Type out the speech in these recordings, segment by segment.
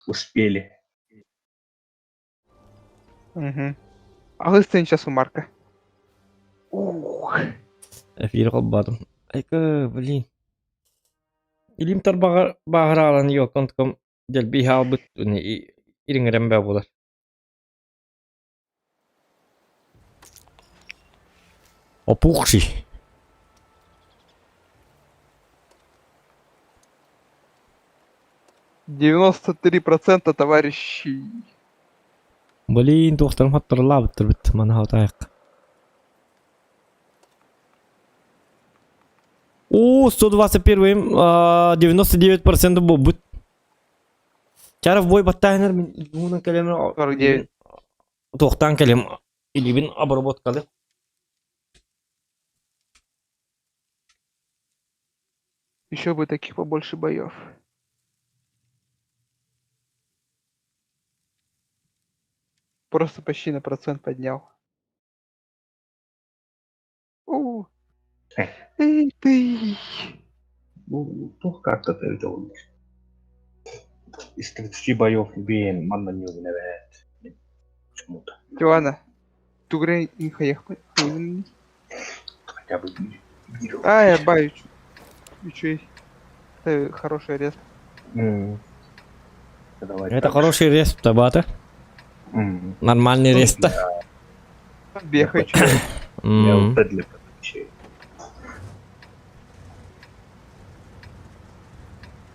Успели. Угу. Алыстын сейчас у Марка. Эфир қалбадым. Айка, блин. Илимтар бағыралан yok. Онтком дел бихал бұт. Ириңерен бә болар. Опухший. — 93% товарищей. Блин, тоқтарым хаттырыла бұттыр біт. Мана хаутайық. О, 121, 99% бұл бұт. Чаров бой баттайыныр, мен илгуынан кәлемін... 49. Тоқтан кәлем, илибін обработкалы. Еще бы таких побольше боев. Просто почти на процент поднял. Эй, ты. Ну, как-то ты видел. Из 30 боев Бейн манна не умирает. Почему-то. Ладно. Тугрей не поехал. Хотя бы видел. А, я баю. Чуть. Это хороший арест. Это хороший рест, табата. Нормальный рест. Бегай, Я вот это для подключения.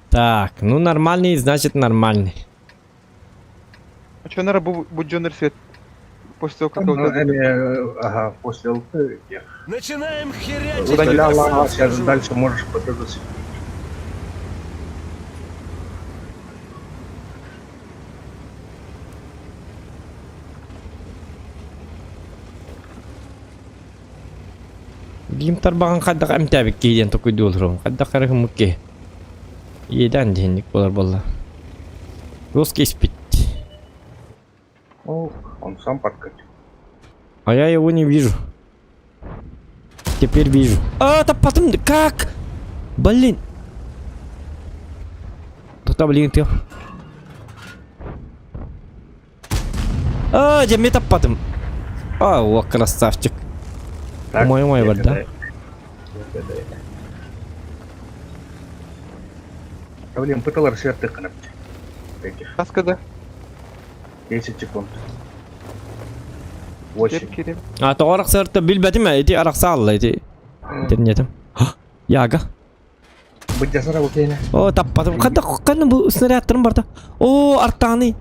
Так, ну нормальный, значит нормальный. А что, наверное, будет Джонер Свет после того, как вот это... Ага, после ЛТ. Начинаем херячить. Удаляла, сейчас дальше можешь подождать. Гимтар баган каддак амтабик кейден токуй дулрум. Каддак каракым мукке. Едан денник болар болла. Русский спит. О, он сам подкатил. А я его не вижу. Теперь вижу. А, да потом... Как? Блин. Тут блин ты. А, где потом. А, о, красавчик. Мой вода. Блин, пытал рассвет на этих Каска, да? 10 секунд. 8. Кирилл. А, то арак сырты билбетим я, эти арак салла, эти. Тернетим. Яга. Быть жасара окейне. О, таппатым. Кадда bu снарядтарым барда. О, арттаны.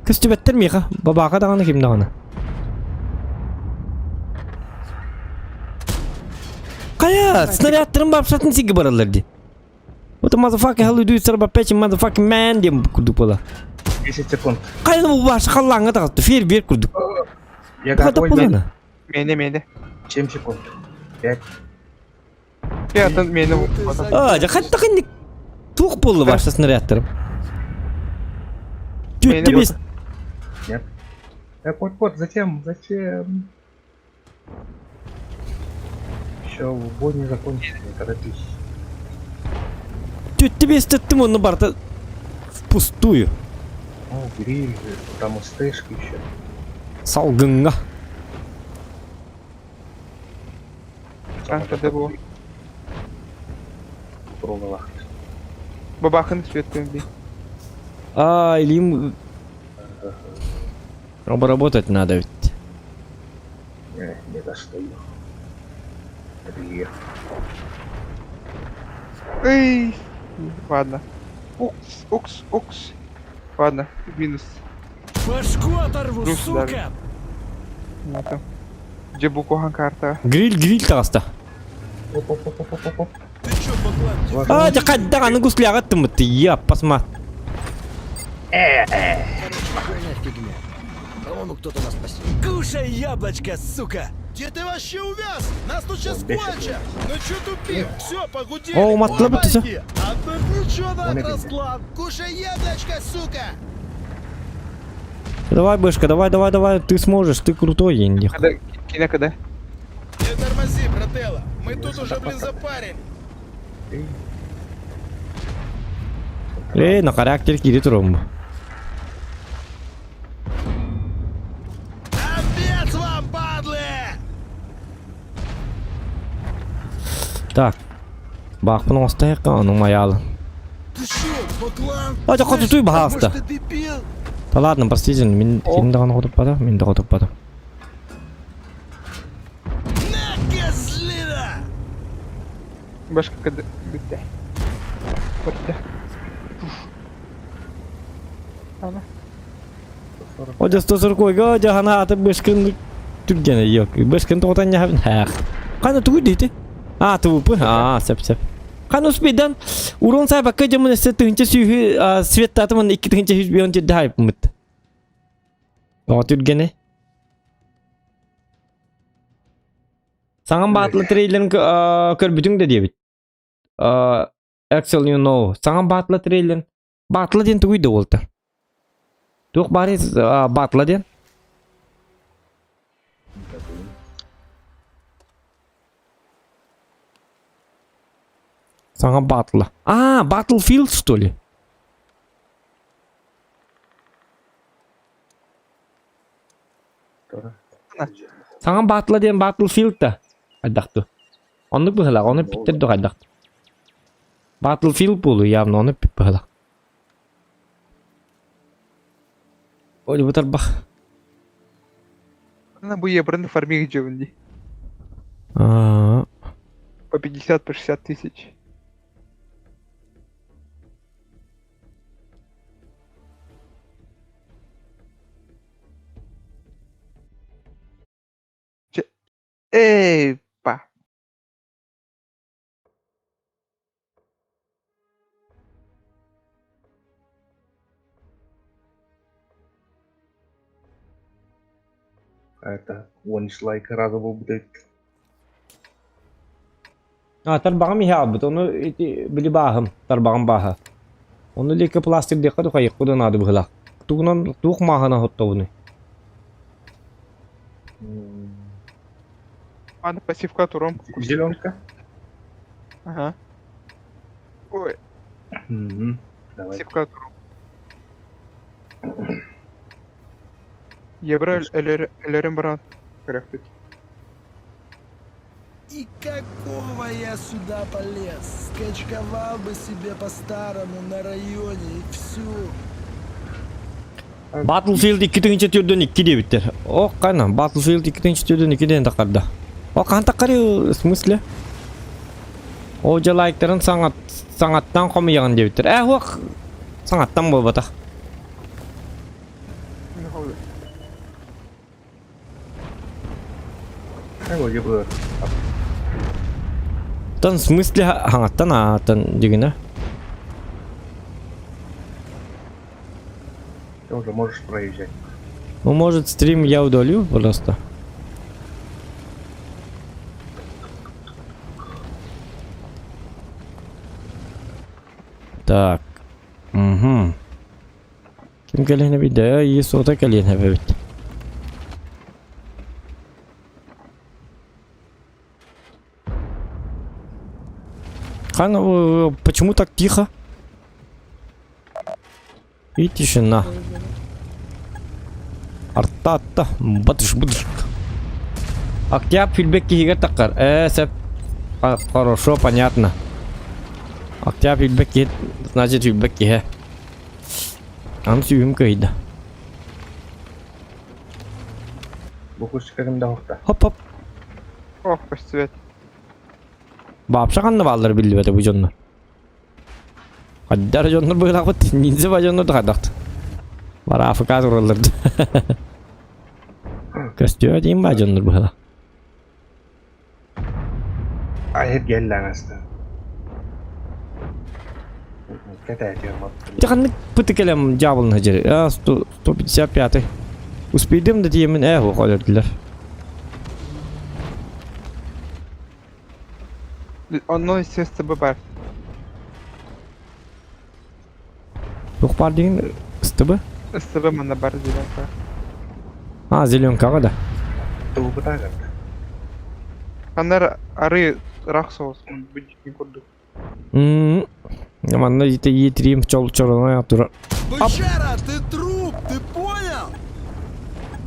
Көстүбеттер миха. Бабака даганы ким даганы. Кая, снарядтарым барып сатын сиги баралар ди. Вот motherfucker hell do sir бапечи motherfucking man дем курдук бола. 10 секунд. Кайда бу баш халлаңга тагытты. Фер бер курдук. Я Када готов. болана. Мені. 7 секунд. 5. Я там мені. А, жа хатта кынник. Тук болду башта снарядтарым. Тют тебе. Нет. Так вот, зачем? Еще бой не закончился, не торопись. Тют тебе статтым он барта впустую. О, гриль, там стежки еще. Салгынга. Танка де було. Пробовала. Бабахан свет КМБ. А, или им... Обработать надо ведь. Не достаю. Гриль. Эй. Ладно. Укс. Ладно, минус. Башку оторву, Плюс сука! Ну там. Где Букухан карта? Гриль тагаста. Оп. Ты чё, баклан? А, да кадда аны гусклягаттым ты, я посма. Какая фигня. По-моему, кто-то нас спасет. Кушай яблочко, сука! Где ты вообще увяз? Нас тут сейчас кончат! Ну чё тупим? Все, погудели! О, матлабы ты Помоги! А тут ничего на расклад! Кушай яблочко, сука! Давай, Бэшка, давай, ты сможешь, ты крутой, индих. Когда? Не тормози, брателло! Мы тут уже, блин, запарили! На характер кири турам. Обед вам, падлы! Так. Бак bunu остая кану маял. Ты шо, баклан? А жакка тутуй бахаста. Может, ты дебил? Да ладно, простите, мен сен даган окутуп бада, мен да окутуп бада. На, козлина! Башка кады битте. Битте. Ана. Оja 140 койго жагана аты бышкын түргене yok. Бышкын тоотан жабын. Кана тугу дейти? Тупы. Сеп. Кана успедан урон сайбакка жамын эсе тынча сүйү свет татымын 2 тынча 100 бион жедде хайпмыт. Түргене. Саңан батлы трейлерин көрбүтүң да дебит. Axel, you know. Саңан батлы трейлерин. Батлы ден тугуйда болду. Тук бары батлы ден. Саңан батлы. Battlefield, что ли? Саңан батлы ден Battlefield да. Кайдакту. Оны быхла, оны питтерди кайдакту. Battlefield болу явно, оны быхла. Ой, бутар бах. Она бы ебраны фармих джевенди. А. По 50, по 60 тысяч. Эй, па. Это one-like раза был бы. Тарбагам яабыт, оны били баахым, тарбагам бааха. Оны леке пластик дека тухайык кудан ады быхлак. Тугунан тук махана хоттобуны. Ана пассивка туром. Зеленка. Ага. Ой, Давай. пассивка туром. Ебра элерен брат. Корректит. И какого я сюда полез? Скачковал бы себе по-старому на районе и все. Battlefield 2-нче түрдөн 2 дебиттер. О, кана, Battlefield 2-нче түрдөн 2ден такарда. О, кантакары, в смысле? О, жалайктарын саңаттан комуяган дебиттер. Ох, саңаттан болбата. Вроде бы. Тан в смысле хаңаттан дегене. Ты уже можешь проезжать. Ну, может, стрим я удалю просто. Так. Угу. Ким келene bir de iyi soda kelene evet. Почему так тихо? И тишина. Арта, батыш. Октябрь фидбэк киһиге таккар. Сэп. Хорошо, понятно. Октябрь фидбэк киһи, значит фидбэк киһи. Аны сүйүм кыйда. Бухуш кагында хокта. Хоп. Ох, пассивет. Бапша канны балдар билди бете бу жоннор. Каддар жоннор быйлак бут. Нинзе ба жоннор да кадакт. Бара африказ уралдырды. Көстөө дейм ба жоннор быйла. Айып гелләң аста. Катать я мот. Тиханны пыты келем жабылны жери. 155. Успейдим да диемин колердилер. Оно, естественно, бар. Yok бар деген ыстыбы? СТБ мана бар зеленка. Зеленкага да. Тулбы тагат. Анар ары рах соус. Будь не курду. Манна етрим чорона тура. Бычара, ты труп, ты понял?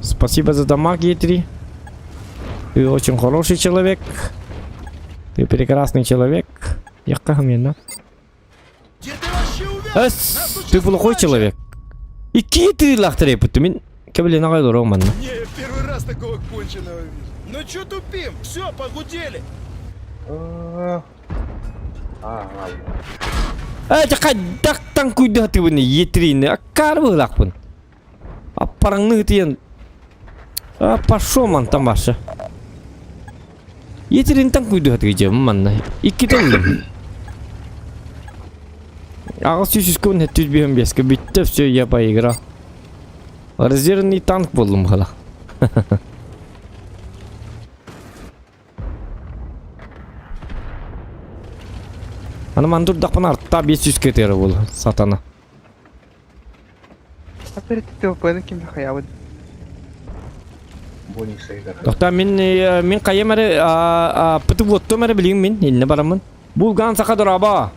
Спасибо за дамаг, Е3. Ты очень хороший человек. Ты прекрасный человек. Я каменно. Где ты вообще увяз? Ты плохой человек. И ты лахтарей путмин. Кабели на гайду роман. Не, я первый раз такого конченого вижу. Ну чё тупим? Все, погудели. Ладно. Кадак тангкуйда ты вон Е3 не акар былак пун. Апараңны тиен. Пошо ман тамаша. Е3 тангкуйда ты жем манна. Икки толлым. Ағыз 300 күн түз бейім беске бітті, все, я поиграл. Резервный танк болдым қала. Ана мандур дақпын артта 500 кетері бол, сатана. Аперет ТВП-ны кимді қаябын. Бонни сайдар. Тоқта мен қайым әрі, пұты өттім әрі білейін мен, еліне барамын. Бұлған сақа дұраба.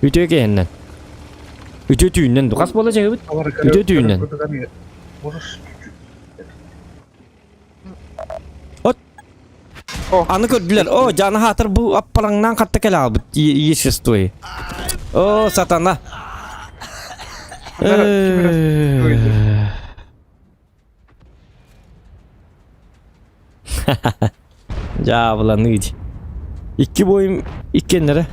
Үтіге кейіннен. Үтіге түйіннен, дұқас бола жағы бұд? Үтіге түйіннен. Можешь Аны көрділер, о, жаны хатыр бұл аппалаңнан қатты кәлі ал бұд, ешестой. О, сатана. Жабыла nøйді. Икки бойым, иккенлері.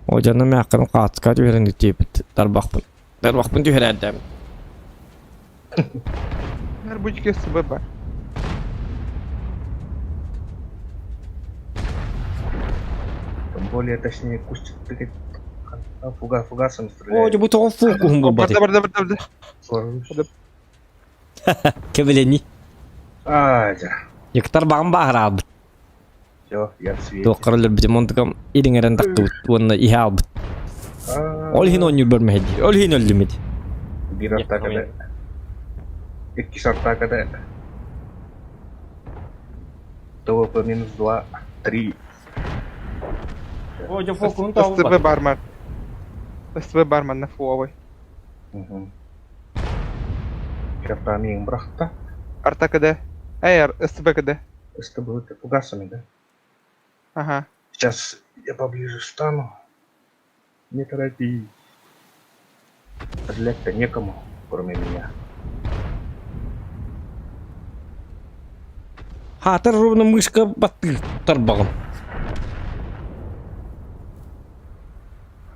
O canım yakınım kaçka tüyeren ütüyüpüt. Darbakpın tüyeren dem. Нарбучки СБ бар. Тем более, точнее, кустик тыкать фугасом O стреляет. bu toğun fukuhun bu batı. Барда. Kebeleni. Жа. Yakıtar bağım bağır abi. Все, я в свете. Toğkarılır bizim ontukam idin eren taktı. Onunla ihe abi. Ol hin on yıl bölmeydi. Ol hin öldü miydi? Bir атакада. İki атакада. ТВП -2, 3. O fukuhun СТБ барман. СТБ барман на фуовой. Шаптами ең бірақта. Арта каде? СТБ каде? СТБ это фугасами, да? Ага. Сейчас я поближе встану. Не торопись. Стрелять-то некому, кроме меня. Hatır ровно мышка батыр тарбағым.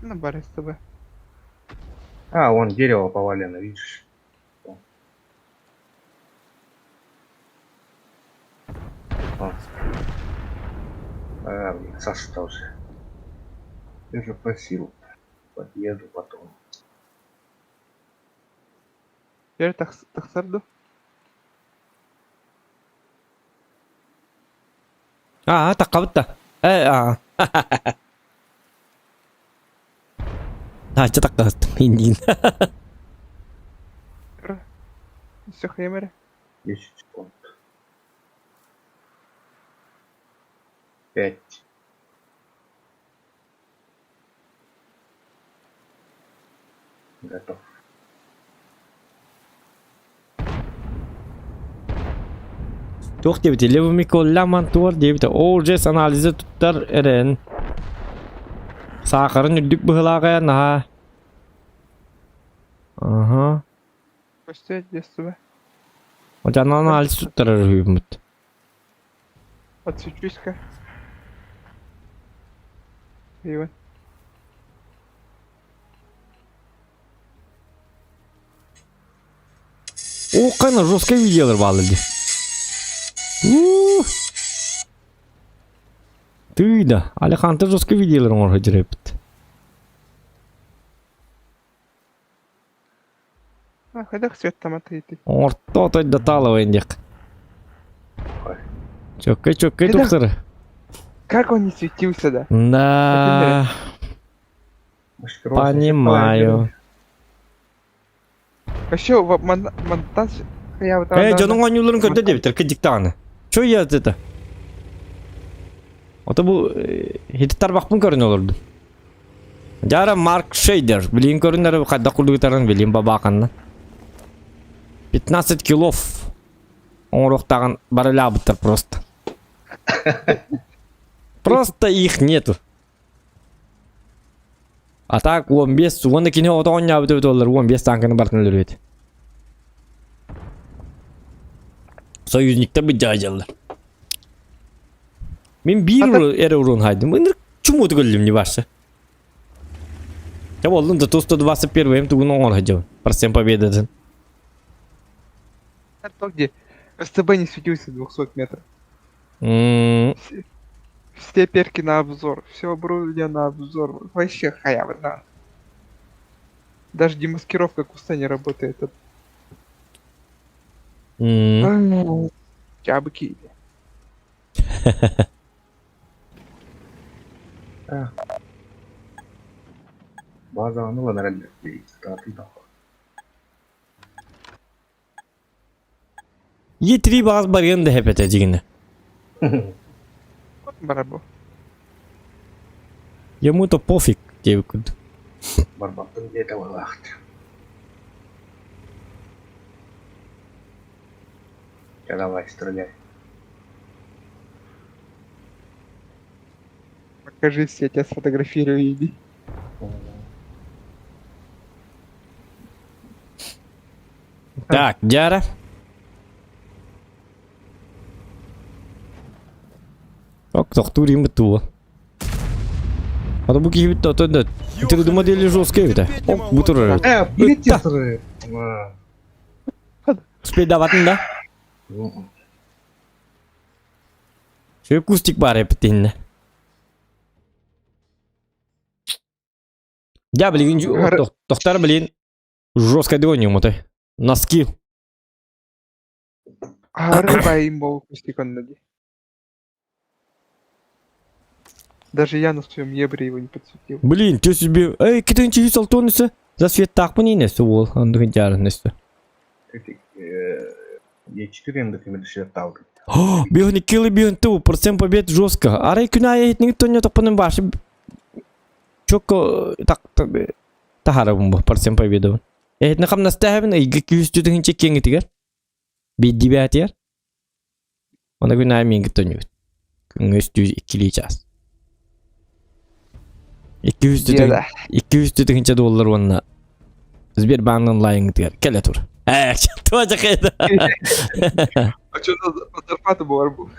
На бар СТБ. Вон дерево повалено, видишь? Вон. Блин, состался. Я же просил. Подъеду потом. Yeri taksardı. Takkabıt da. Açı takkabıt. İndin. Все хемери. 10 секунд. 5. Готов. Çok debiti. Levimi kollaman tuvar debiti. Orjes analizi tutar eren. Sakarın üddük bıhılağaya naha. Aha. Почти СТБ. O canlı analizi tutar hüymüt. Отсвечусь-ка. Иван. O kana жесткое видеолар bağladı. Ты да, Алехантер жесткое видеолар орға жүрепті. Хайдақ свет там отойти. Орта отойда талывайын дек. Чөккей тұқсыры. Как он не светился, да? Да, понимаю. Вообще, монтаж... Я вот там... Жаның ойнуларын көрді дебітер, кедік тағаны. Чо ез это? Ota bu hitit bakpın körün olurdu. Jara Mark Shader, bilin körünleri kadda kurduğutarın bilin babakandan. 15 килов. Он рухтаган барылабыттыр просто. Просто их нету. А так 15, оны кине ото ойнап өтөп олар 15 танканы бартын өлөрөйт. Союзниктер бит жайжалар. Мен бир эре урон хайдым. Мен чумут гөлүм не башы. Я болдым да 121 тугун оңор хаджам. Процент победы. То, где СТБ не светился 200 метров. Все перки на обзор, все оборудование на обзор. Вообще халява, да. Даже демаскировка куста не работает. Я бы киви. Bazı var herhalde. Tatil daha. Yetiri bazı bariyen de hep eteceğine. Барабо. Ему-то пофиг, девку. Барбатın где-то валахт. Я давай, стреляй. Покажись, я тебя сфотографирую, иди. Так, Jara. Ок, доктор betul. Ada bu gibi de da. Itu modeli жесткая это. Ок, бутур. Билетиры. Sepeda batın da. Şöyle kustik var hep dinle. Ya bilin doktor bilin жестко догоним это. Носки. Рыба им был кустикон ноги. Даже я на своем ебре его не подсветил. Блин, ты себе... Эй, китайцы и салтоницы. За свет так мне не совал. Он догоняет несу. E4 hem de temel şirket aldım. Бегни килы бегни ту. Процент побед жестко. Арай күнай никто не топанын башы. Чоко так тахарабым bu процент победы. Ne kam nastahibin 200 жүдігінше кеңі тігер. Бедді бәт ер. Ona günay мен gittin. Күнгөс 2 час. 200 жүдігінше доллар онна. Сбербанк онлайн тігер. Келе тур. Тоже қайда. А что на зарплату бар бұл?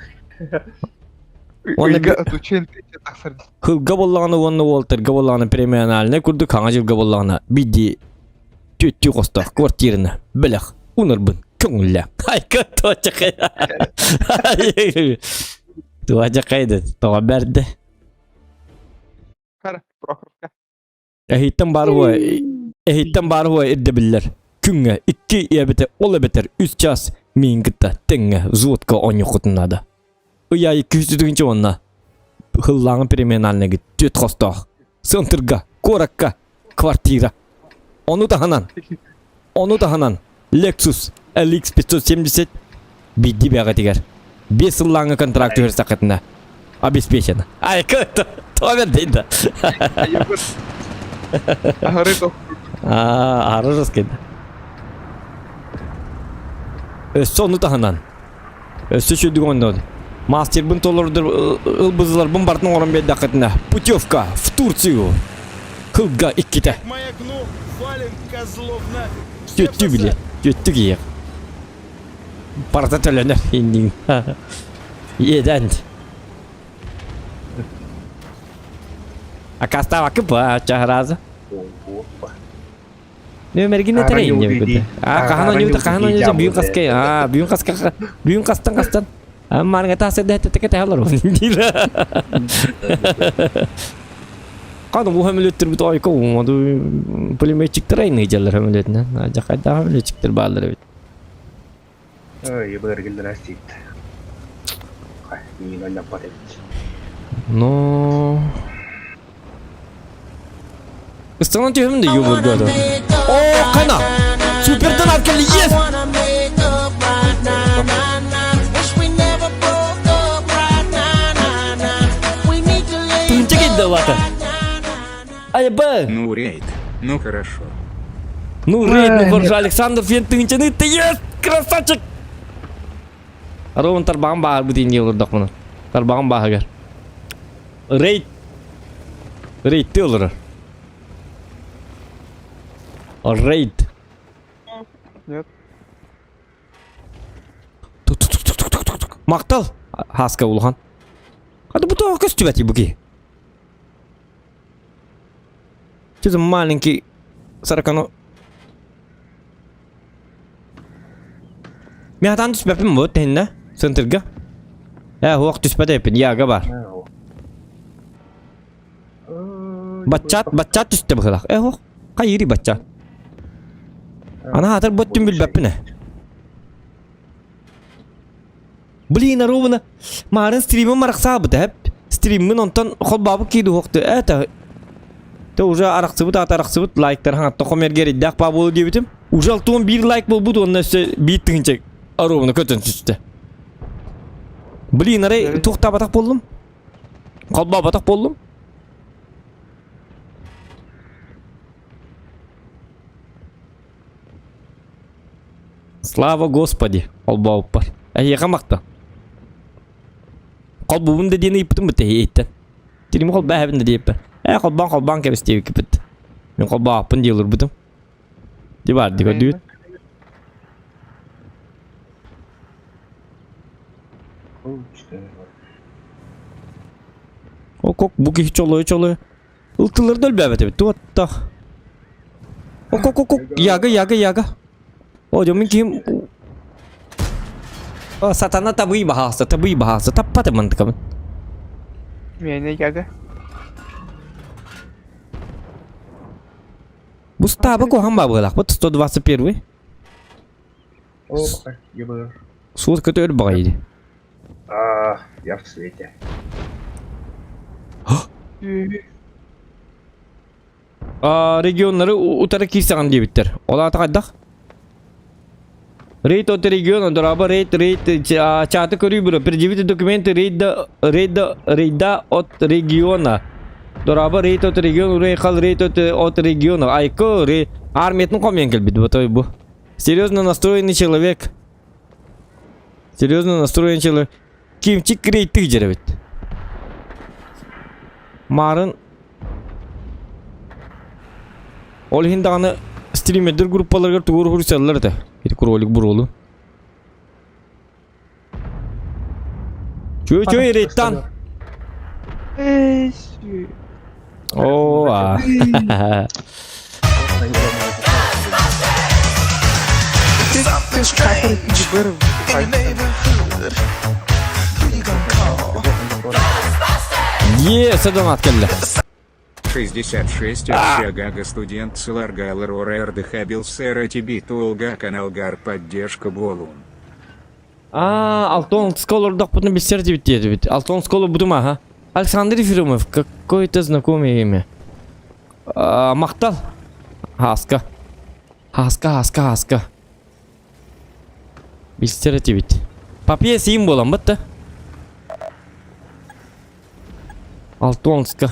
Оны отучен тақсыр. Хылға болағаны онны олтыр. Габолағаны премияны алына күрді. Қаңа жыл габолағаны бидді түйті қостақ квартираны. Біліқ. Унырбын. Көңілі. Айқа тоже қайда. Тоже қайда. Тоға бәрді. Қара, Прохоровка. Ehitten bar huwa idde biller. Künge 2 ebete ola beter 3 час min gitta tenge zotka onyu khutnada. Uya 200 onna. Hıllağın premenalne git. Tüt kostaq. Sıntırga, korakka, kvartira. Onu da hanan. Lexus LX 570 biddi бәға тегер. 5 yıllağın kontraktı hır sakatına. Обеспечено. Ай, кто-то. Тоже дейді. Рыба. Арырыз кеді. Өссі оны тахынан. Өссі шүдік онды. Мастер бұн толырдыр ылбызылар бұн бартын орын бәді ақытына. Путевка в Турцию. Қылға иккеті. Маякну, валим козлов нафиг. Сөтті біле. Сөтті кейек. Парта төлінер. Ендің. Едәнд. А кастава кыпа чахразы. Опа. Нөмерге не терейін деп. Қағана не бүйін қасқа. Бүйін қастан. Марыңа тасырды әттетіке тәғалар ол. Қаным бұл әмілеттер бұты айқа олмады. Пулеметчиктер айны жалар әмілетіне. Жақайда әмілетчиктер бағалар өт. Ебір келдер әстейді. Мен ойнап бар еді. Но... Ыстанан түйімін де юмор gördü. Ooo қайна! Супердан аркелі ес! лата. Ай, бэ! Ну, рейд. Ну, хорошо. Ну, рейд, ну, Хоржа Александр, фен тыңчаны, ты есть, красавчик! Рован тарбағын бағар бұтейін де олырдақ мұны. Тарбағын бағығар. Рейд. Рейдті олырыр. Рейд. Нет. Тук-тук-тук-тук-тук-тук. Мақтал. Хаска улған. Қады бұта көз түбәті бұки. Что за маленький саракану. Мятан түспәпім бұд тәйінна. Сынтырға. Хуақ түспәді әпін. Яға бар. Батчат түсті бұқылақ. Хуақ. Қай ери батчат. Ана атыр бұттың білбәпіні. Блин, ровно. Марын стримім марақса бұд әп. Стримін онтан қол бабы кейді хоқты. Та уже арақсыбыт, арақсыбыт лайктар хаңатты қомергер еддәқ ба болу дебітім. Уже алтуын бір лайк бол бұд, онын өсі бейт түгіншек. Ровно көтін түсті. Блин, арай тоқта батақ болдым. Қол ба батақ болдым. Слава Господи, қол ба ұппар. Әйеға мақты. Қол бұбын да дені ипітім біті ейттен. Телемі қол ба әбін да дейіппі. Қолбан кәбістеуі кіпіт. Мен қол ба апын дейлір бұдым. Де бар, де көдует. Ок, бұки чолы. Ұлтыларды өлбі әбеті біт. Туатта. Ок. Яга. О, жомын кейім. Сатана табый бағасы. Таппаты мандықамын. Мене яга. Бұл стабы коған ба бұғылақ бұд? 121. О, пока, ебр. Суыз көті өл баға еді. Я в свете. Регионлары ұтары кейсіған дебіттер. Ола атақайдақ. Рейд от региона, дораба рейд, чаты көрі бұры. Предъявите документы рейда от региона. Дораба рейд от региона, урейхал рейд от региона. Айко, армиятын қомен келбеді бұтой бұл. Серьезно настроенный человек. Кимчик рейдтік жеребет. Марын. Ол хиндағаны стримердер группаларға туғыр хүрселерді. Кеті құролик бұролу. Чөй рейдтан. Ооо. Садан аткелді. 66 Арчагага студент Сыларгал Рора Эрдыхабил Сэра Тиби Тулга Каналгар поддержка Болун. Алтон Сколор допутно бессер дебит. Алтон Сколор буду ага. Александр Ефремов, какое-то знакомое имя. Махтал. Хаска. Бессер дебит. Папье символом, бытта. Алтонска.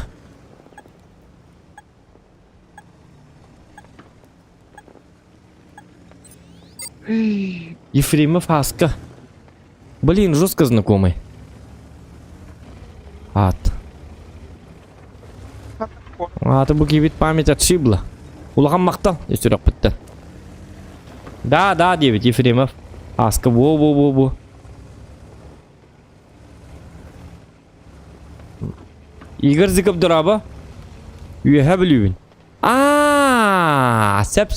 Ефремов Хаска. Блин, жестко знакомый. Аты бұки бит память отшибла. Улаған мақтал, есірек бітті. Да, девять, Ефремов. Хаска, во. Игорь Зыков дораба. Үйеға білуін. Сәп.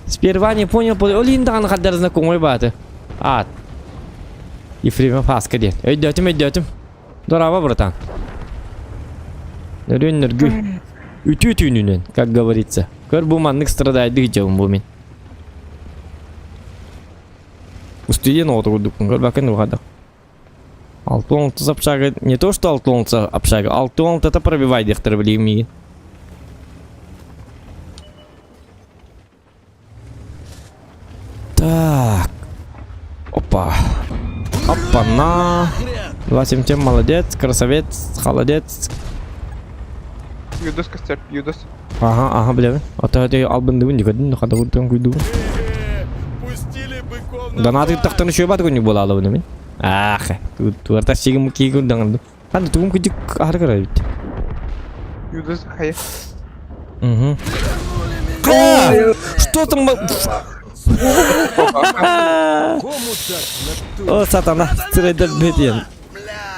Сперва не понял, олиндағаны қаддар знакомый баты. Ефремов Хаска дед. Өйдетім. Дораба, братан. Нөргü. Ütü-ütüнүнен, как говорится. Көр буманнык страдайды жауым бумен. Устуден отырдық, көр бакын ұғадық. 6-10 общага, не то что 6 общага, 6 это пробивай дехтер влиями. Так. Опа-на. 27 молодец, красавец, холодец. Юдос костер, юдос. Ага, білемін. Ата әте албындыбын декадын, қада құттан күйдуын. Пустили быков на Донаты тақтаны шөбаты күнік бола алабын мен. Ах, туарта сегім кей күндаңынды. Қанды туғым күдік ары қарай бітті. Юдос хая. Что там? Кому так? О, сатана, сырайдар бетен.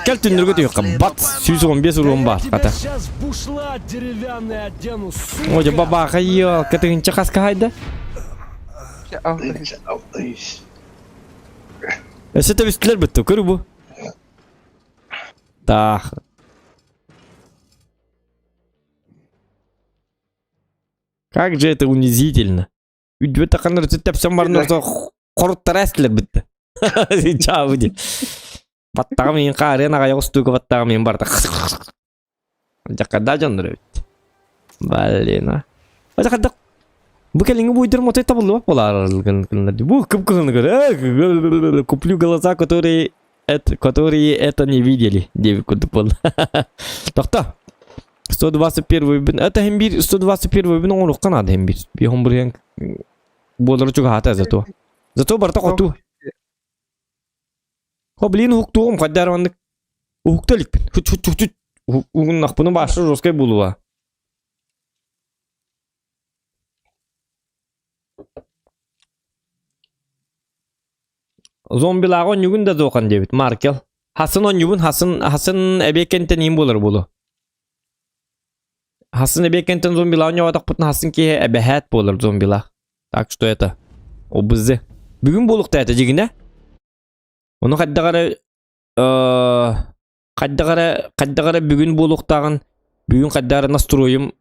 Кәл түндіргі түйіққа бат, 115 урон бар, қата. Сейчас бушлат деревянный одену, сука. Оде баба қайыл, кәтігінші қасқа қайды? Алтайс. Әсеті үстілер бітті, көрі бұ? Так. Как же это унизительно. Үдбетті қаныр түттәпсен барын орта қорыттар әстілер бітті. Чау де. Баттағы мен қарен ағай ұстуға баттағы мен барды. Жаққада жандыр өтті. Блин, а. Жаққада бұл кәліңгі бойдырым отай табылды бақ болар. Бұл кім кығыны көрі. Куплю голоса, которые это не видели. Девик күдіп болды. Тоқта. 121 бін. Это хембир 121 бін оңыр ұққан ады хембир. Бейхон бірген болары чуға хата зато. Зато барта қоту. Хо блин хуктуғым қаддарвандық. Хукталикпін. Хут. Уғын ақпыны башы жоскай болуға. Зомбилағы он югін да зоқан дебіт. Маркел. Хасын он югін, хасын әбекенттен ең болыр болу. Хасын әбекенттен зомбилағы не ватақ бұтын хасын кей әбәхәт болыр зомбилақ. Так что это? О бізді. Бүгін болуқта әті жегін, оны қаддағары бүгін болуқтағын, бүгін қаддағары настроим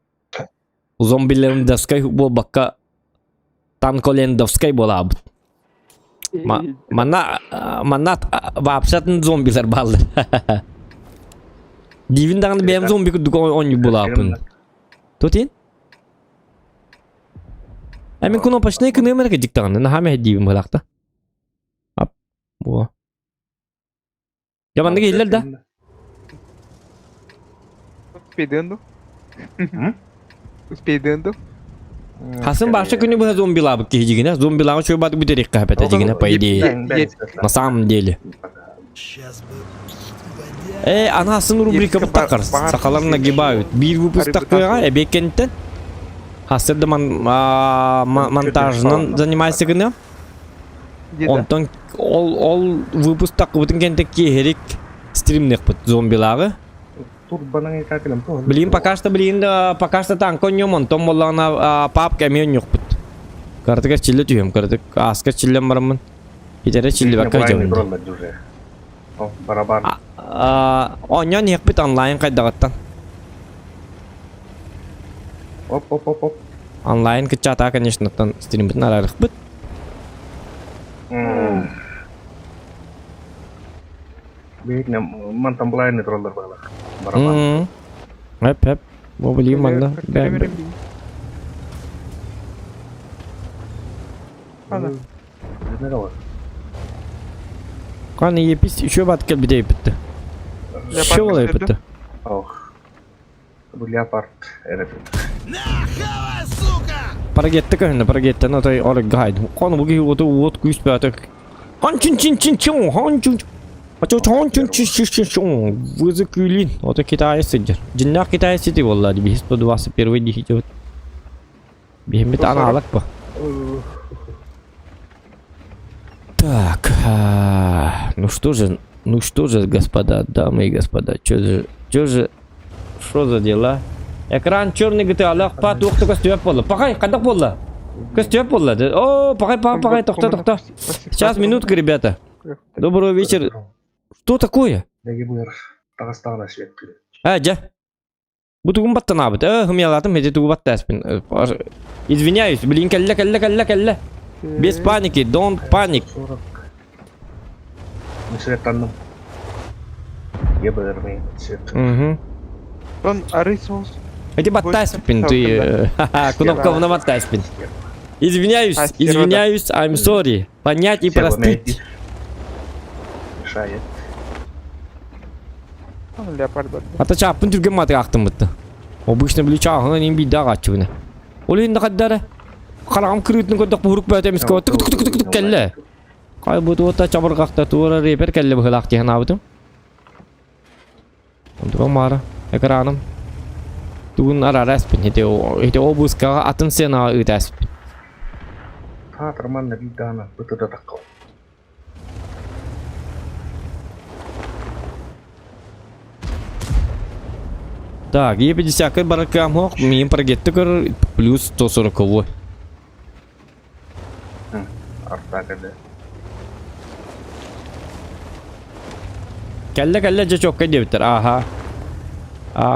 зомбилеріндовскай бол баққа танколендовскай бола абыт. Манна вообще-то зомбилер балды. Дивин дағын бәйім зомби күдік он бола абын. Тотин? Әмен кнопочный кыны өмірге диктағын, нахаме дивин балақты. Ап, бұға. Яманды кейлер да? Успейденду. Хасын башы күні бұға зомбилабы кейжігіне, зомбилабы шөй баты бүтерек қапет әжігіне, по идее. На самом деле. Сейчас бы... Анасын рубрика бұттақыр, сақаларын нагибают. Bir выпустақыға әбекенттен. Хасырды монтажынан занимайся күні. Онтан ол выпустақы бұтын кенттік кейхерек стримнек бұт зомбилағы. Турбаның екакілім тұғын. Блин, пока что танкон нёмон, том болағына папка әмейін жоқ бұт. Картыға чиллі түйем, картык асқа чиллен барамын. Кетері чиллі бәкка жауынды. Барабар. Оньян ек бұт онлайн қайдағаттан. Оп. Онлайн кітчата, конечно, стрим бұтын арарық бұт. Бейтіне мантан бұлайны тұралдар бағалар. Барабар. Әп. Бұл білейм анда. Бәм. Қаны епіс, үші бат кәл бідей бітті. Үші олай бітті. Ох. Бұл леопард әріпі. Нахавай, сука! Парагетті көхінді, парагетті, натай орық ғайды. Қаны бұл кей оты от күйіс бәтік. Хан-чин-чин-чин-чин. Вызы күйлін. Оты Китайы сыдыр. Жиннақ Китайы сыды боллады. Бейс 121 дейхет. Беймет ана алақ ба. Так. Ну что же, господа, дамы и господа. Что за дела? Экран черный GTA алақ па тоқты көстөп болды. Пақай, қадақ болды? Көстөп болды. О, пақай, тоқта. Сейчас, минутка, ребята. Добрый вечер. Что такое? Дагестана свет кілі. Жа. Бұл тұғын баттан абыт. Хымиялатым, әде тұғы батты әспін. Извиняюсь, блин, кәлі. Без паники, don't panic. 40. Свет танным. Ебармей свет. Он арысос. Әде батты әспін, ты... Кнопка вна батты әспін. Извиняюсь, I'm sorry. Понять и простить. Мешает. Леопард. Ата чапын түрген маты ақтым бұтты. Обычно били чағына нен бейді ағатшы бұны. Ол енді қаддары. Қарағым кірітінің көдік бұғырық бәтеміз көт. Түк кәлі. Қай бұды ота чабырғақта туыра репер кәлі бұғылақ дейін абыдым. Онды мары. Экраным. Туғын арар әспін. Хете обыскаға атын сенаға үт әспін. Нормально видно, это такое. Так, Е50 баракам хоқ, мен прогетті көр плюс 140. Артагада. Кәлі жачоққа дептір, аха.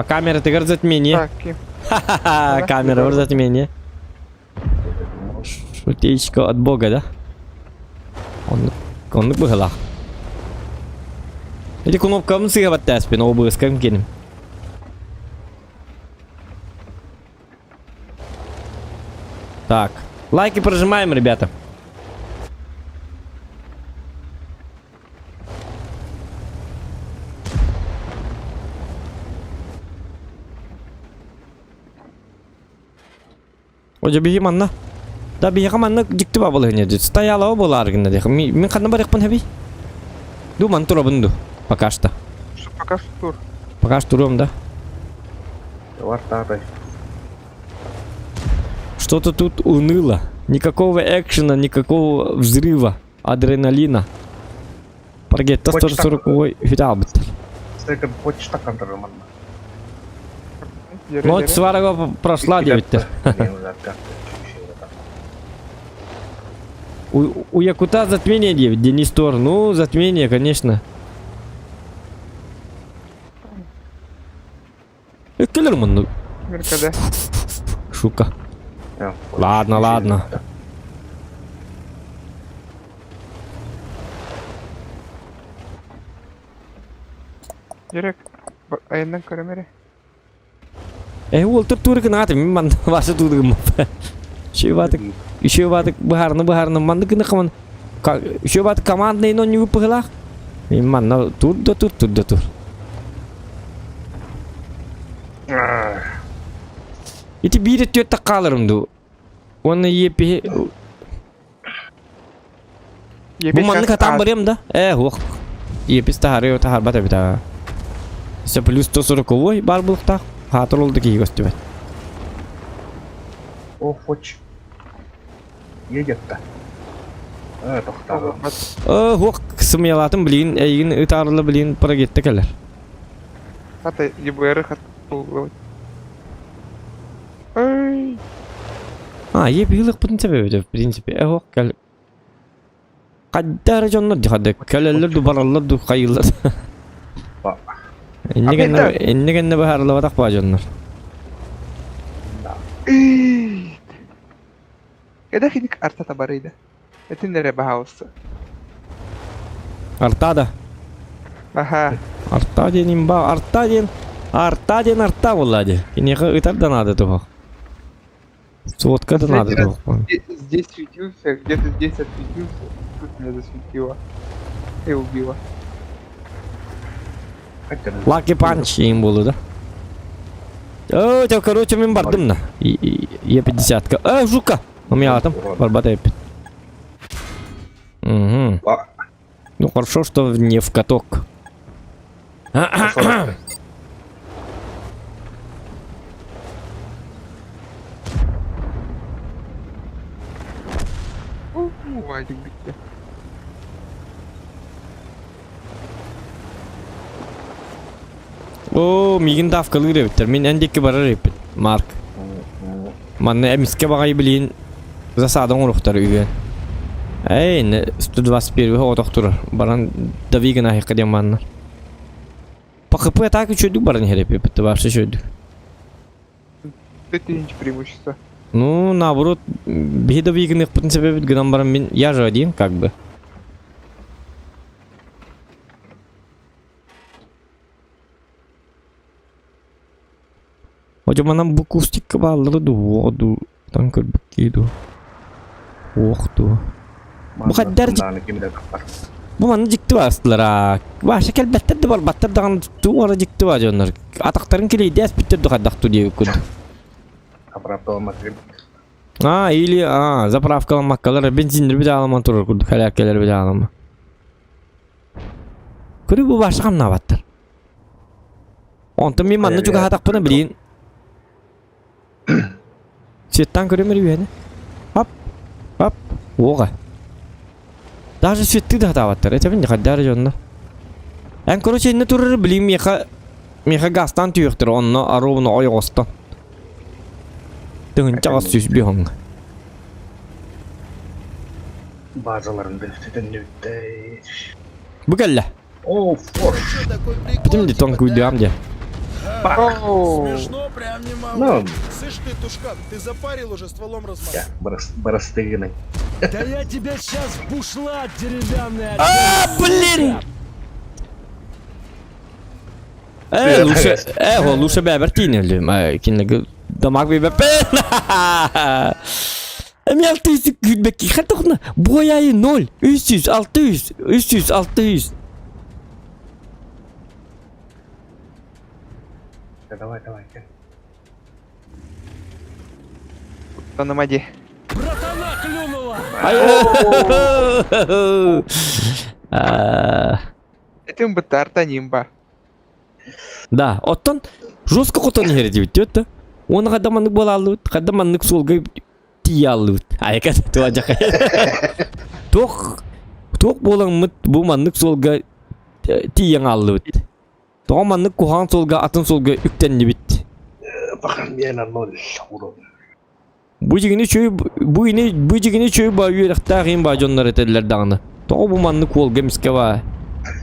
Камера тігір затмение. Так, Ким. Ха-ха-ха, камера бір затмение. Шутечка от бога, да? Онлық бұғылақ. Эти кнопкамын сыға бәтті әспен, обыскам кенім. Так, лайки прожимаем, ребята. Oca bir manna. Da bir manna dikti babalı ne? Стояла обола аргында дэх. Мен қанна барық пын хаби? Ду ман тура бунду. Пока что. Что пока что тур. Пока что туром, да? Артагада. Что-то тут уныло. Никакого экшена, никакого взрыва, адреналина. Паргетта 140 фитал бит. Стекер почта контролман. Ночь сварога прошла, девиттер. У Якута затмение, девять, Денис Тор. Ну, затмение, конечно. Келерман, ну. Меркаде. Шука. Ладно. Дирек. Айынан көремере. Ол тур кынаты, мен ман башы тудығым. Еще батык бахарны манды кыны қаман. Еще батык командный но не выпығылақ. Мен ман тур да тур. Ити бири төтті қалырымды. Оны епе... Бұл манны қатан барем да? Оқ. Епес тахары тахар бата бита. Все плюс 140 бар бұлықта. Хатыр олды кей көсті бәт. О, фоч. Едет-то. Тоқтағы. Оқ, сымиялатын білейін, әйгін ұтарылы білейін прогетті кәлер. Хата ебуэры хат полглавать. Ай. Епе ғылық бұтын себебі, в принципе. Оқ, кәл... Қаддары жонлар дихады, кәлелер ду баралар ду қайылар. Эннегенне бахарлы батақ ба жонлар. Когда хиник артата барыйда? Это не ребахаусы. Артада. Ага. Арта денім ба, арта болады. Кенеға ұтарда надо тұғы. Сводка-то надо тұғы. Здесь светился, где-то здесь отсветился. Тут меня засветило. И убило. Лаки панч им было, да? О, тебя, короче, мен бардым на. Е50-ка. Жука! У меня там барбатает. Угу. Ну, хорошо, что не в каток. Вадик битте. О, мигин давкалы ребятер. Мен әндекі бары репет, Марк. Манны әміске бағай білейін засадың ұрықтар үйген. Әйін, 121 оғытық тұрыр. Баран давиген ахиқы дем маннар. ПХП атаки чөйдік барын херепе, бітті баршы чөйдік. Это не преимущество. Ну, наоборот, бей давиген иқпытын себебет гынан баран мен я же один, как бы. Hocam anam bu kustik kıbalları du, tan kırpık gidu. Bu kadar Bu manı jikti bastılar. Başa kelbetler de var. Battır dağın tuttuğu orada jikti var onlar. Atakların kileydi es bitirdi kaddaqtı diye kudu. Оправда olmak gibi. İyili. Zapravka almakkalar. Benzindir bir de alaman turur kudu. Felakkeler bir de alama. Kuri bu başa kamna battır. Ondan bir manı juga hatak bana bilin. Setten köremeri yani. Hop. Oga. Даже sütti de hata battır. Tabii ne kadar jonda. En koruyucu ne turur bileyim Meha gastan tüyüktür onunla arabını ayağıstan. Dönünce az süs bir hong. Bazılarında üstüden nütte. Bu gelle. Of. Что такой прикол? Bütün de ton kuyduğum diye. Оу. Смешно, прям не могу. Ну, Слышь ты, Тушкан, ты запарил уже стволом размахивать. ya barastığını. Да я тебя сейчас в бушлат деревянный Блин! Лучше бебер тинелdim. Kinle damak bir bepen. Emel tüysük gülbeki. Katokna. Boyayı 0. 300, 600. 300, 600. Давай, gel. Tanım hadi. Братана клюнула! Этим бытар танимба. Да, оттан жестко котон херди битет да. Оны кадаманнык бола алып, кадаманнык солга тия алып. Айка туажак. Ток болаңмыт бу маннык солга тияң алып. Тоғаманнык кухан солга атын солга үктенди бит. Bakın bir yana nol. Bu jigini çöy ba yürekta gin ba jonlar eterler dağını. Toğu bu manlık olga miske va.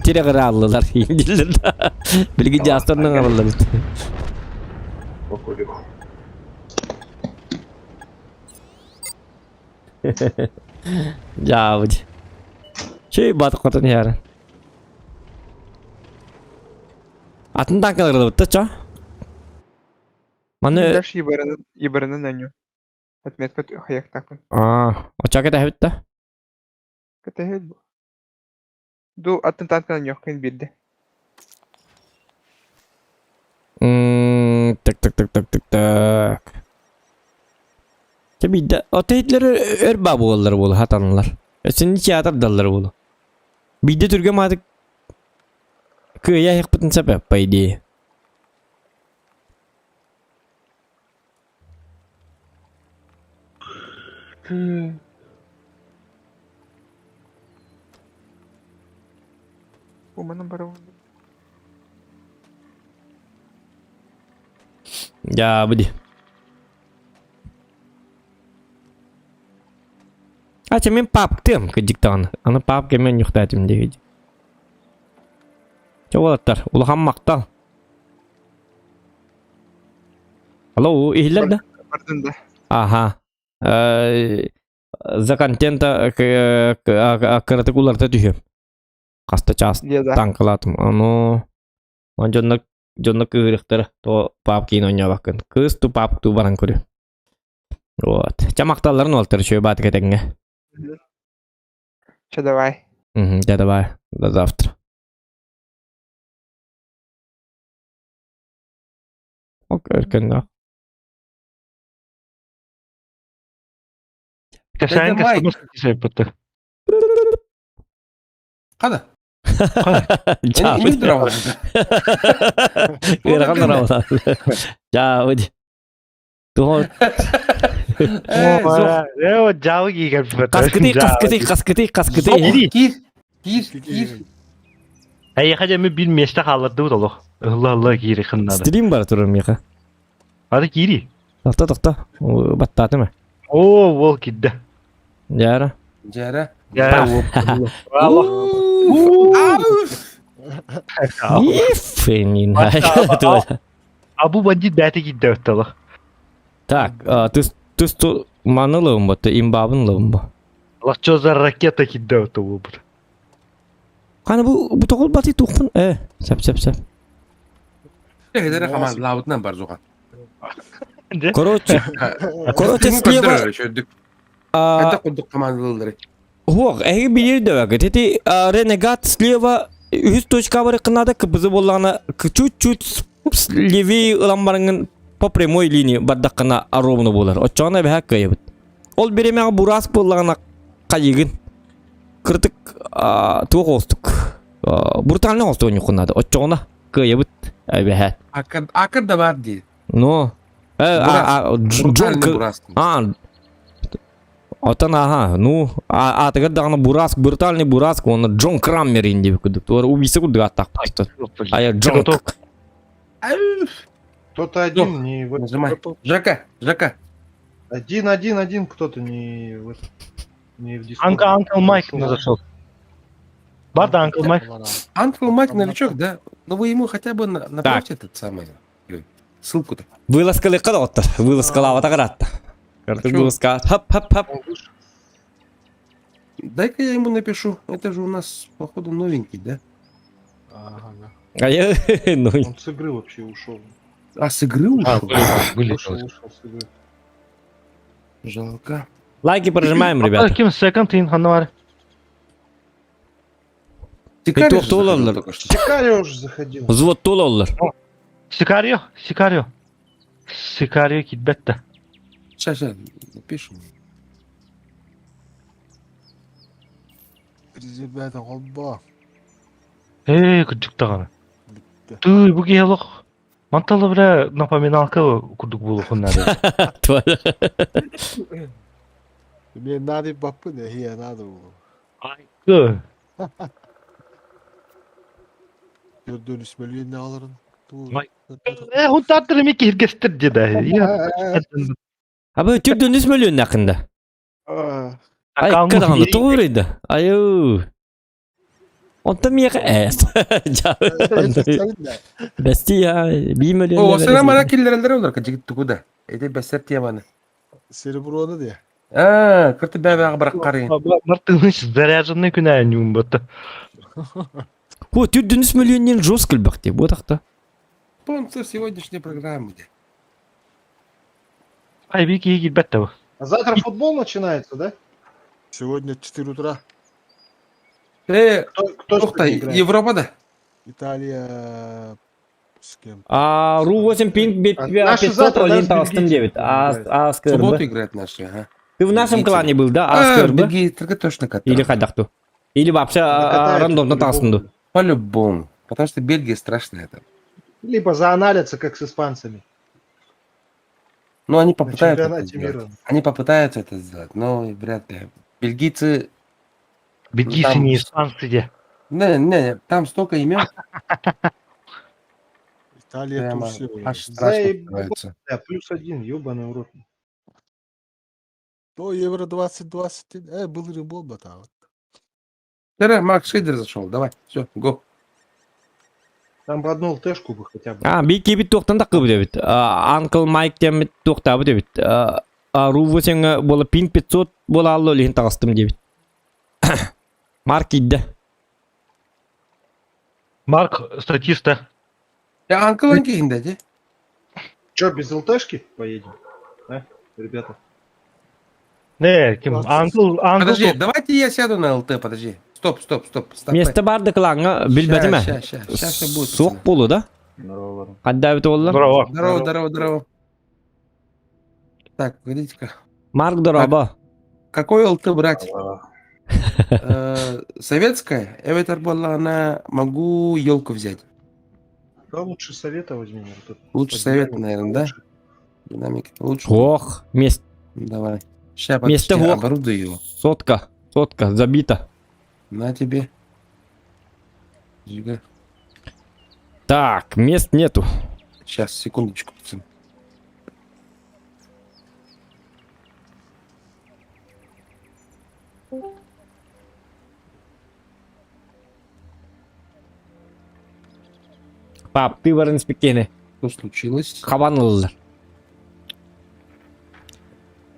Tire gara aldılar indiller da. Bilgi jastarından aldılar. Okuyor. Ya bu. Şey batık kotan yarın. Atın tankaları da bitti ça. Mana Даш ебараны на ню. Отметка хаяк такын. Uçak ete bitti. Катагел бу. Ду атын танкана ню кын бирди. Tak. Tabii de ateyitleri örba boğulları bolu hatanlar. Senin içi atar dalları bolu. Bir de Türkiye madık köye yakpıtın sebep paydi. Bu manın bara. Ya bu di. Acha men pap tem ke diktan. Ana pap ke men yuxtatim deydi. Çoğalatlar ulaham maktal. Alo, ihler de. Бардында. Aha. За контента акыраты куларта düşüyorum. Kasta çast Деда. tankaladım. Onu jonnak kıyrıktır. To pap kiin onya bakın. Kız tu pap tu barang kuru. Вот. Çamaktalların oltır şöyle batık etenge. Че давай. Да давай. До завтра. Erken daha. Sen nasıl şey yaptı? Hadi. Ciao. İngiliz dramı. Kırakan drama. Ciao. Tuh. O Java giyen Kaskıtı. Gir. Ay hacı bir meşte kaldırdı da lo. Allah giri kınnadı. Stream var turum ya. Hadi giri. Takta. Battatı mı? Oo wol giddi. Yara. Cere. Ya Allah. Ifenin. Abu banci dati giddi öttalo. Так, ты что, манылым ба, ты имбабын лым ба. Allah что за ракета giddi öttalo bu. Hani bu tokul batı tukun. Sep. Hedere kaman lavutdan bar zokan. Короче, слева. Şöyle. Hadi kurduk kamanlıları. Хох, bilir dövəgə. Dedi, Renegade слева üst точка var qınada kıbızı bollana чуть-чуть левее ılambarının по прямой линии бардаққына ровно болар. Отчағына бәк кайыбыт. Ол беремеға бурас боллағына қайығын. Кыртык туық остық. Брутальный осты ойны қынады. Отчағына кайыбыт. Бәк. Акыр да бар дейді. Ну. Брутальный бурас. Отан аха, ну, атыгар дағына бураск, брутальный бураск, оны Джон Краммер инде күдік. Олар убийсы күдік аттақ пақты. Ая Джон. Кто-то один не... Нажимай. Жака. Один кто-то не в Discord. Анкл Майк не зашел. Бар да, Анкл Майк. Анкл Майк новичок, да? Ну вы ему хотя бы направьте этот самый... Ссылку-то. Выласкали қадоттар, выласкала аватағаратта. Карту выласка, хап. Дай-ка я ему напишу. Это же у нас, походу, новенький, да? Ага. Ая, ну... Он с игры вообще ушел. А, с игры ушел? Вышел с игры. Жалко. Лайки прожимаем, ребята. Ким секонд ин ханвар. Тикари Кто же заходил олар? только что. Сикарио уже заходил. Взвод тол олар. Сикарио китбетте. Сейчас, напишем. Ребята, голба. Күчүктаганы. Туй бу гелок. Манталы бре напоминалка курдук болу хуннады. Мен надо бапы не хия надо. Кы. Gördüğünüz milyon ne alırın? Vay. Huntattırım iki hirgestir dedi. Abi türdünüz mülyon yakında. Ay kadağını doğruydu. Ayo. Ondan mı yaka es? Besti ya. 1 milyon. О, сара мана киллерелер олар кыжыгытты куда. Эти бесер теманы. Seni buranı diye. Кырты бәбәгә бирак карый. Мартыныч заряженный күнән юмбаты. О, türdünüz milyonен жесткіл бақты. Bu тақта. Спонсор сегодняшней программы. Ай бики китбетте бу. А завтра футбол начинается, да? Сегодня 4 утра. Кто Тоқта, играет? Европада. Италия с кем? Ру 8 пинг Наши 500 завтра, да, один с Талстон бельгийцами 9. А В субботу Скрб? играет наши, ага. Ты в нашем Бельгийцы. клане был, да? А Скрб? Бельгии только точно катают. Или Хадахту? Или вообще Накатают рандомно по-любому. Талстонду? По-любому. Потому что Бельгия страшная там. Либо зааналятся, как с испанцами. Ну, они На попытаются это чемпионате сделать. мира. Они попытаются это сделать, но вряд ли. Бельгийцы... Бельгийцы Там- не испанцы де. Не, там столько имен, Италия прямо Турция. аж страшно Заеб- становится. Да, +1, ебаный в рот. То Евро 2020. Был рыбол батал. Давай, Макс Шейдер зашел, давай, все, го. Там бы одну ЛТшку бы хотя бы. Bir kibit toqtan taqı bu debit. Uncle Mike dem toqta bu debit. Ру 8 bola ping 500 bola allo lihin taqastım debit. Mark idde. Марк статиста. Я Анкл кинь, Че, без ЛТшки поедем? А, ребята? Не, ким? Анкл. Подожди, давайте я сяду на ЛТ, подожди. Стоп. Месте bardı qılağına bilbedime. Сейчас все будет. Soq bolu da. Здорово. Qadda bit ollar. Здорово. Здорово. Так, погодите-ка. Mark Doroba. Какой ЛТ брать? А, Советская? Она могу елку взять. Да лучше совета возьми. может, тут Лучше под совет, динамику наверное, да? лучше. Динамика лучше. Ох, мест Давай. Сейчас, Место подожди, вох. оборудую его. Сотка забита. На тебе. Жига. Так, мест нету. Сейчас, секундочку, пацан. Pap, ты варен спикене. Что случилось? Kabanlılar.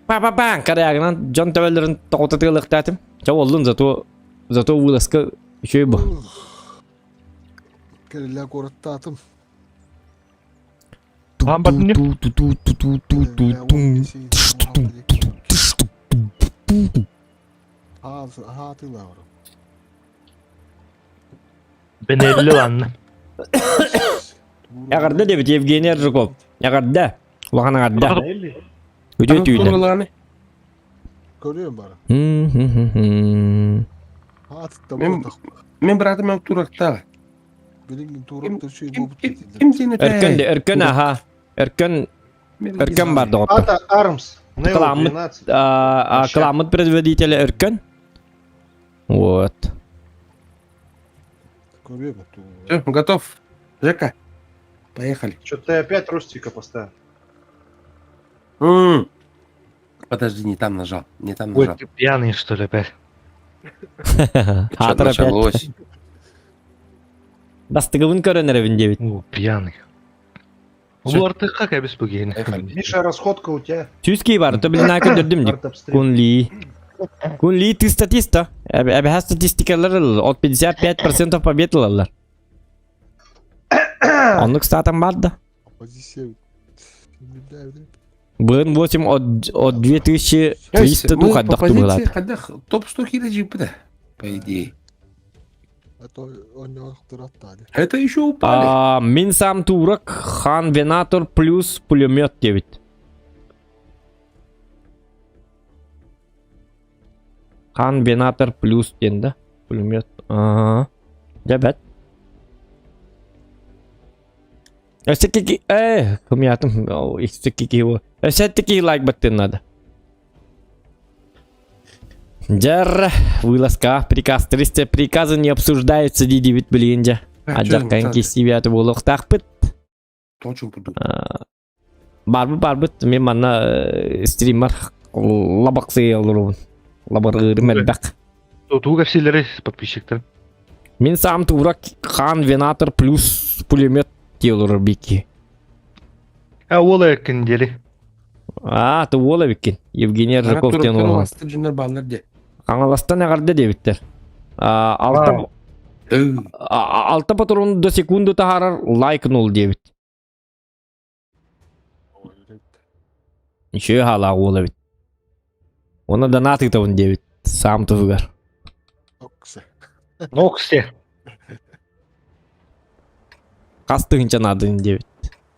Bang, karayagынан John Tavellер'ın toqtatığılık tatim. Çavollun zato vılaska şey bu. Kerilla korattım. Lan bak ne? Hati Laura. Ben 50 lan. Yakarda debit Evgeniy Rykov. Yakarda. Ulağana kadda. Öde tüyle. Turlarını. Görüyorum bana. Hati da Ben- burada. Men bıraktım ben turakta. Benim turakta şey bu. Kim seni Erken aha. Erken bardı otta. Ата Армс. Нео Кламыт, 12. Кламыт производителя Erken. Вот. Görüyorum. Все, готов. Жека, поехали. Что-то ты опять Ростика поставил. Подожди, не там нажал. Не там Ой, нажал. ты пьяный, что ли, опять? Что Hatır опять. началось? Dastığımın körünür evin debit. О, пьяный. Всё. Bu artık как я беспокойный. Поехали. Миша, расходка у тебя. Tüski var. Tabi ne köndürdüm dik. Артобстрел. Kunli tista. Abi ha statistikalar 55% побед alırlar. Onluk zaten vardı. Позиция. Не знаю, да? Bugün 8 от 2300 Мы духа по дохту позиции булат. ходах топ-100 хилоджип, да? По идее. А то он не оттали. Это еще упали. Min sam turak Хан Венатор плюс пулемет 9. Хан Венатор плюс денді. Пулемет. Дебет. Өсекеки... кім ятым? Өсекеки его. Өсеттеки лайк баттен надо. Джар, вылазка, приказ 300, приказы не обсуждаются, D9 блинджа. Аджаккан кесивиаты болуq тақпыт. Точно буду. Барбыт, мен мана стример лабақ сейалырын. Лабар мәлбәк. Туга всілері подписчиктер. Мен сам турак Хан Венатор плюс пулемет делурыр беки. Ол еркен дели. Ты ола бекен. Евгений Ржаков тен ола. Стаджинер балларде. Қаңаластан ағарды дебіттер. 6 патрон до секунды тахарар лайк 0 дебит. Еще хала ола бит. Оны донаты тавын дебит. Сам тугар. Окса. Ноксе. Кастыгынча надын дебит.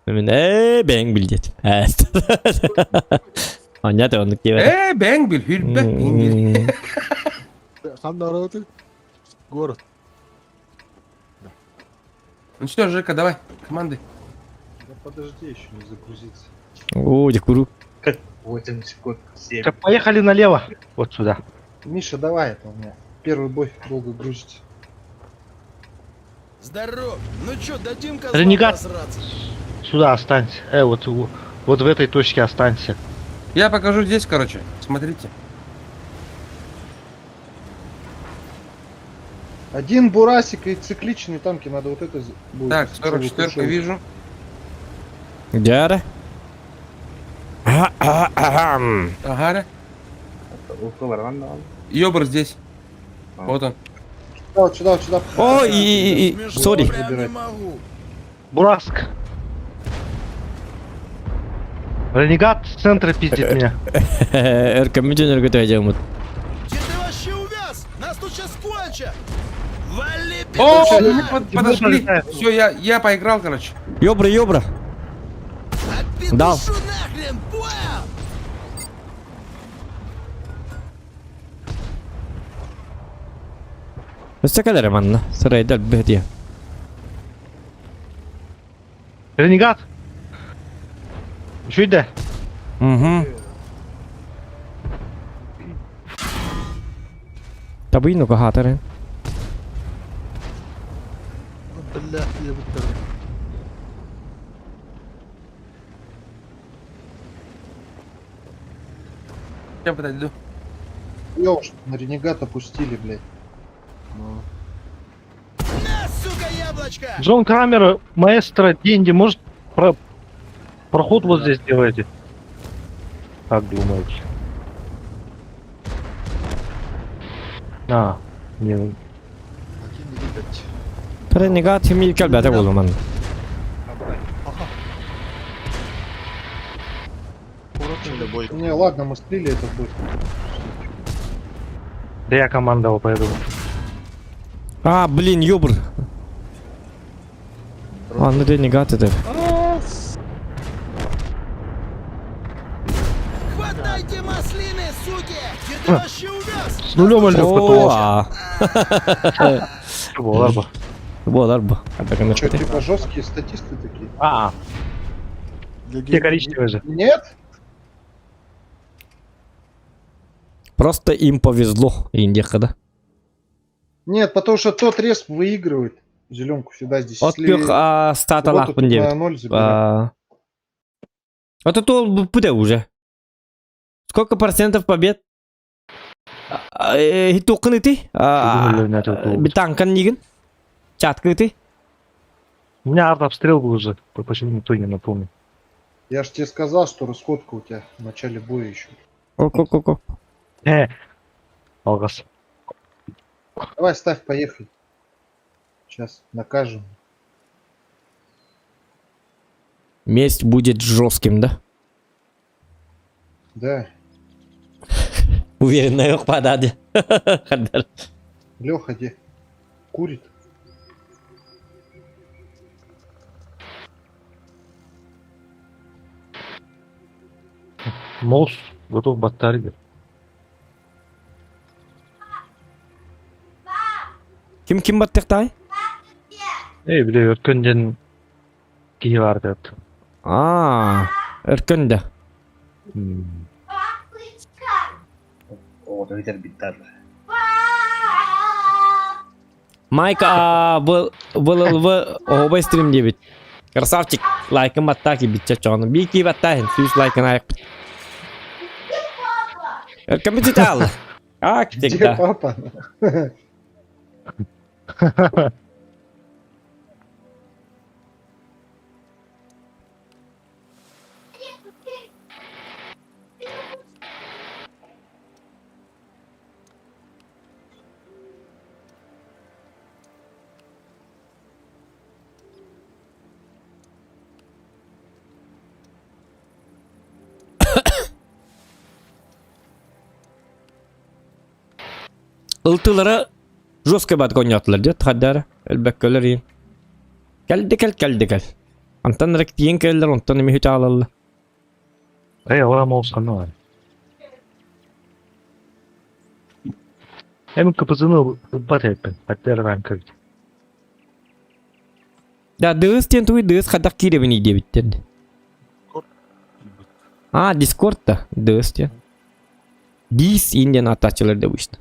Мен бәң билдет. Анят ондық дебит. Бэнгбил, хюрбэ. Хан народы. Город. Ну что, Жека, давай, команды. Да подожди, еще не загрузится. О, дякуру. 8 секунд. 7. Так, поехали налево. Вот сюда. Миша, давай, это у меня. Первый бой долго грузится. Здоров. Ну чё, дадим Ренегат. посраться? Сюда останься. Вот в этой точке останься. Я покажу здесь, короче. Смотрите. Один бурасик и цикличные танки, надо вот это будет. Так, целую 44-ка кушетку. вижу. Дяра. Ага. Ёбр здесь. Вот он. Сюда. О, сори. Прям не могу. Бураск. Ренегат с центра пиздит меня. Эркамиден эрготайдем. Где ты вообще увяз? Нас тут сейчас кончат. Вали, О, петуха! они подошли. Все, я поиграл, короче. Ёбра. А Дал. петушу нахрен, понял? Өсте кадar манна. Сырайда бәдия. Ренегат. Шүйді. Табыйну кахатарын. Бля, я бы Я подойду. Ёж, на ренегата пустили, блядь. На, сука, яблочко! Джон Крамер, маэстро, деньги, может проход вот здесь делаете? Как думаете? Не. Ренегат химикал бәте болу ман. Не, ладно, мы слили этот бой. Да я командовал, поэтому. А, блин, ёбр. А, ну ты не гад это. Хватайте маслины, суки! Кирдоващи увез! С нулем өлдік О, потом. а. Болар ба. Болар бы. Что, типа жесткие статисты такие? А, те коричневые же. Нет? Просто им повезло, Индия, да? Нет, потому что тот респ выигрывает. Зеленку всегда здесь. От пюх стата вот лах тут бун на дебит. 0 забираем. Вот это он пуде уже. Сколько процентов побед? Хитукан ты? Битанкан ниган? Чатка ты? У меня артобстрел был уже. Почему никто не напомнил? Я ж тебе сказал, что расходка у тебя в начале боя еще. Ко-ко-ко. Алгас. Давай, ставь, поехали. Сейчас накажем. Месть будет жестким, да? Да. Уверен, наверх подады. Леха где? Курит? Молс, готов батарея. Ким баттықтай? Бля, өткенден кейі бар деп. Өркөнді. О, ветер битар. Майк, был обой стрим дебит. Красавчик, лайком баттаки битча чону. Бики баттахин, сюз лайком айк. Өркөн битал. Как Где всегда. папа? Ылтылары жестко бат гонятылар дет хаддар элбеккелер ин. Келдикел. Антан ректиен келлер онтан эми хүт алалла. Олар молсаны бар. КПЗны бат еппен. Аттер ранкер. Да дыз тен туй дыз хадак киребини дебиттен. Дискордта дыз тен. Дис инден атачылар деп уйшты.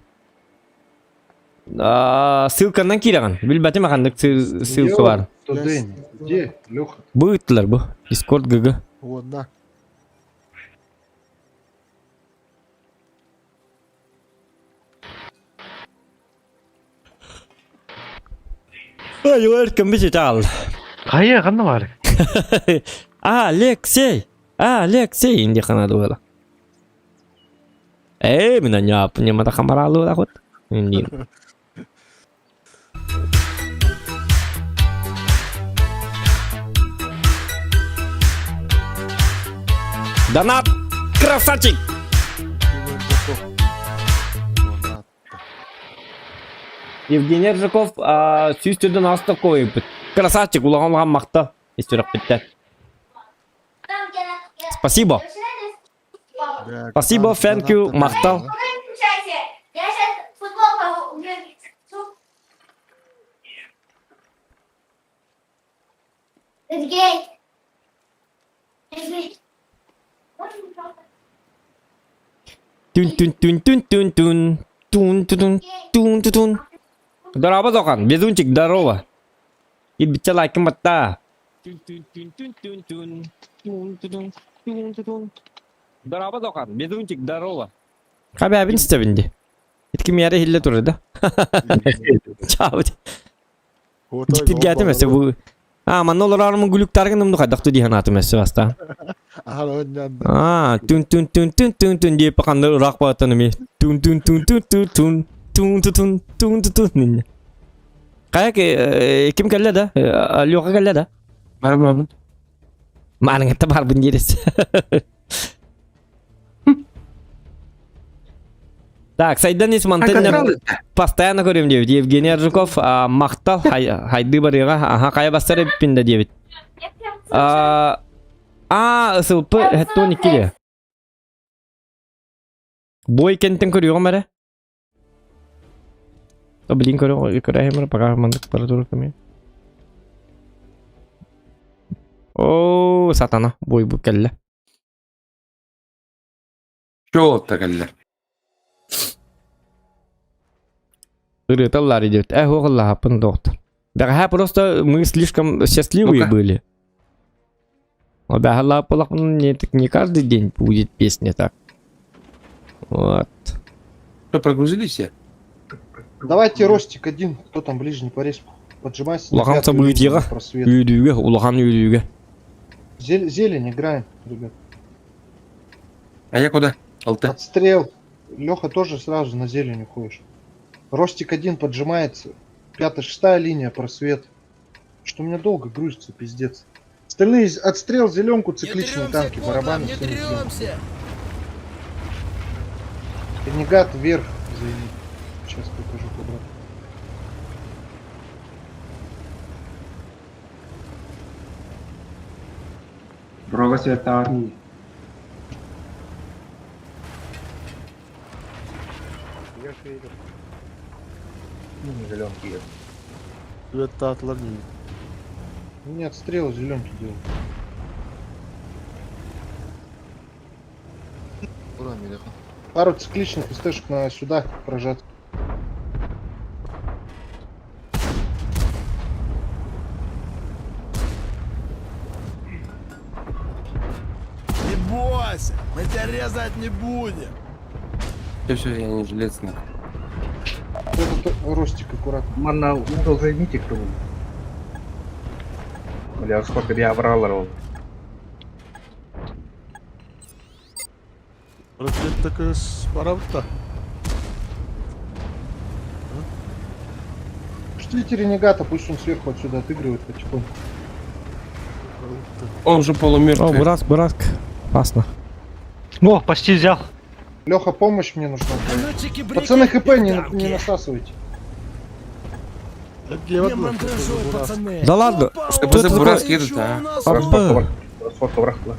Ссылканан кираган. Билбәте махандык ссылка бар. Где? Леха? Быйтлар бу. Дискорд ГГ. Вот, да. Welcome битал. Қайы қанды бар? Алексей инде канады бала. Меня не мата камаралу да хот. Инди. Донат! Красавчик! Евгений Ржаков, сүйістерден астық қойып. Красавчик, улаған мақта. Естіріп бітті. Спасибо. Спасибо, thank you, мақтал. Я сейчас футбол Сергей. Тун. Здорово, Зохан, безунчик, здорово. И бича лайком бата. Здорово, Зохан, безунчик, здорово. Хаби абин стебинди. Итким яре хилле туры да. Чао. Диктит гәтем әсе бу. Маноларымын гүлүктаргын нымды кайдакту диханатым әсе баста. Тун деп паканды ырак батаными. Тун. Kayak kim kalla da? Lyoka kalla da? Marmam. Mana ngata barbun jiris. Так, Сайдан А Исмантын контролы? постоянно говорим 9. Евгений Аржуков, Махтал, Хайды Барыга, ага, Кая Бастары Пинда 9. СЛП, это не кире. Бой кентен көрüyor мэре. Блин, көрüyor, пока мандык парадуру каме. О, сатана, бой bu келле. Чё так-то? Рыталлар идет. Аллах, пан доктор. Да, просто мы слишком счастливые Ну-ка. были. Да, Аллах, не каждый день будет песня так. Вот. Что, прогрузились все? Давайте Ростик один, кто там ближний по респу. Поджимайся. на Лохан пятую будет линию, ера. на просвет. Юдюге, улахан юдюге. Зелень играем, ребят. А я куда? ЛТ. Отстрел. Леха тоже сразу на зелень уходишь. Ростик один поджимается. 5-6 линия, просвет. Что у меня долго грузится, пиздец. Остальные отстрел, зеленку, цикличные танки, барабаны. не всё не сдвинуто. трёмся. Ренегат вверх. Зайди. Сейчас покажу куда. Дорога света армии. Я же видел. Ну, не зеленки едут. Это отловни. Не отстрел, зеленки делают. Пару цикличных СТшек на сюда прожат. Не бойся, мы тебя резать не будем. Все, я не железный. Этот Ростик аккуратно. Mana угол займите кто-нибудь. Бля, сколько я врал. Ракет такая с барабта. Пустите ренегата, пусть он сверху отсюда отыгрывает потихоньку. Он уже О, полумертвый. Бураск, опасно. О, почти взял. Леха, помощь мне нужна. Ну, Пацаны, ХП не насасывайте. Где в одну? пацаны. Да ладно, СКБЗ Бураск едут, а? Апа. Расфотка врахла.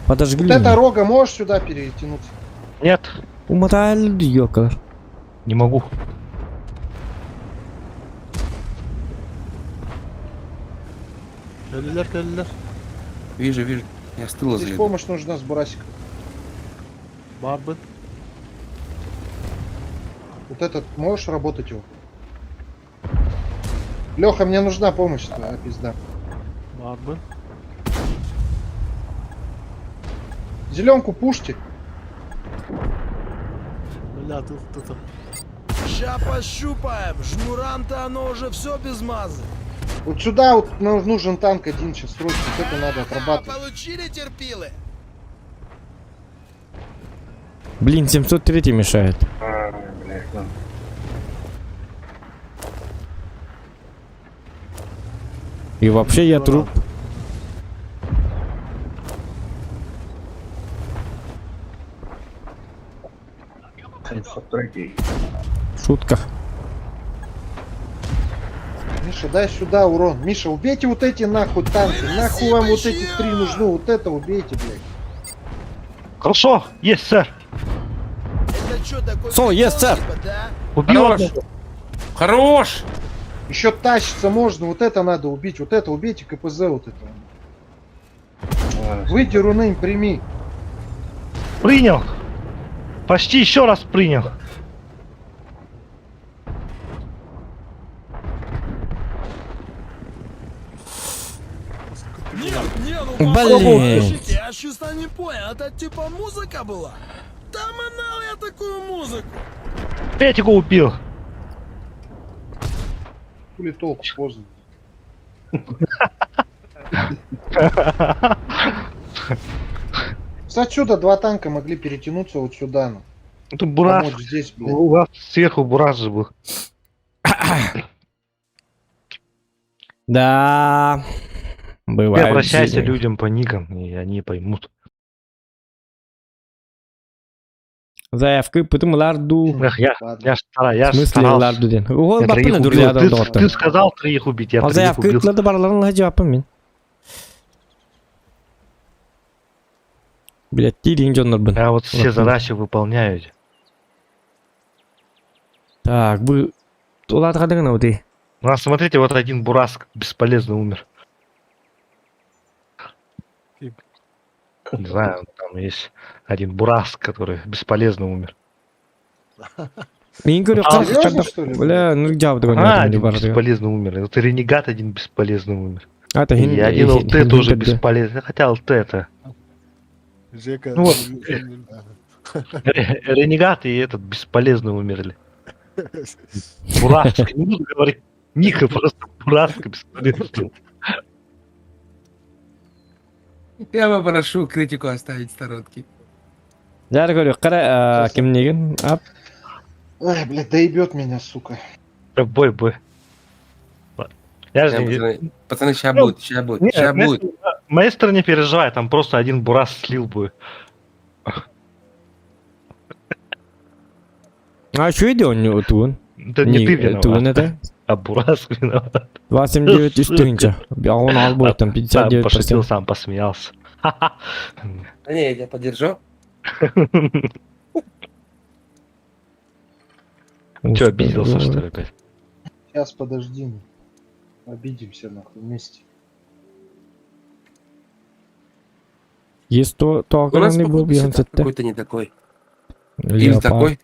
Подожгли. Вот это рога, можешь сюда перетянуться? Нет, Умотали, ёкар. не могу. Келлер. Вижу. Я с тыла Здесь заеду. помощь нужна с Бурасиком. Барбы. Вот этот, можешь работать его? Леха, мне нужна помощь, твоя пизда. Барбы. Зеленку пушьте. Бля, тут кто-то. Ща пощупаем. Жмурам-то оно уже все без мазы. Вот сюда вот нужен танк один сейчас срочно. Вот это надо отрабатывать. Получили терпилы? Блин, 703 мешает. Блядь, ну. И вообще я труп. Шутка. Миша, дай сюда урон. Миша, убейте вот эти нахуй танки. Нахуй вам вот эти 3 нужны. Вот это убейте, блядь. Хорошо, есть, сэр. Это что такое? Со, есть, сэр. Типа, да? Убил Хорош. одного. Хорош! Еще тащиться можно. Вот это надо убить. Вот это убейте КПЗ вот это. Выйди, рунейм, прими. Принял. Почти еще раз принял. Не, ну Блин. попробуйте. Я честно не понял, это типа музыка была? Там манал я такую музыку. Петику убил. Хули толку поздно. С отсюда 2 танка могли перетянуться вот сюда. Ну. Тут Бурас. Помочь здесь, блядь. У вас сверху Бурас же был. Да. Ты Бывает. обращайся жизнь. людям по никам, и они поймут. Заявка пытымларду. Эх, я Ладно. я В смысле старался. ларду ден. Ол Я троих баппына убил. друзья Ты сказал троих убить, я Ал троих заявка убил. ытлады барларын жауаппын мен. Блядь, тилин жоннорбун. Я вот все задачи выполняю. Так, вы... Улады қадығына өте. У нас, смотрите, вот один бурас бесполезно умер. Не знаю, там есть один бурас, который бесполезно умер. Мен көрі А, серьезно, что ли? Бля, ну жауапты Один көрі. бесполезно умер. Вот и ренегат один бесполезно умер. Это И один ЛТ тоже бесполезно. Хотя ЛТ это... Жека, Ну вот. Ренегат и этот бесполезно умерли. Бураска. Не буду говорить Ника, просто Бураска бесполезно. я попрошу критику оставить в сторонке. Жары көрі, қара кім неген? Ап. Ай, блядь, доебет меня, сука. Бой. Я же не... Пацаны, сейчас Ну, будет, сейчас будет, Нет, сейчас будет. Маэстро не переживай, там просто один бурас слил бы. А что иди он не туын? Это не ты виноват, Туын это? а бурас виноват. 29 üstünce. Ya он al будет там Сам 59%. пошутил, сам посмеялся. Да не, я тебя поддержу. Че, обиделся, что ли, опять? Сейчас подожди. Ну. Обидимся нахуй вместе. Есть то У нас огромный был походу сетап бьёнсетте. какой-то не такой. Или такой.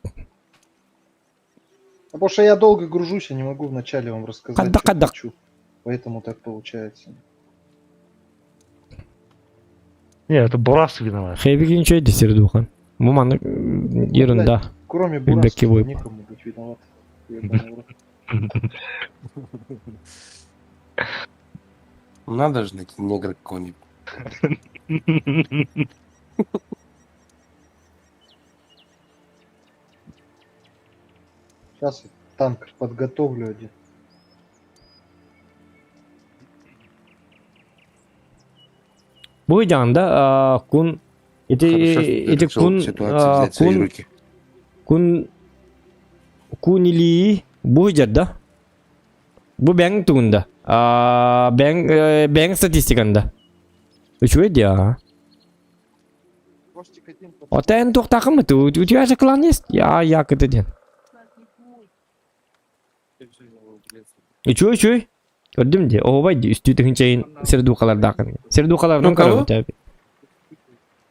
Потому что я долго гружусь, я не могу вначале вам рассказать, что Кадда-кадда. хочу. Поэтому так получается. Не, это бурас виноват. Хейбигин что это сердухан? Муман ерунда. Кроме Рюкзаки Бураски, выпал. некому быть виноват. Ебаный в рот. Надо же найти негра какого-нибудь. Сейчас я танк подготовлю один. Bu janda kun iti kun Ситуацию взять в свои kun руки. kun ili bu jadda bu bank tunda bank statistikanda üçü dia Ростик один под- Отен тоқтақы ты у тебя же клан есть я это ден üçü gördüm de o vay üstü tühünceyin serduqalardaqın serduqalardan Ну, кого? tabi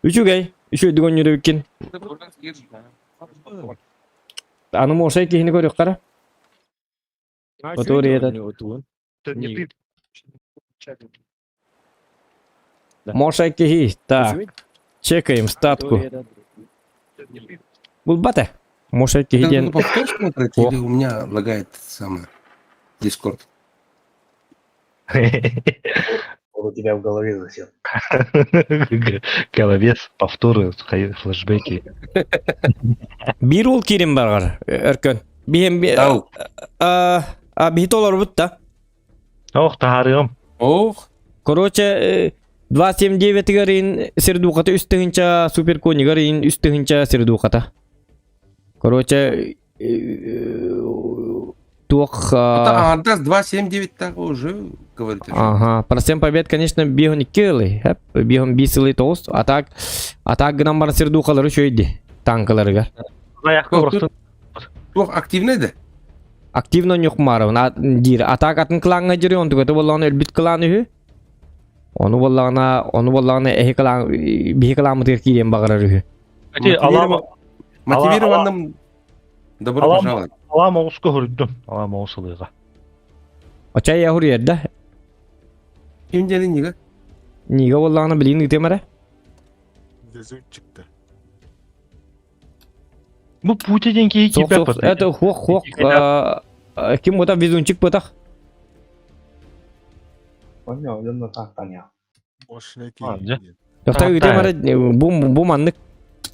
üçü gay üçü dügon yürü bikin аны мошай кихини көрүк кара который этот Это не ты. мошай кихи так чекаем статку бул бата мошай кихи Ты ден повтор смотреть, или у меня лагает самое Дискорд? Он у тебя в голове засел. Головец, повторы, флешбеки. бир ул кирим баргар эркен бихем Ау. бихитолор бутта Ох, таарыгым. Ох, короче 279 гарин сердуката үстүгүнча супер кони гарин үстүгүнча сердуката короче тух это Ардас 279 так уже говорит. ага процент побед конечно бихон килы бихон бисылы тост атак гынан бар сердукалары шөйди танкаларга Заявка просто. Ох, активный да? активно нюкмаров на дир атак атын кланга жири онтуга болланы элбит кланы onu bollarına ehikalan bihikalan mıdır ki diyen bağırır. Мотивированным добро Алам. пожаловать. Алама ушко хүрдüm. Алама ушылыга. Açay ya huriyette. Kimcenin niga? Niga bollarına bilin gitemere. çıktı. Bu Путин ki Sok тебя sok. Это хох. Kim bu da vizunçik bu da. Понял, я на так понял. Yoksa gitemere bu manlık.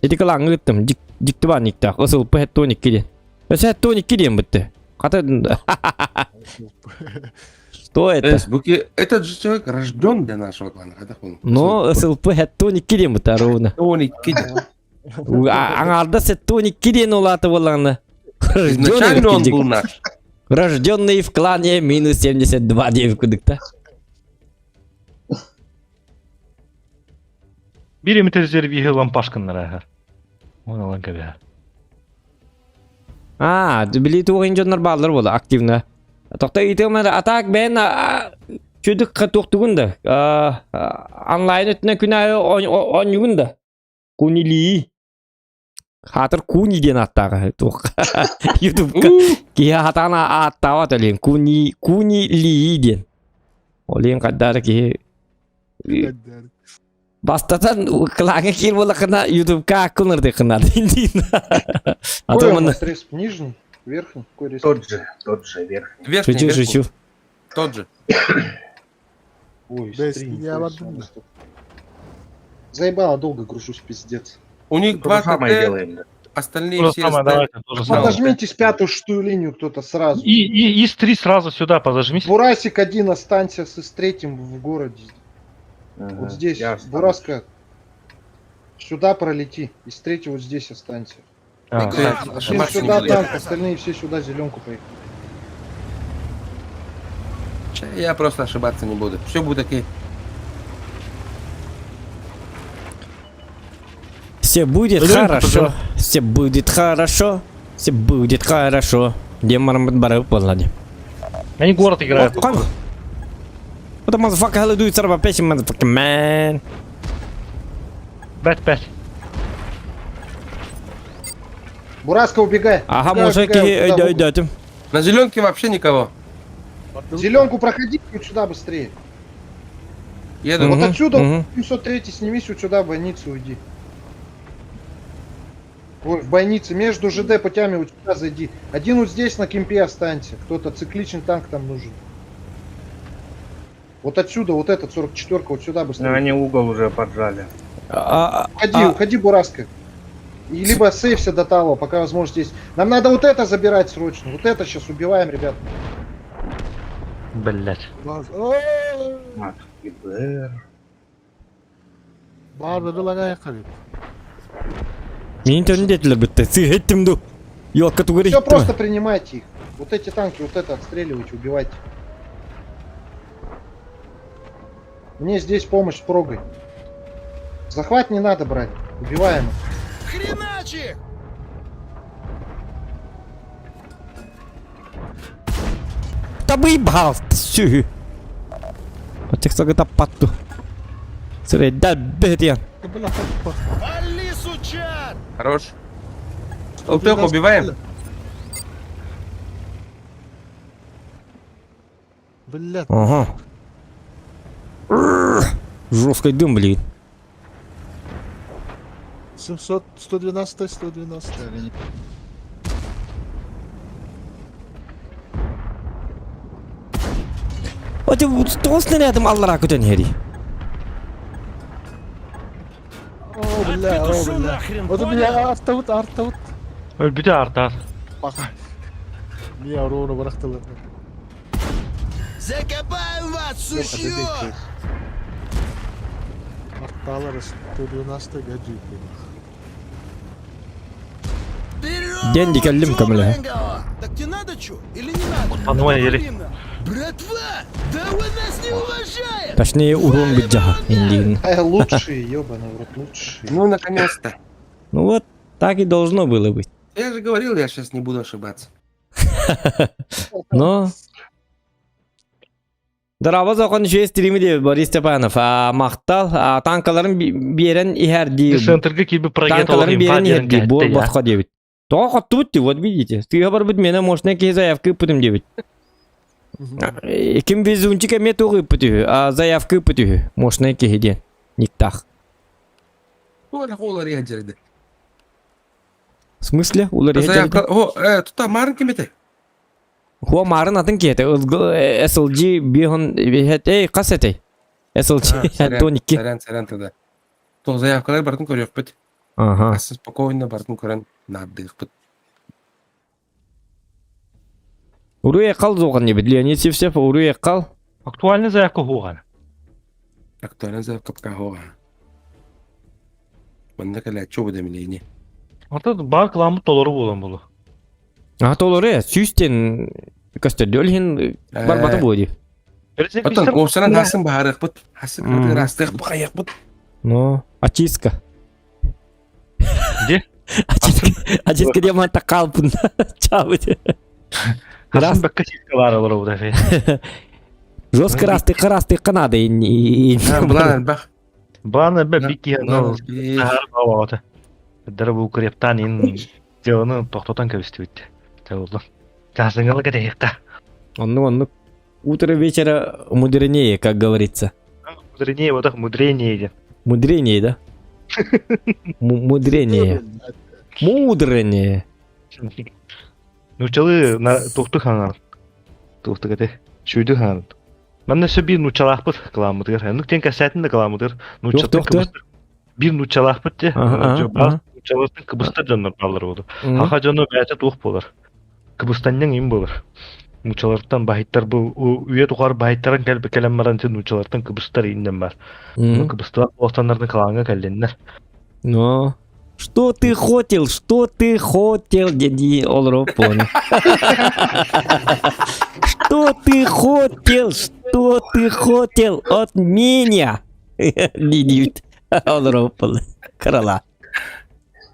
Eti kalan gittim. Dikti ban nikta. Asıl bu hettonik gidiyen. Mesela hettonik gidiyen bitti. Kata. Что это? Этот же человек рожден для нашего клана. Но асыл bu hettonik gidiyen bitti ровно. Он и кидит. Аңарда сетті 12 ден олаты болғаны. Изначально он был наш. Рожденный в клане минус 72 деп күдікті. Берем резервиге лампашканнар. Оны алан кәбе. Білеті оғын жонлар балдар болды, активна. Тоқта етімді атак бән чөдік қатоқтығынды. Онлайн өтіне күнәйі 10 күнді. Кунили. Хатыр куниден аттағы. Ютубқа. Кеге хатана аттава төлен. Кунили ден. Олен қаддары кеге. Бастатан қылаңы кел болы қына ютубқа аққынырды қынады. Какой у нас респ? Нижний? Верхний? Какой респ? Тот же, верхний. Верхний, Шучу, верхний. шучу. Тот же. Ой, Да, стрим. я ой, вот всё, думаю. стоп. Заебало, долго гружусь, пиздец. У них То же 2 самое КТ, делаем, да. остальные То же все самое, давайте, то же самое. Подожмитесь пятую-шестую линию кто-то сразу. И ИС-3 сразу сюда подожмись. Бурасик один останься с третьим в городе. Ага, Вот здесь. я останусь. Бураска. Сюда пролети. Из третьего вот здесь останься. Один ошибаться не сюда буду. танк, остальные все сюда зеленку поехали. Я просто ошибаться не буду. Все будет окей. Все будет хорошо. Все будет хорошо. Все будет хорошо. Демарам бары полади. Они город играют. What the motherfucker hell do you son of a bitch, motherfucking man? Бэт. Бураска, убегай. Ага, Убегай, мужики, убегай, вот туда, в угол. идёте. На зеленке вообще никого. Зеленку проходи вот сюда быстрее. Еду. Вот Мгм, отсюда мгм. 703 снимись вот сюда в больницу уйди. Ой, в больнице, между ЖД путями вот сюда зайди. Один вот здесь на кемпе останься. Кто-то цикличный танк там нужен. Вот отсюда, вот этот 44-ка, вот сюда Но быстрее. они угол уже поджали. Уходи, Бураска. И либо сейвся до того, пока возможность есть. Нам надо вот это забирать срочно. Вот это сейчас убиваем, ребят. Блять. Мат, ГБР. Мен төндөтүлөр битти. Сыйттымду. Yok категория. Все, просто принимайте их. Вот эти танки, вот это отстреливайте, убивайте. Мне здесь помощь с прогой. Захват не надо брать. Убиваем их. Хреначи! Та выебал. Сю. Вот тех сага тапатту. Сырый да бетян. Вали, сучар! Хорош. Толпёк убиваем. Блядь. Ага. Жесткий дым, блин. 700, 112, 112. Вот ты толстый рядом Аллара кутен хери. О, бля, о, бля. Вот у меня артаут. Ölbüde artar. Пока. Меня ровно врахтало. Закопаем вас, сучье! Арталары 112 гаджет. Ден дикеллим камиле. Так тебе надо что? Или не надо? Пануа ери. Братва, да вы нас не уважаете! Точнее, урон биджаха. Индин. Лучшие, ебаный в рот, лучшие. Ну, наконец-то. Ну вот, так и должно было быть. Я же говорил, я сейчас не буду ошибаться. Но... Дарабыз оқын жүйе стримі де Борис Степанов. Мақтал, танкаларын берен ихерди. Центрге киби прогет Танкаларын берен ихерди. Бұл я. басқа дебет. Тоға қатты өтті, вот видите. Стыға бар бұд мені мощная кей заявка өпітім дебет. Кім везунчика мет оғы өпіті, заявка өпіті. Мощная кей ден. Никтах. Олар я жерде. В смысле? Улар Заявка. О, тут марынки меті. Хуа марын атын кеті. SLG бейхін... Эй, қас әтей? SLG 12. Сарян тогда. То заявкалар бартын көрек бит. Ага. Спокойно бартын көрен наддық бит. Уруя қал зоған дебет. Леонид Севсев, уруя қал. Актуальный заявка хуган. Актуальный заявка пока хова. Bana kala çoğu demileyini. Ата бар кыламыт толору болон болу. Толоры, сүйстен көстөрдө өлген барбата болды. Потом ковсанан хасын баарык бут. Хасын кырды растык бакаяк бут. Ну, очистка. Где? Очистка демон такалпын. Чабыт. Хасын бакка сискалары бар буда. Жестко расты канада. Булан бак. Бана бе бики ну тахар бавата. Дара бу крептан ин жону токтотан көбүстүбүт. Тавулду. Жасыңалы кадайыкка. Он утро вечера мудренее, как говорится. Мудренее, вот так мудренее. Мудренее, да? Мудренее. Мудренее. Ну чалы на тухты ханар. Тухты каде. Шүйдү хан. Мен неше бир нучалахпыт каламыдыр. Ну тен касатын да каламыдыр. Нучатын кыбыстыр. Бир нучалахпыт те. Нучалатын кыбыстыр жандар балдар болду. Хаха жону бәче тух болар. Кыбыстанның им болар. Нучалардан бахиттар бу үйе тухар бахиттарын келбе келеммаран тен нучалардан кыбыстар инден бар. Ну кыбыстар останнардын калаңга келденнер. Но что ты хотел, дяди Олропон? Что ты хотел от меня? Дидют Олропон. Крала.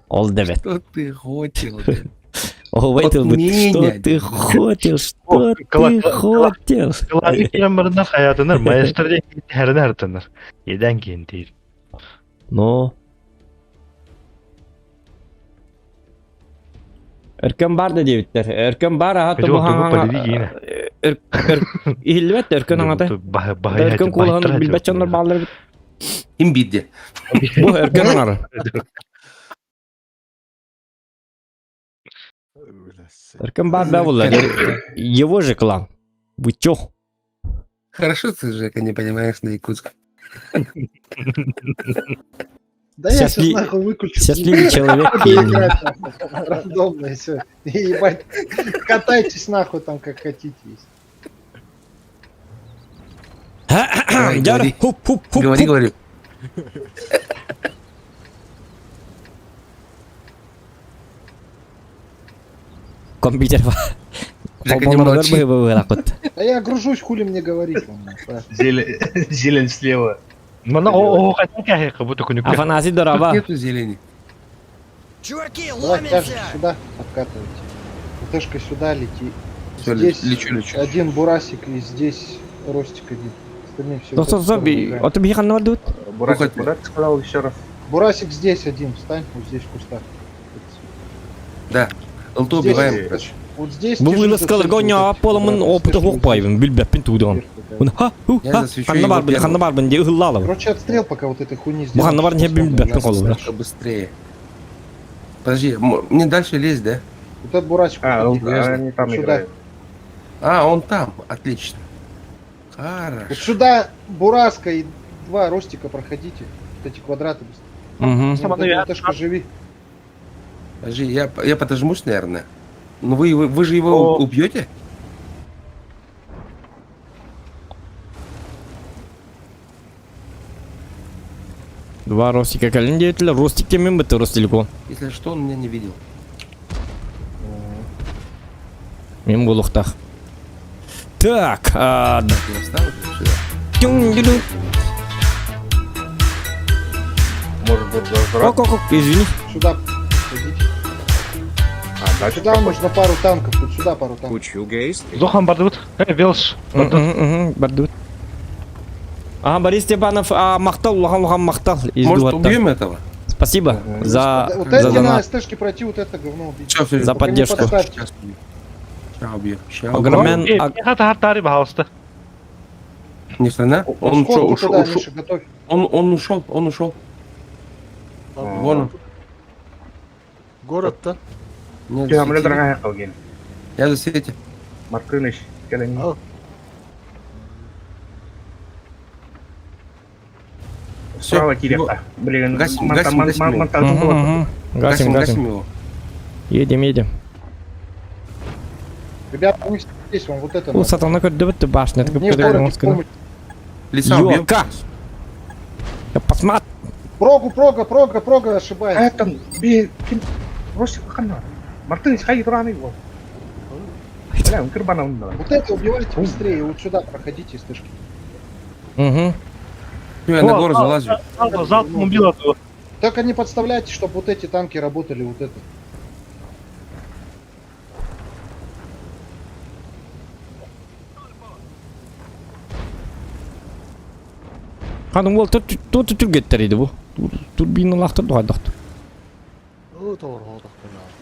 Ол дебет. Что ты хотел? Что ты хотел? Калаңга келеммардан хаятынар маэстрден хәрен артынар. Еден кейін дейір. Но Örkön bar da diýipdir. Örkön bar hatta bu hanga. İlbet örkön hanga. Örkön kulağını bilbeçanlar bağlar. Kim bildi? Bu örkön hanga. Örkön bar da булlar. Его же клан. Вы чё? Хорошо ты, Жека, не понимаешь на якутском. Да я сейчас нахуй выключу. Счастливый человек. Рандомно все. Ебать. Катайтесь нахуй там как хотите. Говори. Компьютер. А я гружусь, хули мне говорить. Зелень слева. Мана о хотел как будто конюк. Афанасий дораба. Нету зелени. Чуваки, Давай тяжесть ломимся! сюда подкатывайте. ЛТшка сюда лети. Всё, Здесь лечу. один бурасик и здесь ростик один. Остальные все. От бихан надут. Бурасик, куда ты сказал еще раз? Бурасик здесь один, встань, вот здесь в кустах. Да. Лту Здесь, убиваем. вот здесь. Bu держи yıl за skalar центр, gonya вот apolımın эти opıta вот hokpayım bilbepin tuğdan. Ha Я засвечу Hanna его var bile, первым, hanna var bende ıhıllalı. Короче, отстрел пока вот этой хуйни Bu сделаем. hanna var ne bilbepin kolu. немножко быстрее. Подожди, мне дальше лезть, да? Вот этот бурасик. Они там сюда. играют. А, он там. Отлично. Вот Хорошо. сюда бураска и два ростика проходите. Вот эти квадраты быстро. Вот эта ЛТшка живи. Подожди, я подожмусь, наверное. Ну вы же его убьете? Два ростика калин деятеля, ростик кемин бітті ростиліку. Если что, он меня не видел. Мен болуқтақ. Так, Я встал сюда. Может быть, возврат. Ок, извини. Сюда. Идите. А дальше Сюда нужно пару танков. Вот сюда пару танков. Кучу гейст. Зохан бардут. Велш. Бардут. Ага, Борис Степанов, мақтал, лухан мақтал. Может, убьем этого? Спасибо за Вот эти на донат. СТшке пройти, вот это говно убить. Всё, За Только не поддержку. подставьте. Сейчас убью. Ща убью. Огромен... Я тартари бахалста. Ни хрена. Он Сходку что, ушел? туда, Миша, готовь. Он ушел. Вон он. Город-то? Нет, Там засветили. дорогая колген. Я за свете. Маркыныч, келен. Справа Кирилла. Блин, Гасим его. Гасим. Его. Едем. Ребята, вы здесь, вам вот это О, сатана көрді бітті башня. Мне в городе помощь. Лиса убьем. Йока! Я посмотр. Прога, ошибается. Это, Ростик, как она? Мартынич, хай, рано его. Бля, он карбаном надо. Вот это убивайте быстрее, вот сюда проходите из тышки. Угу. Я на гору залазю. Залпом убил этого. Только не подставляйте, чтобы вот эти танки работали, вот это. Ханым ол түргеттер еді бұл. Турбина лақтыр дұғадықты.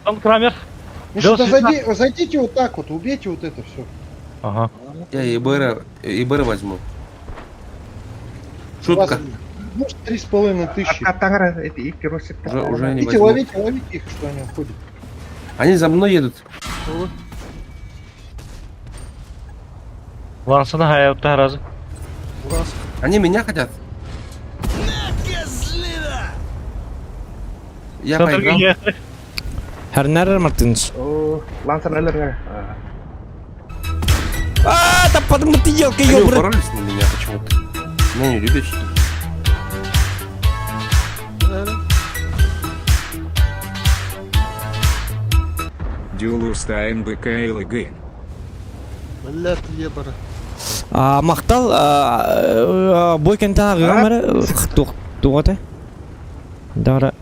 Там Крамер. Миша, да Велосипед. зайдите вот так вот, убейте вот это все. Ага. Я ИБР возьму. Шутка. Может, 3500. А тагара, эти икки, Ростик. Уже не Идите, возьму. ловите их, что они уходят. Они за мной едут. Лансана хаятта разы. Они меня хотят. Я поиграл. Әрнәрі Мартыныч. О, Лансан Эллер. Таппадым ты елка, Они ёбры. упоролись на меня почему-то. Меня не любят, что ли? Дюлустайн БКЛ ГИН. Мақтал бойкентен ағыған бәрі туғаты. Дара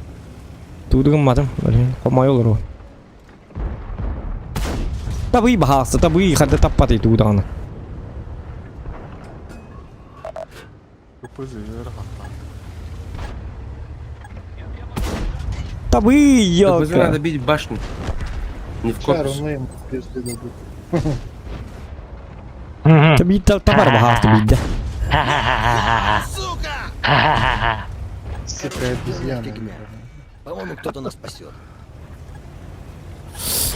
тудығым матым. Қомай олар ол. Табый бағасы, табый қарды таппаты тудығаны. Табый Так надо елка. бить башню. Не в Чару корпус. мы им пизды дадут. Табый табар бағасы бейді. Сука, обезьяна. Фигня. По-моему, кто-то нас спасет.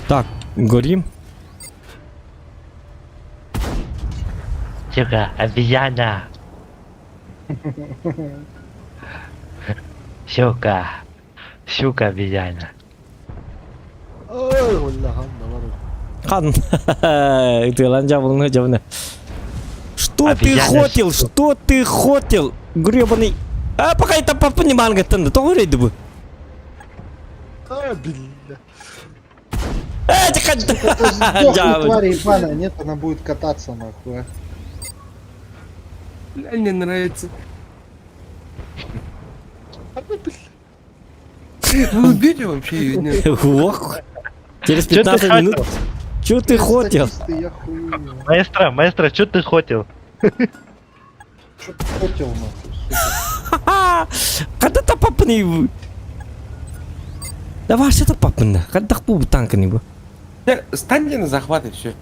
Так, горим. Сука, обезьяна. Щука обезьяна. Хан. Ты ланжавыл на джавна. Что ты Обезьяна хотел? Что ты хотел? Гребаный. Пока это папа не мангатан, то говорит бы. Сдохни, Джавл. твари ебаная, нет, она будет кататься нахуй. Бля, мне нравится. Вы убили вообще ее? Нет. Ох. Через Чё ты 15 минут. хотел? Что ты хотел? Статисты, я хуею. Маэстро, что ты хотел? Что ты хотел нахуй, сука? Когда-то папа не... Давай, что-то папа на. Когда папа танка не был. Станьте на захват и все.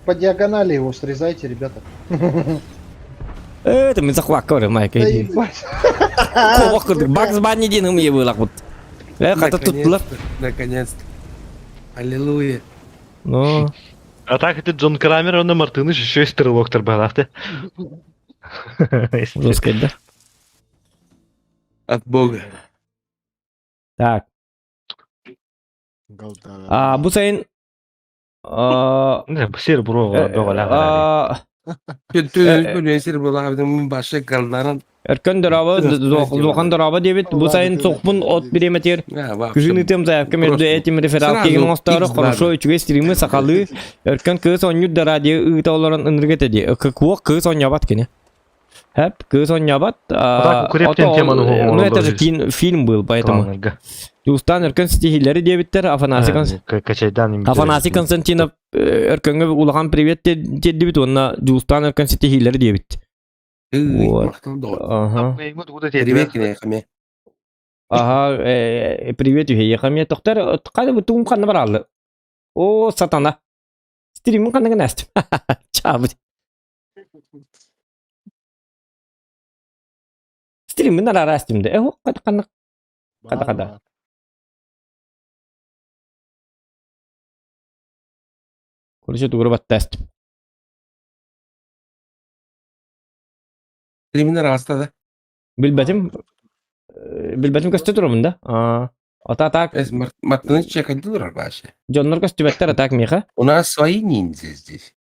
По диагонали его срезайте, ребята. Это мы захватывали, Майк. Да ебать. Бакс Банни один у меня был, вот. Когда тут... Наконец-то. Аллилуйя. Ну... А так это Джон Крамер, он на Мартыныч еще и стрелок торбалахты. Жестко, да? От Бога. Так. Бусейн... Сир бро, догала. Төнсер булабдың башы калдарын. Эркен дырабы, зохан дырабы дебет, Бусейн соқпын от биреметер. Күжін итем заявка между этим реферал кеген остары хорошо үчіге стримы сақалы. Эркен кыз онют дыраде ұйта оларын ыныргетеде. Куақ кыз онябат кене. Хэп, кыз онябат. Ну это же фильм был, поэтому. Justан Эркен стихилері дебеттер, Афанасий Константинов Эркенге улахан привет дебет, онна Justан Эркен стихилері дебет. Вот. Ага. Привет, кенехаме. Ага, привет, ехаме. Тоқтар, қады бұ туым қанды баралы. О, сатана. Стримін қанды қанастым. Чабыд. Стримін арастымды. О, қады қанды. Қады. Көрші тұғыры баттастым. Стриминер астады. Білбәтім көсті тұрымын да. Ата так. Мартыныч чекать дурар баши. Джоннор көсті бәттер атак меха. У нас свои ниндзя здесь.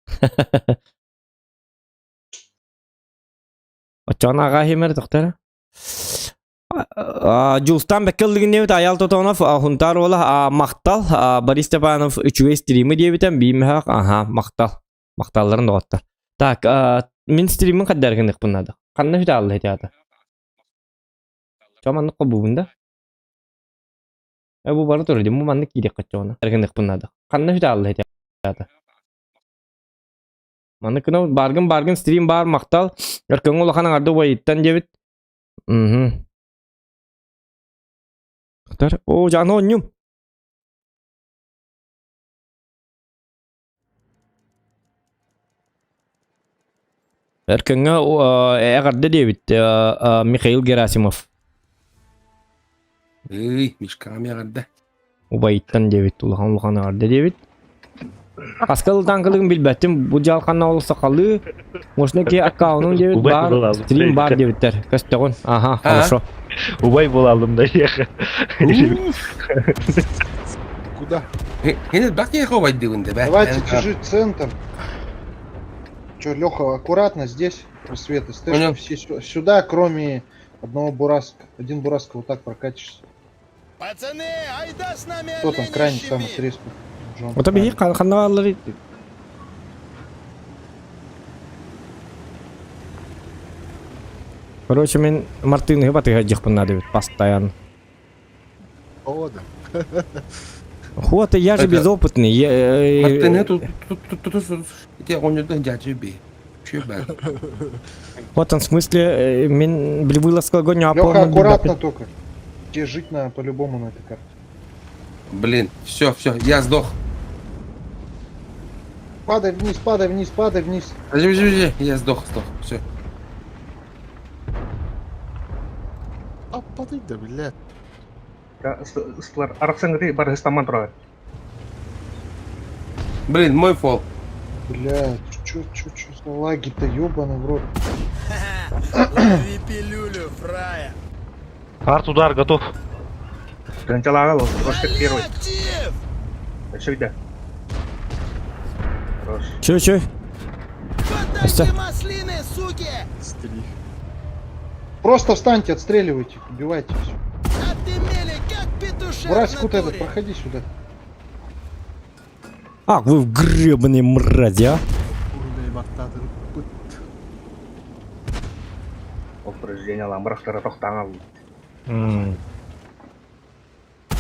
Очан аға хемер тоқтары. Julstan bekkelligin debit Ayal Totonov Huntar ola Maktal Boris Stepanov 3 streami debiten bimhak aha Maktal Maktalların doğattar. Tak min streamin kadderginlik bunada. Kanna fit Allah hetiata. Çamanlık bu bunda. Bu barı torudi mu manlık gidek kaçona. Derginlik bunada. Kanna fit Allah hetiata. Manlıkına bargın stream bar Maktal. Erken ola kanang arda wayittan debit. O jangan onyum. Erkenga egarda debit Mikhail Gerasimov. Ey, mishkam yagada. Ubayittan debit ulhan arda debit. Askal tankılığın bilbettim. Bu jalkanna olsa kalı. Moşnaki account'un debit bar. Stream bar debitler. Köstegon. Aha, хорошо. Убай bulalım da ya. Куда? Henüz bak ya kovay diyorsun be. Давайте чужить центр. Че, Леха, аккуратно здесь, просвет. Если Понял. все сюда, кроме одного бураска. Один бураска вот так прокатишься. Пацаны, айда с нами Кто там оленя крайний самый щемить. срезку? Джон. O tabii kanalları Короче, мен Мартин батыга жих надо постоянно. Вот я же Это- безопытный. Мартин, тут я он не дядя би. Че бе? Вот он в смысле, мен вылазка гоня Леха, аккуратно только. Тебе жить надо по-любому на этой карте. Блин, все, я сдох. Падай вниз, падай вниз, падай вниз. Подожди, я сдох, все. Setelah Arsen gede bar hestaman tro. Блин, мой фол. Блядь, чё за лаги-то, ёбаный в рот. Лови пилюлю, фрая. Арт удар готов. Gancalah lo, roster первый. Мотив! Все да. Хорош. Чё? Хватайте маслины, суки! Просто встаньте, отстреливайте, убивайте все. Отымели, как петушар Бурасик в вот этот, натуре. проходи сюда. Ах, вы гребаные мрази, а? Упреждение ламбрах таратох тангал.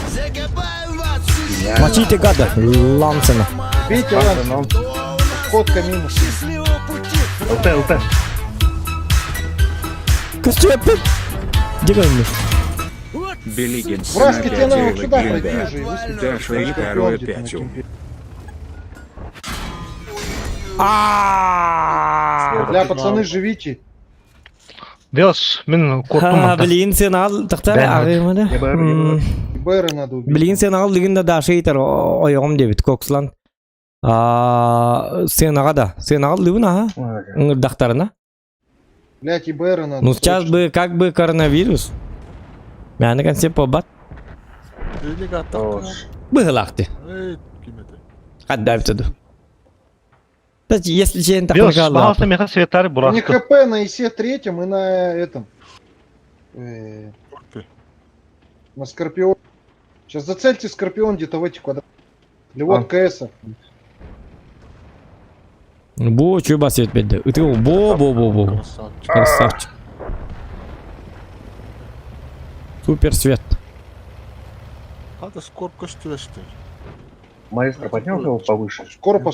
Закопаем вас, суки! Мочите гада, Лансена. Бейте ланс. Ходка минус. Счастливого пути, фрая! ЛТ. Костюпы! Дегай Белигин Бураски, тебе надо вот сюда легенда. пройти уже и выстрелить. Даша и вторую пятю. Бля, пацаны, живите. Делас, мен корктум. Блин, сен ал, тахтар агымады. И Бэра надо убить. Блин, сен ал дегенде дашы итер ойогом дебит, Коксланд. Сен агада, сен ал дебин, ага. Ыңырдактарына. Блять, и Бэра надо. Ну сейчас бы, как бы коронавирус. Мяны консеп побат. Быгылакты. Отдай туду. Если чейн так Делас, нагала. бағалса меха светары У них бураска. ХП на ИСе третьем и на этом. На Скорпион. Сейчас зацельте Скорпион где-то в этих квадратах. Или вот КС. Бу, чё басет беде. Ты бо. Красавчик. Супер свет. Маэстро поднял его повыше. Скорпа.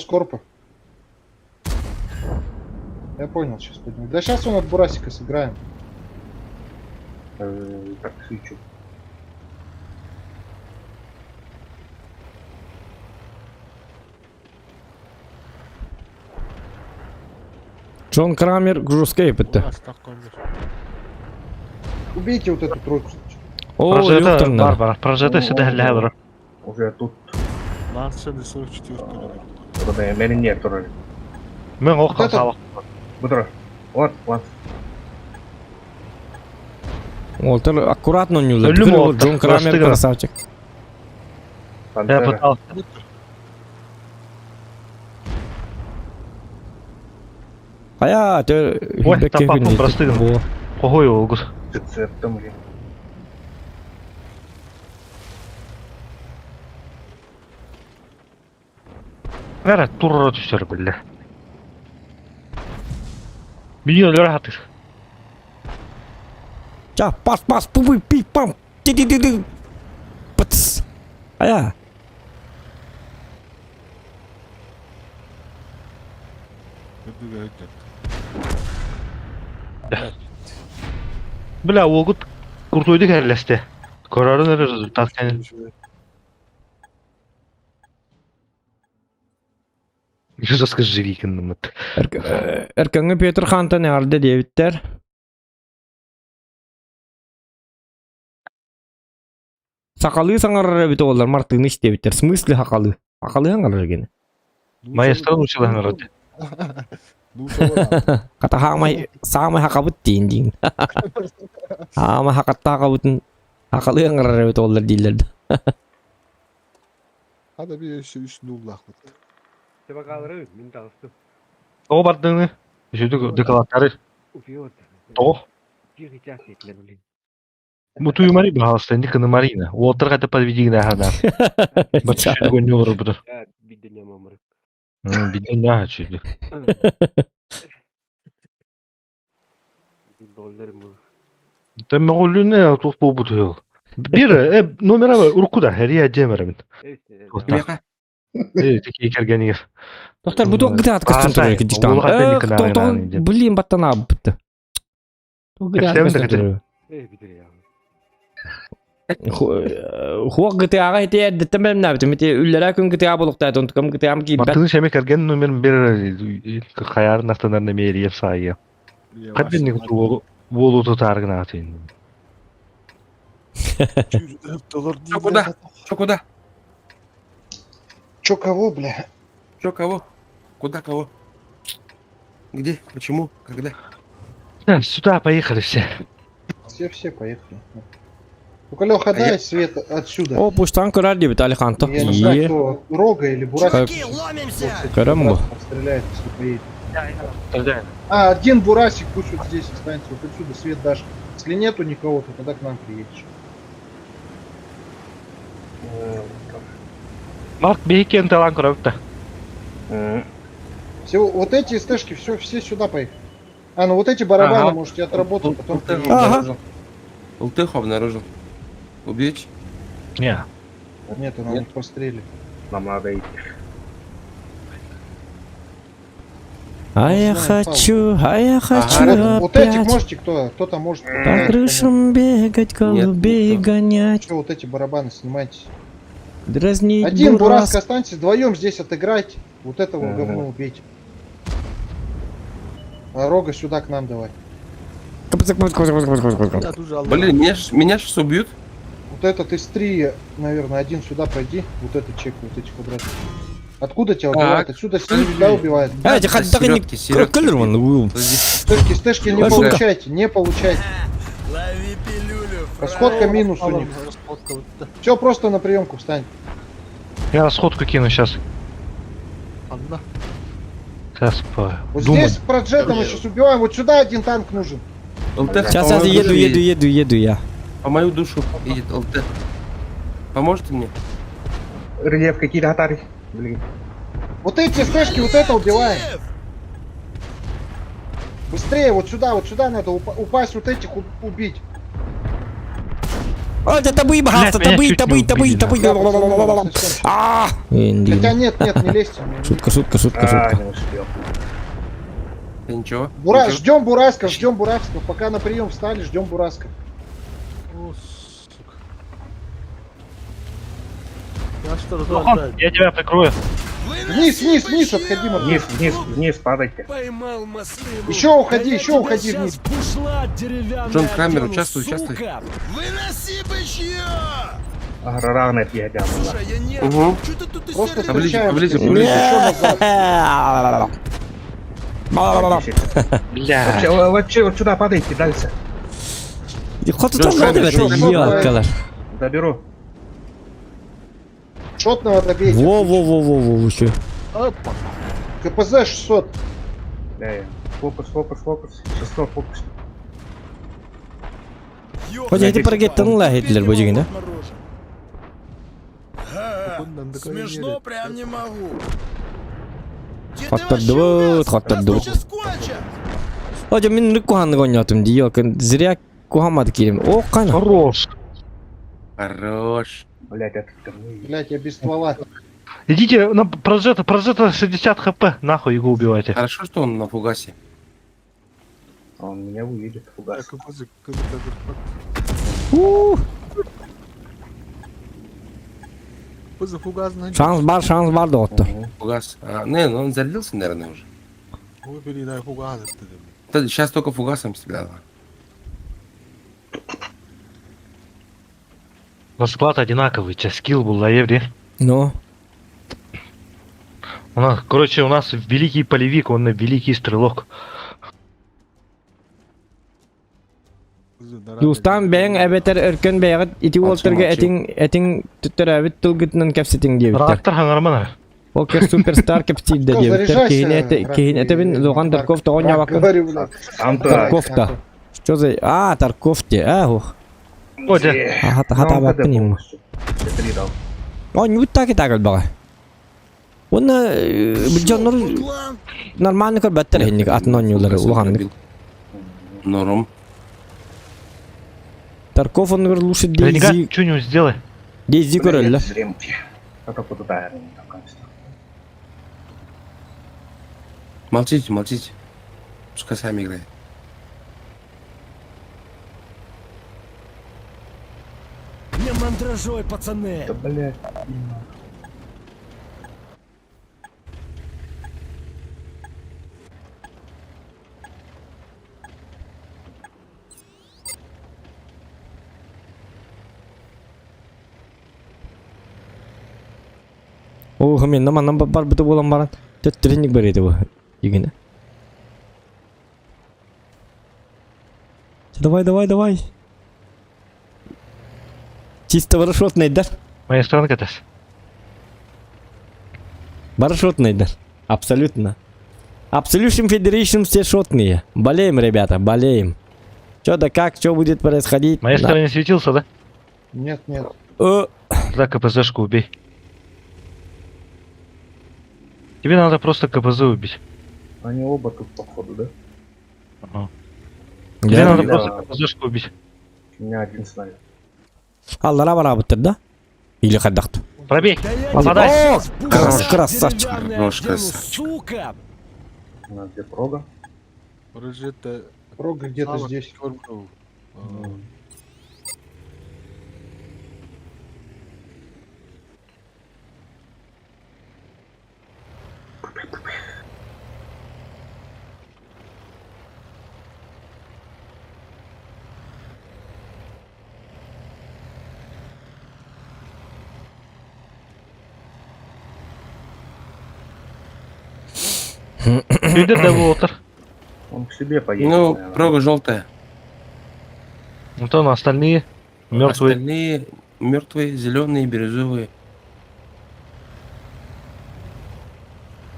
Я понял, сейчас подниму. Да сейчас он от Бурасика сыграем. Так, свечу. Джон Крамер, Грускейп это. Убейте вот эту тройку. О, Прожета, Люхтерна. Барбара, прожета сюда глядра. Уже тут. Burada benim niye durur? Мен оқан это- сабақ. Budur. Вот. Уолтер аккуратно не Ölüm улетел. Уолтер, Джон Крамер простыгра. красавчик. Я Пантера. пытался. Ая, ты Ой, тапа, ну, простыгра. Қойы олғыз. Цептом, блин. Ver turra düşer bile. Biliyor rahatır. Ya pas bu pi pam. Di. Pats. Aya. Bля, Ogut kurtuyduk herleste. Kararın rezultat yani. Yüz kız jivikin mut. Erkenge Peter Hanta ne aldı diyebitter. Sakalı sangar bit olar martını istebitter. Smysli hakalı. Hakalı hangar gene. Maestro uçulan herhalde. Kata hamay sama hakabut dinding. Ama hakatta hakabutun hakalı hangar bit olar diller. Hadi bir üç nullah. O bardığını. Şudu dekolatları. O. Bu tuyumari bir hasta ni kını marina. O otur kata подведи на хана. Бачу гоню роботу. Bir ne açıyordu? Tam oğlu ne ya top bu tutuyor. Bir numara var urkuda her yer cemeremin. Evet teker gani. Doktor bu da gıda atkısın duruyor ki cidden. Bileyim battan abi bitti. Bu gıda atkısın duruyor. Huwa gıda ağay diye de tamam ne bitti. Mete üllere gün gıda bulukta dontukam gıda mı ki. Baktığın şey mekergen numaranın bir kayar naftalarına meyriye sayıyor. Hadi ne kutu volu tutargın atayım. Чё куда? Чё кого, бля? Чё кого? Куда кого? Где? Почему? Когда? Сюда поехали все. Все поехали. Ну-ка, Лёха, дай свет отсюда. O puştan kırar diye bitali kanto. Я не знаю, İyi. кто, Рога или Бурасик. Мужики, ломимся! Körüm bu. Стреляет, если поедет. А, один Бурасик пусть вот здесь останется, вот отсюда свет дашь. Если нету никого, то тогда к нам приедешь. Mark bir iki ente lan kurabıkta. Все, вот эти СТшки, все сюда поехали. А, ну вот эти барабаны Ага. можете отработать, потом... Ага. Ултыху обнаружил. Убить? Ne? Нет, она их прострелит. Нам надо идти. А я хочу Вот этих опять можете, кто-то может... по крышам бегать, голубей гонять, Все, вот эти барабаны снимайте. дразнить Один Бураск бураск. останьтесь, вдвоем здесь отыграйте. Вот этого говно убейте. А Рога сюда к нам давай. Блин, меня сейчас убьют. Вот этот из 3, наверное, один сюда пройди. Вот этот чек, вот этих убрать. Откуда тебя убивают? Отсюда сюда убивают. Эти хотя не киллер вон. Стэшки не Сука. получайте, не получайте. Лови пилюлю, Расходка минус у них. Все, просто на приемку встань. Я сходку кину сейчас. Сейчас Вот здесь про джета мы сейчас убиваем. Вот сюда один танк нужен. ЛТ, Сейчас по мою душу едет. еду я. По мою душу едет ЛТ. Поможете мне? Рельеф какие-то атари. Блин. Вот эти стэшки, вот это убиваем. Быстрее, вот сюда надо упасть, вот этих убить. О, да табы бахавта, табы. А! Хотя нет, не лезьте. Шутка. Не успел. Да ничего. Ждем Бурасков, пока на прием встали, ждем Бурасков. Я тебя прикрою. Вниз отходи, Матвей. Вниз падайте. Поймал маслину. Еще уходи вниз. Бушла деревянная. Джон Крамер, одену, участвуй. сука. Выноси бычье! Раны я дам. Слушай, я не... Угу. Что-то тут из Просто серой- Поближе. Еще назад. Бля. Вот сюда падайте дальше. Хоть там надо это ёлкалар. Доберу. Шотного добейте. Во, что? КПЗ 600. Да, фокус. 600 фокус. Хоть эти парагеттен ла Гитлер bu jigin. Смешно прям не могу. Хоттырдыбыт. Hocam мен рыккуханны ойнатым дей, зря кухамады келем. О, қана. Хорош. Хорош. Блять, это впервые. Блять, я без ствола. Идите на прожета 60 хп, нахуй его убивайте. Хорошо, что он на фугасе. Он меня увидит, фугас. Шанс бар да отты. Фугас. Не, ну он зарядился, наверное, уже. Сейчас только фугасом стрелял. Расклад одинаковый, сейчас скилл был на евре. Ну, У нас великий полевик, он великий стрелок. Дустан бәң әбәтер өркен бәғыт ити олтырға әтің түттір әбіт тұлғытынан кәпсетің дебіттер. Рактор хаңармана. Ол кәс суперстар кәпсетілді дебіттер. Кейін әтебін Лоған Тарков тоғын явақын. Говорю, блядь. Тарков-та. Что за... Тарков-те, ух. Оде. Хата баппын ему. О, не так и так албаға. Оны Билжаннор нормально көрбәттер хенник атын ойнылары Лоғанды. Норм. Тарков он говорит лучше Ренегат, Дейзи. что-нибудь сделай. Дейзи көрөлі. Это куда-то наконец-то. Молчите. Пускай сами играет. Не мандражой, пацаны! Да, блять. О, мен наманнан бар бұты болан баран. Төттірінік бар еді бұл. Егіне. Давай. Чисто барашотныйдар. Моя сторона катас. Барашотныйдар. Абсолютно. Absolution Federation все шотные. Болеем, ребята, болеем. Чё да как, что будет происходить? Моя сторона светился, да? Нет. Да, КПЗшку убей. Тебе надо просто КПЗ убить. Они оба тут, походу, да? Ага. Тебе надо просто КПЗшку убить. У меня один снайпер. Аллара барабыттыр, да? Или хаддахту? Пробей! Попадай! Красавчик. Хорош, красавчик. Сука! У нас где прога? Прога где-то здесь. Видит Деволтер. Он к себе поедет. Ну, наверное. прога желтая. Вот он, остальные мертвые. Остальные мертвые, зеленые, бирюзовые.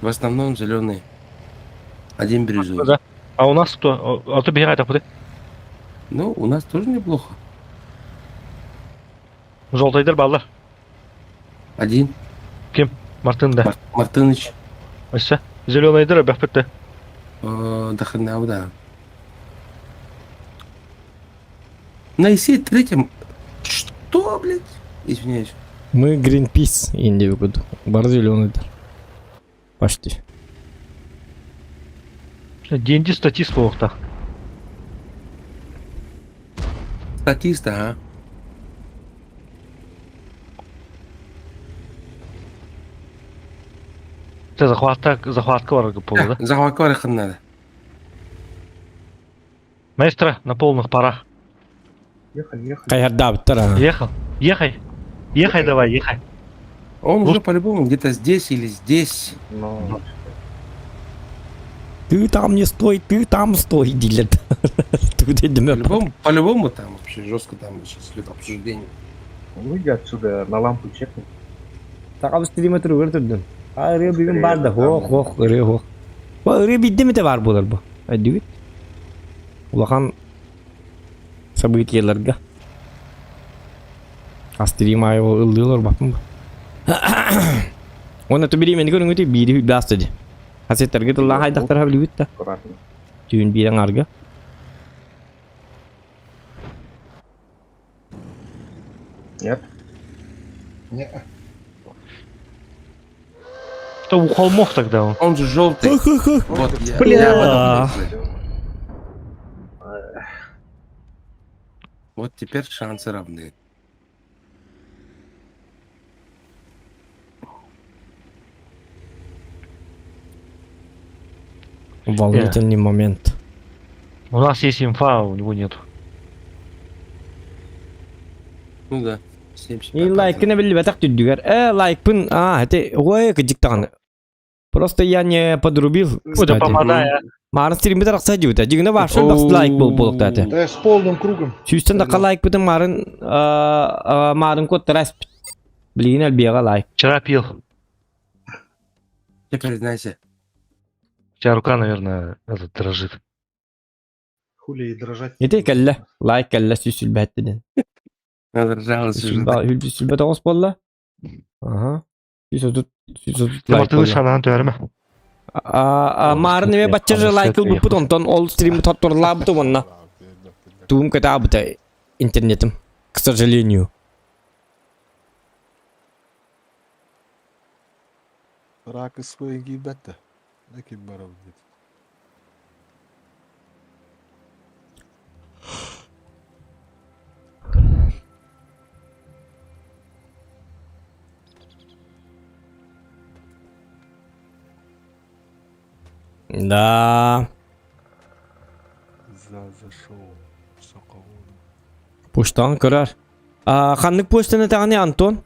В основном зеленые. Один бирюзовый. Да. А у нас кто? А ты бегай так, Ну, у нас тоже неплохо. Желтайдер баллар. Один. Кем? Мартын, да. Мартыныч. Все. Зеленайдер, бәхпетті. Даханау, да. На ИСе третьем. Что, блядь? Извиняюсь. Мы Greenpeace Индия выгоду. Бар зеленый-дер. Почти. Деньги статист плохо. Статиста, а? Ты захватка варга пола, да? Захватка надо. Маэстро, на полных парах. Ехали. Кайарда биттер. Ехай давай, ехай. Он уже по-любому где-то здесь или здесь. Но... Ты там не стой, ты там стой, дилет. По-любому там вообще жестко там сейчас идет обсуждение. Выйди отсюда на лампу чекни. Тақабыз стриматыр өртірдім. Ыры бүгін барды. Хоқ, ыры хоқ. Ыры бидді мете бар болар бұл. Әдігіт. Улақан событияларға. Астрим айы ылдылар бапын бұл. Оны түбірі мені көрің өте бейді басты де. Хасеттерге тылла хайдактар хабилбит да. Аккуратно. Түйін бирен арга. Нет. Не. Что у холмов тогда он? Он же желтый. Вот я. Бля. я об этом говорю. Вот теперь шансы равны. Волнительный момент. У нас есть инфа, у него нет. Ну да. И лайкны билбе так түддүгер. Лайкпын. Это ой кыжык таганы. Просто я не подрубил. Куда попадая? Марын стримде ракса жибит. Жигине башыл бакс лайк болуп да. Да я с полным кругом. Сүйстен дакка лайк битен марын код тарас. Блин, албега лайк. Вчера пил. Теперь знайся. У тебя рука, наверное, этот дрожит. Хули и дрожать. Ете келле. Лайк келле сүйсүл бәттеден. Надо жаловаться. Сүйсүл бәт оғыз болла. Ага. Сүйсөтүт лайк Ты лучше она törme. Марын эме бачча же лайк кылып бут онтон ол стрим тотторлабыты вонна. Туум катабыта интернетим, к сожалению. Рак из своих гибета. Накид баров нет. Да. Зашел. Соколу. Почтан көрөр. Ханнык почтаны таганы Антон.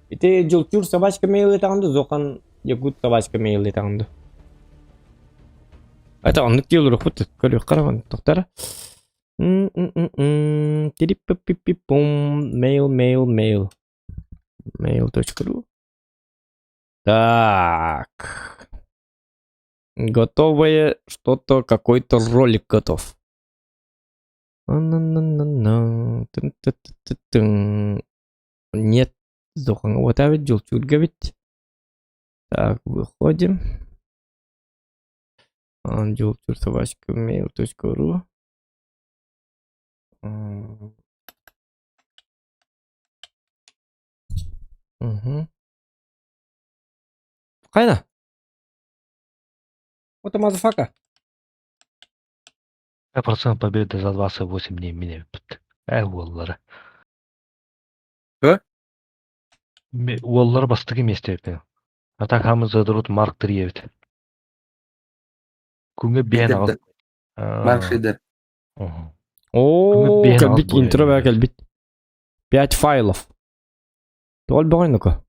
Ите жолчур собачка мейлы тагынды, зокан ягут собачка мейлы тагынды. Это он ныкел рухут, көрөк караган токтара. Тирип-пип-пип-пум, mail. Mail.ru. Так. Готовое что-то, какой-то ролик готов. Нет. Вот а ведь Julchurga ведь. Так, выходим. Julchur@mail.ru. Угу. Кайна? Вот это мазафака. Процент победы за 28 дней меня. Уоллары. Что? Уоллар бастыгы местепти. А так хамы задырут Марк 3 ведь. Күнгө бен ал. Марк Шидер. О, бен калбит алып интро коюю. бе калбит. 5 файлов. Толь багайнука.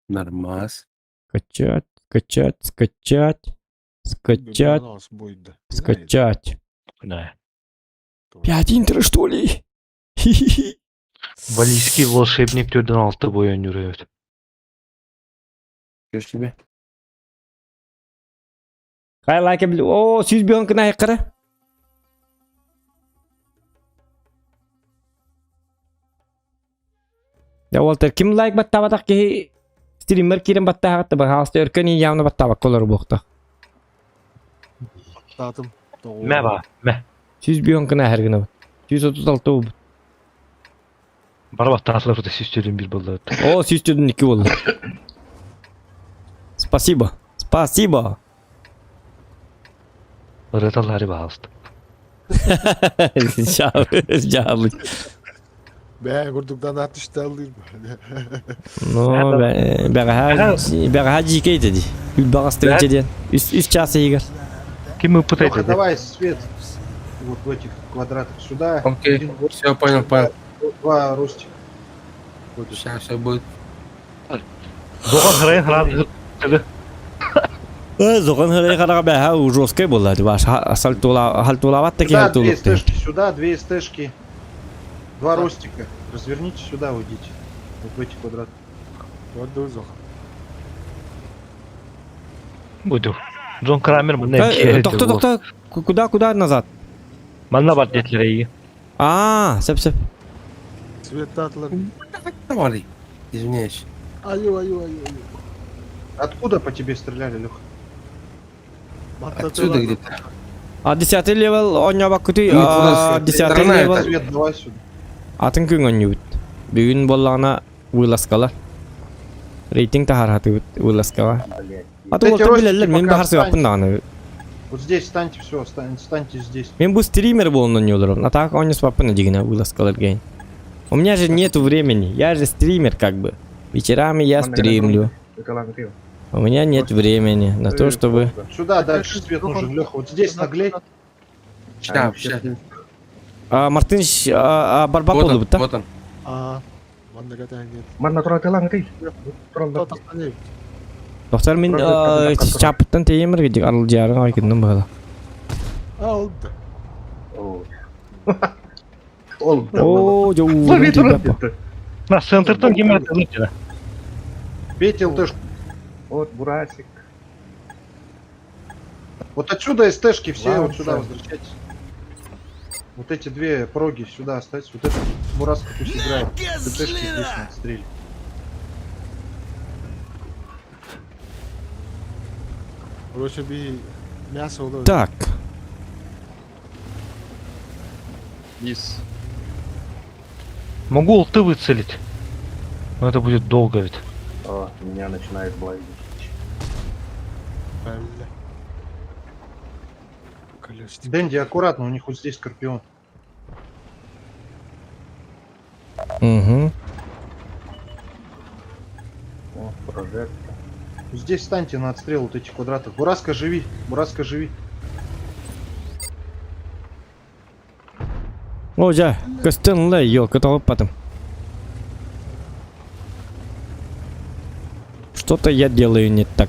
Нормас. Скачать. Да. 5 интро, что ли? Хи-хи-хи. Валийский волшебник түрдөн алты бой өнүрөт. Что ж тебе? Хай лайк бил. О, 100 бион кына айкара. Я Walter ким лайк баттабатак ки стример кирен баттагатты бар хаста өркөни явна баттабак колор букта. Татым. Мэ ба, мэ. 100 бион кына хергене. 136 болду. Барбат таслар да системден бир болду. О, 102 болду. Спасибо. Реталары баалст. Жабы. Бәй, күрдіктен атышты алдыр. Ну, бәға жикейді ди. Үл бағасты өтеден. Үс часы егер. Ким мы Леха, пытаемся? давай свет. Вот в этих квадратах сюда. Окей. Один вот, Все, понял. Два ростика. Сейчас все будет. Зоған хрен хран. Зоған хырай қараға бәға жесткой болды. Халтулават таки Сюда две халтулықты. стежки, сюда две стежки. Два ростика. Разверните сюда, уйдите. Вот в эти квадраты. Вот дозох. Буду. Джон Крамер мына керет. Тоқта. Куда назад? Манна бар детлери. Сеп. Товарищ, извиняюсь. Откуда по тебе стреляли, Леха? Отсюда где-то. А 10 левел оня бакути. Ну, А куда 10 стрелять? левел. Свет, давай сюда. Атын күнгөн юбут. Бүгүн боллана уйласкала. Рейтинг тахар хаты уйласкала. Аты Эти олта ростики билелер, мен пока бахар сыгаппын даганы. Вот здесь станьте, все, станьте здесь. Мен бу стример болундон юлурум. А так оня спаппын дигине уйласкалар гейн. У меня же нету времени. Я же стример как бы. Вечерами я стримлю. У меня нет времени на то, чтобы... Сюда дальше свет нужен, Леха. Вот здесь наглей. Ща, ща. Мартыныч барбак Вот болду он, бутта. вот он. Mana turun telang ti. Turun Доктор мен чапыттан тейемер гидик арыл жарың айкындым бала. О, жоу. На центртан ким атылып. Бейте ЛТшку. Вот бурасик. Вот отсюда СТшки все Ладно, вот сюда всё. возвращайтесь. Вот эти две проги сюда оставьте. Вот этот Мураска пусть играет. СТшки здесь надо стрелять. Так. Могу улты выцелить. Но это будет долго ведь. О, меня начинает блондить. Дэнди, аккуратно, у них вот здесь Скорпион. Угу. О, прожектор. Здесь станьте на отстрел вот этих квадратов. Бураска, живи. Бураска, живи. О, жа. Көстен лай, ёлка тауып потом. Что-то я делаю не так.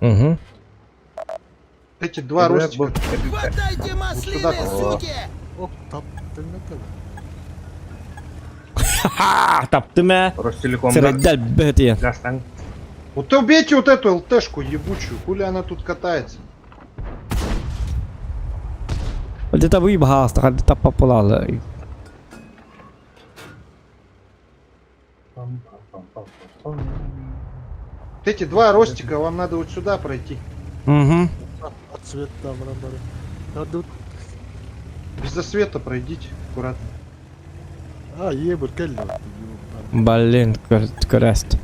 Угу. Эти два ростика. Хватайте маслины, сюда. суки! Ха-ха, таптым ә. Ростелеком. Среддал бәтия. Гастан. Вот убейте вот эту ЛТшку ебучую. Хули она тут катается. Где-то вы бахаста, где-то популала. Вот эти два ростика, вам надо вот сюда пройти. Угу. Без засвета пройдите. Аккуратно. Блин, крест.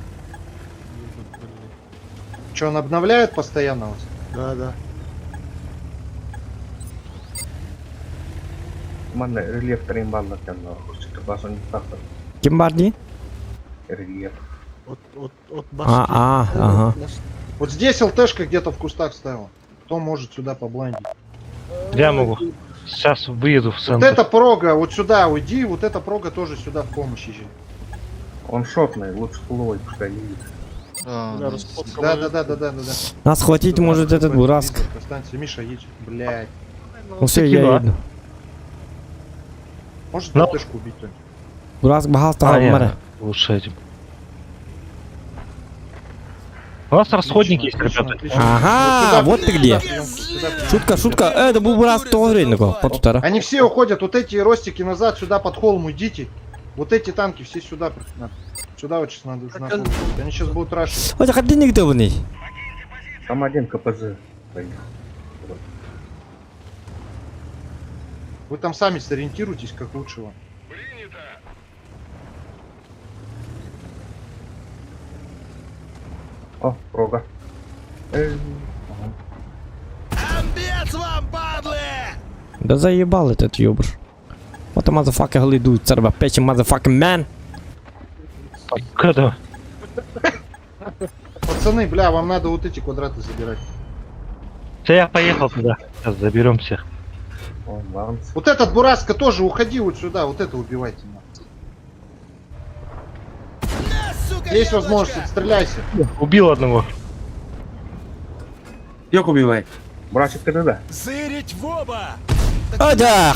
Что, он обновляет постоянно вас? Mana relief terimbang kan terpasang takut Ким барди? relief. Ага. Вот здесь ЛТшка где-то в кустах стояла. Кто может сюда побландить? Я могу. Сейчас выеду в Вот центр. эта прога, вот сюда уйди, вот эта прога тоже сюда в помощь ищи. Он шотный, лучше плывать, пускай едет. Да. Нас хватить может этот бураск. Останься, Миша, едь. Блядь. Ну все, я еду. Может Ну. ЛТшку убить кто-нибудь? Бураск бахаста А, хаммара. нет, лучше этим. У нас расходники есть, Отлично, ребята. отлично. Ага, Вот вот ты где. Шутка. Это был бураск тогрейного. Потутара. Они все уходят, вот эти ростики назад, сюда под холм идите. Вот эти танки все сюда. Сюда вот сейчас надо. Они сейчас будут рашить. Ой, ходи не где вы? Там один КПЗ. Поехал. Вы там сами сориентируйтесь, как лучше вам. О, прога. Амбец вам, падлы! Да заебал этот ёбр. What a motherfucker hell do, son of a bitch, motherfucking man. Когда? Пацаны, бля, вам надо вот эти квадраты забирать. Да я поехал туда. Сейчас заберем всех. О, Ланс. Вот этот Бураска тоже уходи вот сюда, вот это убивайте. На, сука, Есть яблочко! возможность, отстреляйся. Убил одного. Ёк убивай. Брасик КДД. Зырить в оба! О, да,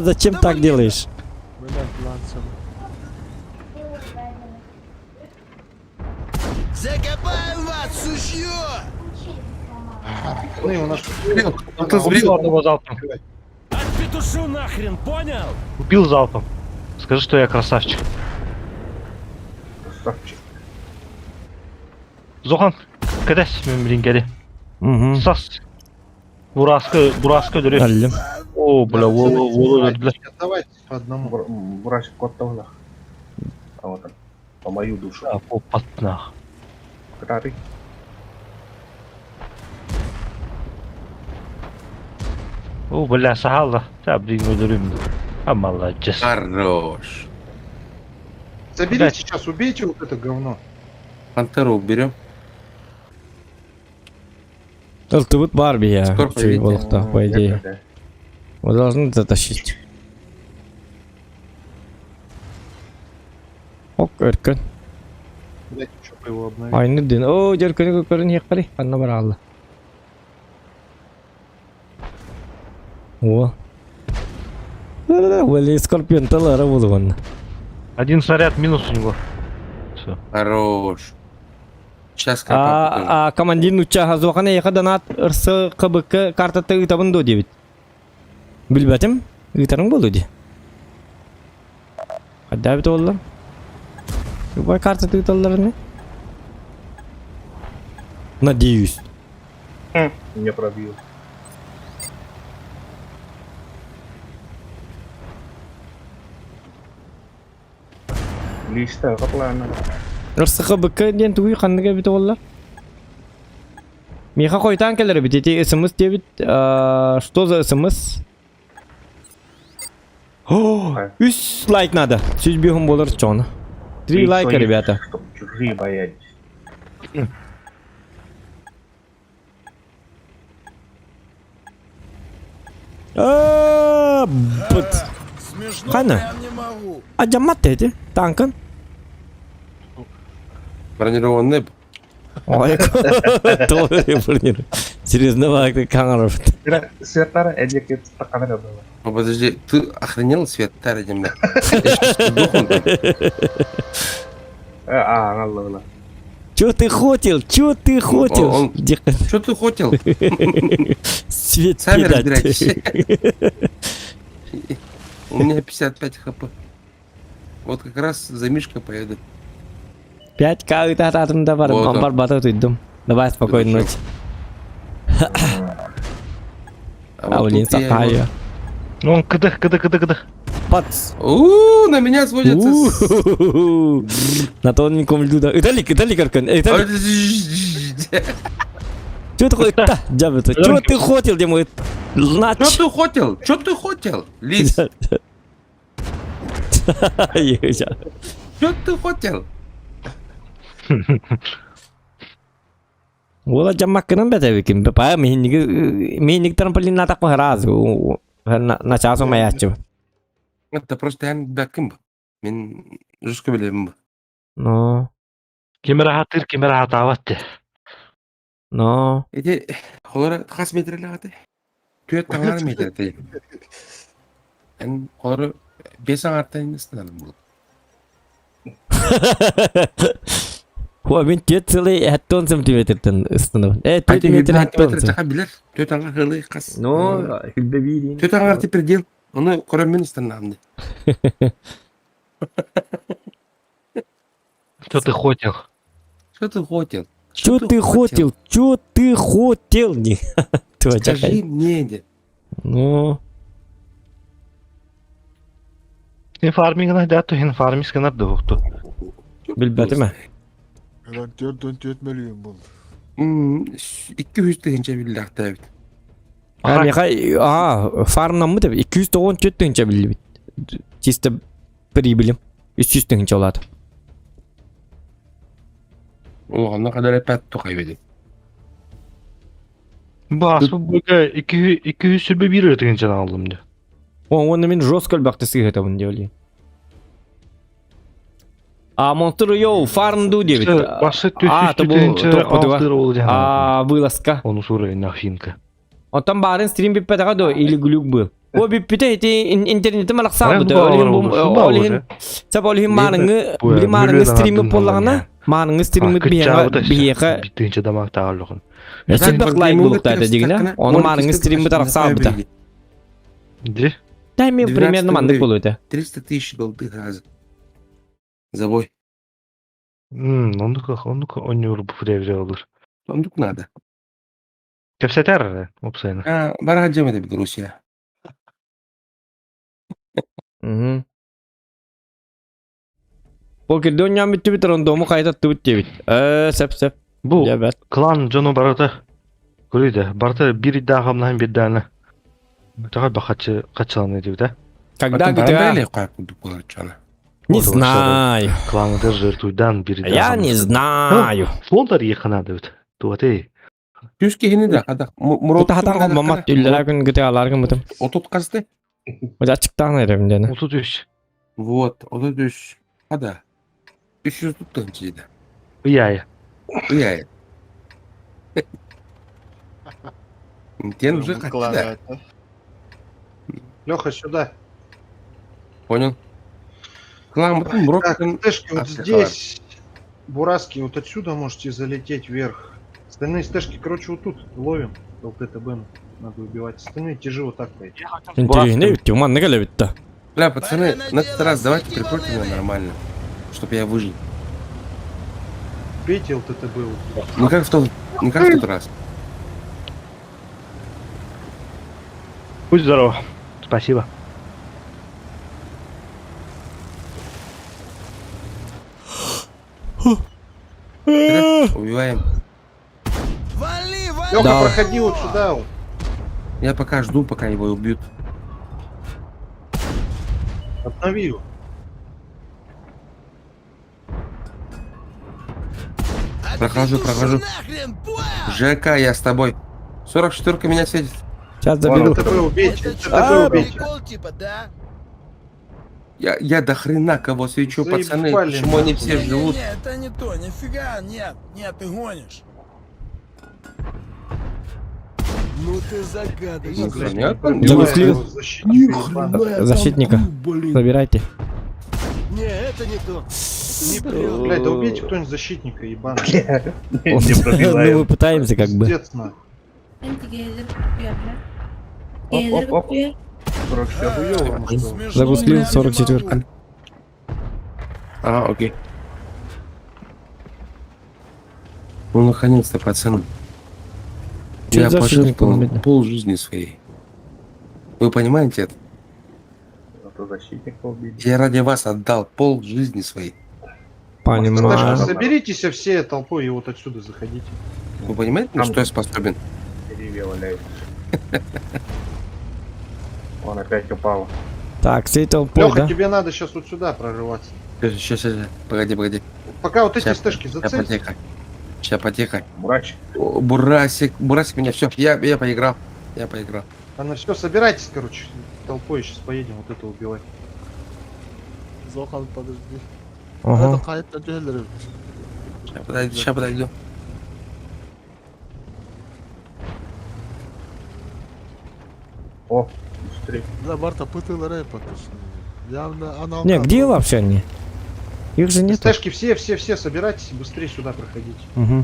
зачем так делаешь? Закопаем вас, сушьё! Пацаны, у нас... Он ты Убил сбрил. одного залпом. Притушу нахрен, понял? Убил залпом. Скажи, что я красавчик. Красавчик. Зохан, кадась мен билин кәде. Сас. Бураска дөрес. Әллем. О, бля, волу бля. Давайте по одному. Бурасик кот-то у нас. А вот он. По мою душу. А, по патнах. Крари. О, бля, сахалда. Таблин öldürüm. Амалла, чест. Хорош. Заберите сейчас, убейте вот это говно. Пантеру берем. Ылтыбыт бар бия. Скоро Чуй поведение. волокта, по идее. Вы должны затащить. Ок, эркен. Дайте, чтобы его обновить. Айны дин. О, жеркені көкөрін ек қари. Қанна бар алды. О. Вали скорпион талары болды ғанна. Один снаряд минус у него. Все. Хорош. Сейчас как Командин учаға зоқаны еқі донат ұрсы қыбықы картаты ұтабын до дебет. Білбәтім, ұтарың болу де. Қадда бет олар? Любой картаты ұталар не? Надеюсь. Не пробил. Листа, каплана. Ұрсы қыбықы ден туй қандыға бет олар? Меха қойтан келер бет, ете смс дебет. Что за смс? Үс лайк надо. Сөз бейхім болар чоны. 3 лайка, ребята. Чтоб чужие боялись. Быт. Смешно Хана. прям не могу. Acammat dedi. Tankın. бронированный. Ой, doğru yapılıyor. Серьезно baktı kanarım. Светара, эдик, это стакан было. Ну подожди, ты охренел свет ради меня? Я сейчас сдохну там. Алла. Чё ты хотел? Чё ты хотел? он- Дикон. Что ты хотел? Свет Сами кидать. разбирайтесь. У меня 55 хп. Вот как раз за Мишкой поеду. 5К это атымда бар. Вот он. Бомбар бата туйдum. Давай спокойной ночи. А блин, тут я его- сахая. Ну, он кыдых. Пац. На меня сводятся. На тоненьком льду. Италик, Аркан. Италик. Чё ты хотел? Джабета. Чё ты хотел, где мой нач? Что ты хотел? Лис, что ты хотел? Ола жаммаккынан бәтәбі кім. Пая мейнік трамполин натақ раз. Начасу маячу. Это просто я бәкім. Мен жестко білемін. Но. Кем раhat аватты. Но. Эти холора қас метрлі ағаты. Төет таңар метрлі. Ән холора 5 аңарттан естінадым бұл. Хуа мен 4,10 сантиметрден ыстынып. 4 метр 10 Жақа білер. Төет аңар ғылы қас. Но, хүлбе бейден. Төет аңар тепер дел. Оны көрәмен ыстынадым. Что ты хотел? Что ты хотел? Чё ты хотел? Чё ты хотел? Скажи мне, де. Ну. Sen farming'dan datu hen farmis kanar doğdu. Bilbәті ме? 4 milyon buldu. 200 дегенче білді ақта бит. Фармнан мы деп 294 теңче білді бит. Чисто прибылім. 300 теңче олады. Оғанна қадар әпәт тоқай беді. Бас bu boyga 200 sürbe bir ötegen aldım diyor. Оны мен жестко бақты сыйғытабын деп ойлаймын. Монстр йоу, фармду деп. Басы Вылазка. Onu sorayım Афинка. Ondan baren stream bippedaga do ili glug bu. O bippete iti interneti malak sabıdı. Olihin sab olihin manıngı bili manıngı stream'i pollağına manıngı stream'i biyeğe Bitince damak tağırlıqın. Eşit bak like buluqtaydı digine. Onu manıngı stream'i taraq sabıdı. Где? Дай мне 12 примерно мандык рублей. болуйте. 300 тысяч голды газа. Забой. Ну-ка, он не урбу фреврелдыр. Сундук надо. Кепсетер, опсайна. Бара жемеде Белоруссия. Мгм. Бұл келді ойнам бітті бітір, онда омы қайта түбіт дебіт. Сәп. Бу Я бәт. клан жону барата. Көрейді, барата бір идді ағамнан бердіні. Тағай ба қачыланы дейді, да? Когда Баранда где? или как буду получана? Не Вот, вот, знаю. Кланды жертвуйдан бір идді Я не знаю. Фондар ехана дейді. Туаты. Күшке хені да, қадақ. Бұта хатаға мамат үйлер күн күте аларғын бұтым. Отут қазды? Өзі açıktan erim dені. 33. Вот, отут үш. Қада? 300 туттың жейді. Уяй. Уяй. Тен уже қайтты. Леха, сюда. Понял? Клан бұтын мұрок. Так, стэшки вот Африка, здесь. Бураски, вот отсюда можете залететь вверх. Остальные стэшки, короче, вот тут ловим. ЛТТБ надо убивать. Остальные тяжи вот так пойти. Интересно, бітті, уман не келе бітті. Бля, пацаны, на этот раз давайте прикройте меня нормально. Чтоб я выжил. Пейте ЛТТБ вот тут. Не как в тот раз. Будь здоров. Спасибо. Убиваем. Вали, вали! Леха, Да. проходи вот сюда. Вот. Я пока жду, пока его убьют. Обнови его. Прохожу. Нахрен, понял? ЖК, я с тобой. 44-ка меня светит. Сейчас заберу. ЛТТБ убейте. Это ЛТТБ что, убейте. прикол типа, да? Я до хрена кого свечу, пацаны. Заебали, Почему они нахуй. все живут? Не, это не то, нифига, нет, ты гонишь. Ну ты загадочный. Понятно? Загуслил. Защитника. Защитника. Забирайте. Не, это не то. Блядь, да убейте кто-нибудь защитника, ебаный. Ну, мы пытаемся как бы. Пиздец, нахуй. Оп. 44. Хуёво, может, Смешно, Загуслил блядь, не 44-ка. А, окей. Ну, наконец-то, пацаны. Чё Я за защитник пожертвовал полный? пол жизни своей. Вы понимаете это? Зато защитника убили. Я ради вас отдал пол жизни своей. Понимаю. Соберитесь все толпой и вот отсюда заходите. Вы понимаете, на что я способен? Деревья валяются. Он опять упал. Так, всей толпой, Леха, да? тебе надо сейчас вот сюда прорываться. Сейчас. Погоди. Пока вот эти Щас, стэшки зацепь. Сейчас потихо. Мурач. О, Бурасик меня, все, я поиграл. Она все, собирайтесь, короче, толпой сейчас поедем вот это убивать. Зохан, подожди. Ага. Кайта джеллер. Сейчас подойду. О, быстрее. Да, Марта, пытала рэпа, явно она... Не, где вообще они? Их же нет. Стэшки все собирайтесь и быстрее сюда проходите. Угу.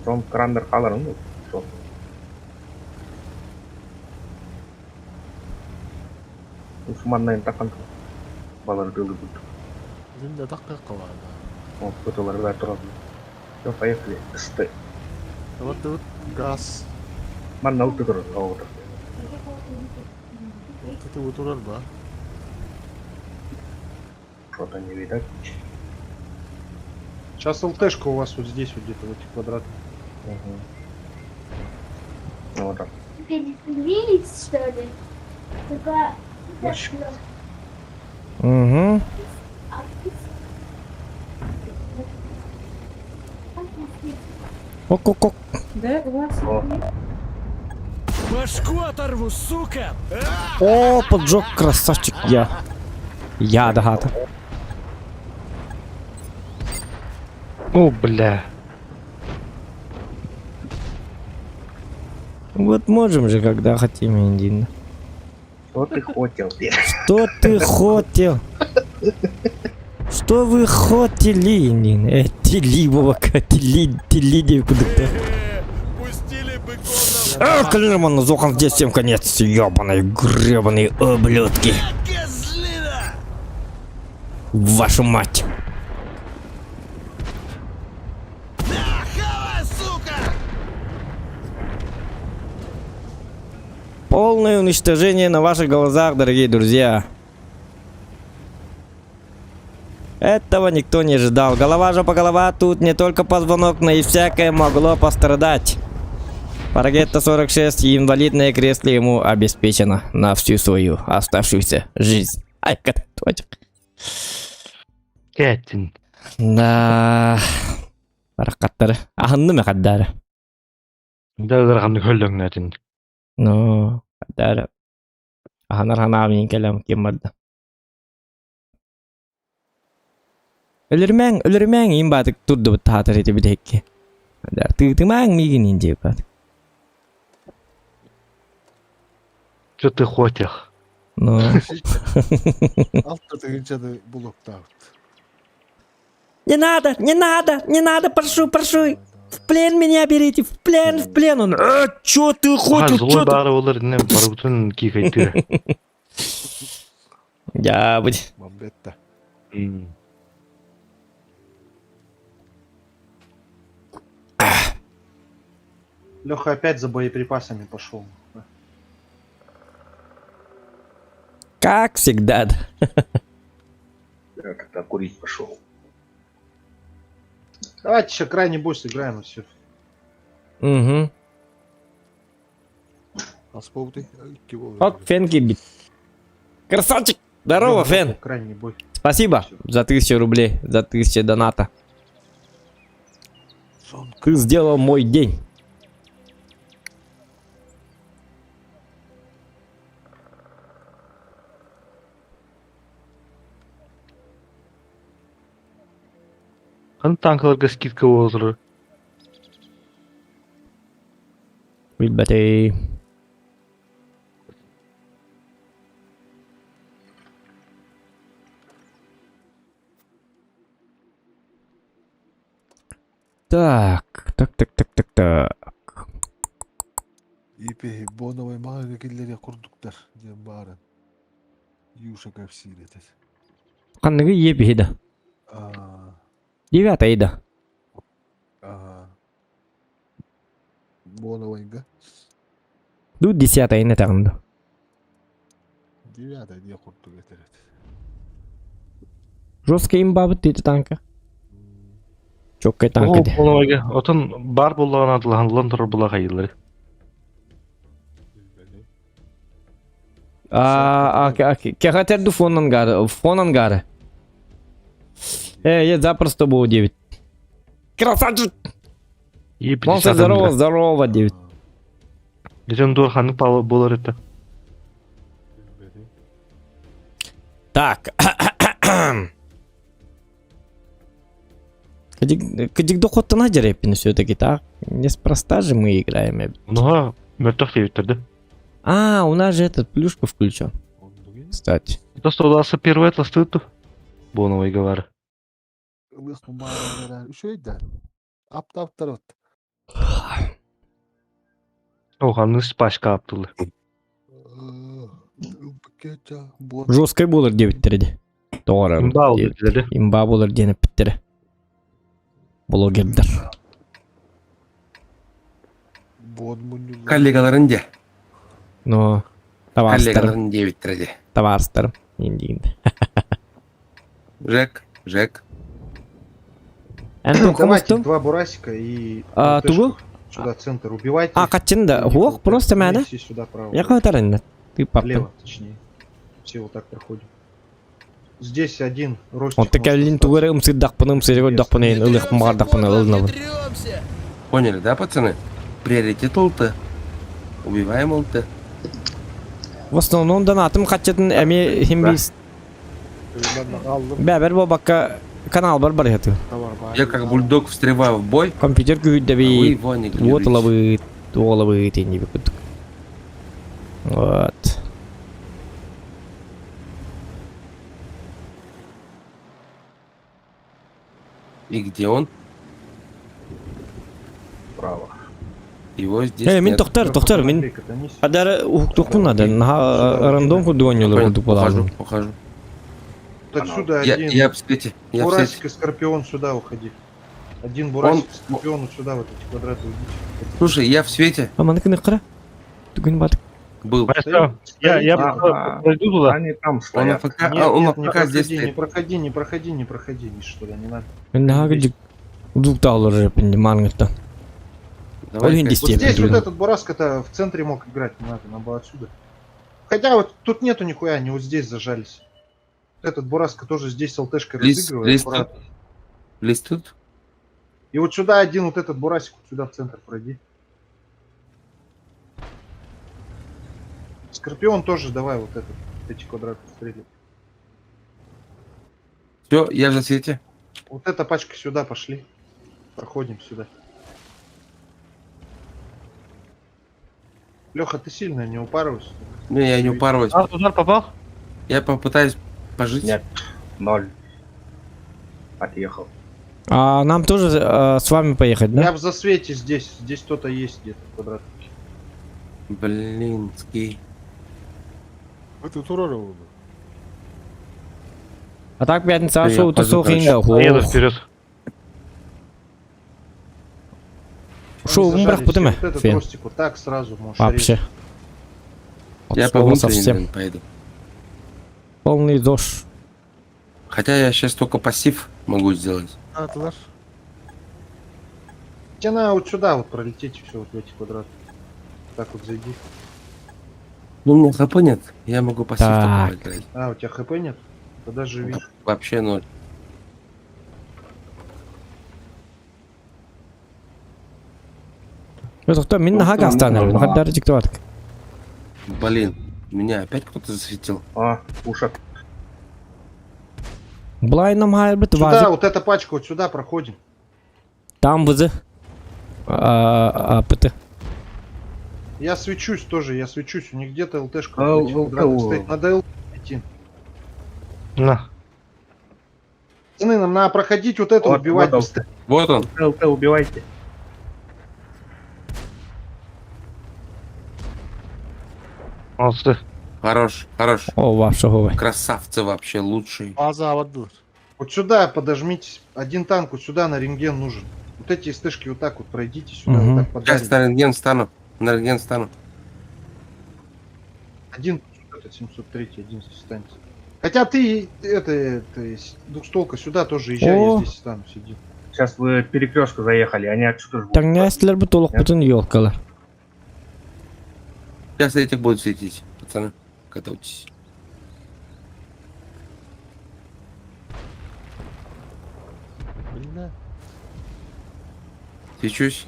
Son kranlar kalır mı? Son. Усманнайын такан балар дылы будет. Зинда такая кавана. Вот фотолар да тұрады. Все, поехали. Сты. Вот газ. Манна ұлты тұрады. Вот Это вот урар, да? что-то не видать. Сейчас ЛТшка у вас вот здесь вот где-то в этих квадратах. Ну вот так. Видите, что ли? Только... Угу. Ок. Да, у вас... Башку оторву, сука! О, поджог, красавчик я. Я до гата. О, бля. Вот можем же, когда хотим, Индина. Что ты хотел? Что ты хотел? Что вы хотели, Индина? Тили, Вовка, тили, девку, да. Пустили Климан, зохан здесь всем конец, ёбаные, гребаные ублюдки. Козлина! Вашу мать. Хава, сука! Полное уничтожение на ваших глазах, дорогие друзья. Этого никто не ожидал. Голова жопа голова, тут не только позвонок, но и всякое могло пострадать. Парагетта 46, инвалидное кресло ему обеспечено на всю свою оставшуюся жизнь. Ай, коточек. Кэттин. Да. Рахаттары. Ахынны ма каддары? Дәлдер ханны көллөң нәтин. Ну, каддары. Аханар ханамин келем кем барды. Өлөрмәң ин бадык турды бут татыр эти бидекке. Каддар тыгтымаң мигин инде бат. Чё ты хочешь? Ну. Автор ты блок-таут. Не надо, прошу. В плен меня берите, в плен. Он, чё ты хочешь, Злой чё ты? бары олар не барбутун кикайтыр. Я будь. Мамбетта. Леха опять за боеприпасами пошел. Как всегда. Я когда курить пошел. Давайте еще крайний бой сыграем и все. Угу. Вот Фен гибит. Красавчик. Здорово, Фен. Крайний бой. Спасибо за 1000 рублей, за 1000 доната. Ты сделал мой день. Хан танкаларга скидка болдыр. Билбәтей. Так. İpi Bonovay mağaragilleri kurduklar diye bağıran. Yuşak efsiredir. Қандығы еп еді. 9 еді. Боновайга Ду 10 ені тағымды. 9 diye kurdu getirir. Жестко имбабыт дейді танка. Чоккай танка де. Оларга отын бар болған адылған лондор була кайылыр. Кехатерду фонан гары. Я запросто был 9. Красавчик! Монстр, здорово, 9. Geçen dur ханны палы болар это. Так. Кадик доход на дерепин все-таки, так? Неспроста же мы играем. Ну, мертвых девяттерді. У нас же этот плюшка включен. Кстати. Это что, удался первый атлас тыту? Боновай говорит. Ылых мağaralara üşüydü. Aptaptar ot. Оған спашка аптылы. Жесткой болар 9-терде. Doğru. Имба oldu dedi. Имба болар деніп біттірі. Блогердер. Коллегаларын де. Ну, товарстарым. Коллегаларын де бітірді. Товарстарым. Енді. Жек. Давайте 2 бурасика и... Тугу? Сюда центр убивайте. Катчинда. Ох, просто мәді. Все сюда право. Я қойтарында. Ты папа. Лево, точнее. Все вот так проходим. Здесь один ростик. Он так әлін тугары ұмсырдақпыны, ұмсырдақпыны, ұлық мағардақпыны, ұлынавын. Поняли, да, пацаны? Приоритет олты. Убиваем олты. В основном донатым қатчатын әме химбейс. Бәбір бұл баққа канал бар яту. Я как бульдог встреваю в бой. Компьютер күйдәбей. Вы его не глядите. Вот олабы тенде бекуттық. Вот. И где он? Право. Его здесь Мен нет. тоқтар, мен Андрей, катанись. адары уктук надо. Рандом кудуаньолар Понял, кудук ухожу, балазым. ухожу. Вот отсюда Я один. в свете. Я в Бурасик свете. и Скорпион сюда уходи. Один Бурасик и Скорпион вот сюда, вот эти квадраты уйдите. Слушай, я в свете Аманыкыны қара. Түгін батык. был. Хорошо. Я Ага. пройду туда. Они там Он стоят. АФК, Нет, он нет, не АФК здесь проходи, не стоит. проходи, не проходи, не проходи, видишь, что ли, не надо. Мен нағы жүк. Удуктаулар жепінде маңытта. Ол Давай-ка. енді Вот здесь істеймін. вот этот Бураск-то в центре мог играть, не надо, надо было отсюда. Хотя вот тут нету нихуя, они вот здесь зажались. Этот Бураска тоже здесь ЛТшкой Лист, разыгрывает. лист тут. аккуратно. Лист тут. И вот сюда один вот этот Бурасик, вот сюда в центр пройди. Скорпион тоже давай вот этот, эти квадраты стрелять. Все, я в засвете. Вот эта пачка сюда пошли. Проходим сюда. Леха, ты сильно не упарывайся. Не, я не упарываюсь. Удар попал? Я попытаюсь пожить. Нет. 0. Отъехал. А нам тоже с вами поехать, Я да? в засвете здесь. Здесь кто-то есть где-то квадрат. Блинский. А так пятница Я ашоу пойду тусу дальше. хинга. Еду вперед. Шоу Они брах зажались, путеме. вот этот Фен. ростик вот так сразу можешь Вообще. резать. Я От по слова внутренней, совсем. наверное, поеду. Полный ЗОЖ. Хотя я сейчас только пассив могу сделать. Тебе надо вот сюда вот пролететь и все вот в эти квадраты. Так вот зайди. Ну, у меня хп нет. Я могу пассив Так. только поиграть. А, у тебя хп нет? Тогда живи. Вообще ноль. Кто мен нага астанар. Хаддар диктоват. Блин, меня опять кто-то засветил. А, пушат. Блайном хайр бит Сюда, вазы. вот эта пачка, вот сюда проходим. Там вызы. Пыты. Я свечусь тоже, я свечусь. У них где-то ЛТшка. А, вот эти квадраты ЛТ. стоит. Надо ЛТ идти. На. Пацаны, нам надо проходить вот это, Вот, убивать вот он. быстрее. Вот он. ЛТ убивайте. Молодцы. Хорош, хорош. О, ваше гове. Красавцы вообще лучшие. Вот сюда подожмитесь. Один танк вот сюда на рентген нужен. Вот эти СТшки вот так вот пройдите сюда, Мгм. вот так Сейчас подали. на рентген стану. На рентген стану. Один, это 703, один здесь останется. Хотя ты, это двухстолка сюда тоже езжай, О. я здесь стану, сиди. Сейчас вы перекрестку заехали, они отсюда ждут. Таңнәстілер бі толық бүтін елкалар. Сейчас этих будут светить, пацаны. Готовьтесь. Свечусь.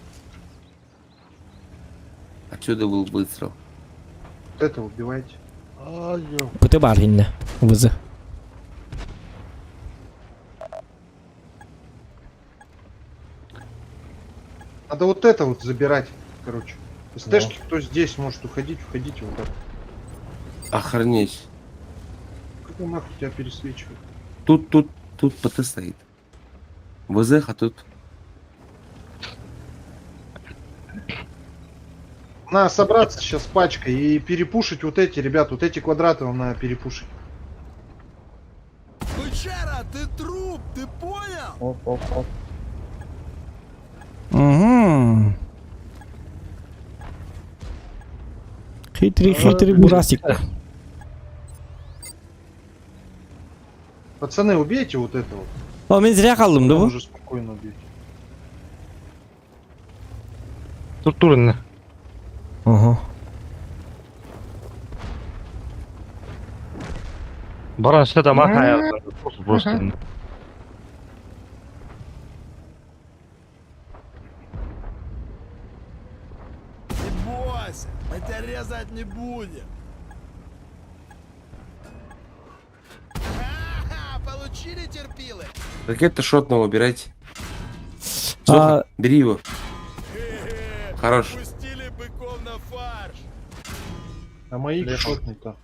Отсюда был выстрел. Вот это убивайте. Пыты бар инне. Вызы. Надо вот это вот забирать, короче. СТшки, кто здесь может уходить, уходите вот так. Охренеть. Какой нахуй тебя пересвечивает? Тут ПТ стоит. ВЗХ, а тут... Надо собраться сейчас пачкой и перепушить вот эти, ребят, вот эти квадраты вам надо перепушить. Бычара, ты труп, ты понял? Оп, оп, оп. Угу. Хитрый бурасик. Пацаны, убейте вот это вот. О, мен зря қалдым, да Потом бұл? уже спокойно убейте. Тут турно. Ага. Баран все там ахая. Просто. Не бойся, мы тебя резать не будем. Ха-ха, получили терпилы? Ракета шотного убирайте. Соха, бери его. Хорош. Пустили быков на фарш. А мои шотные-то.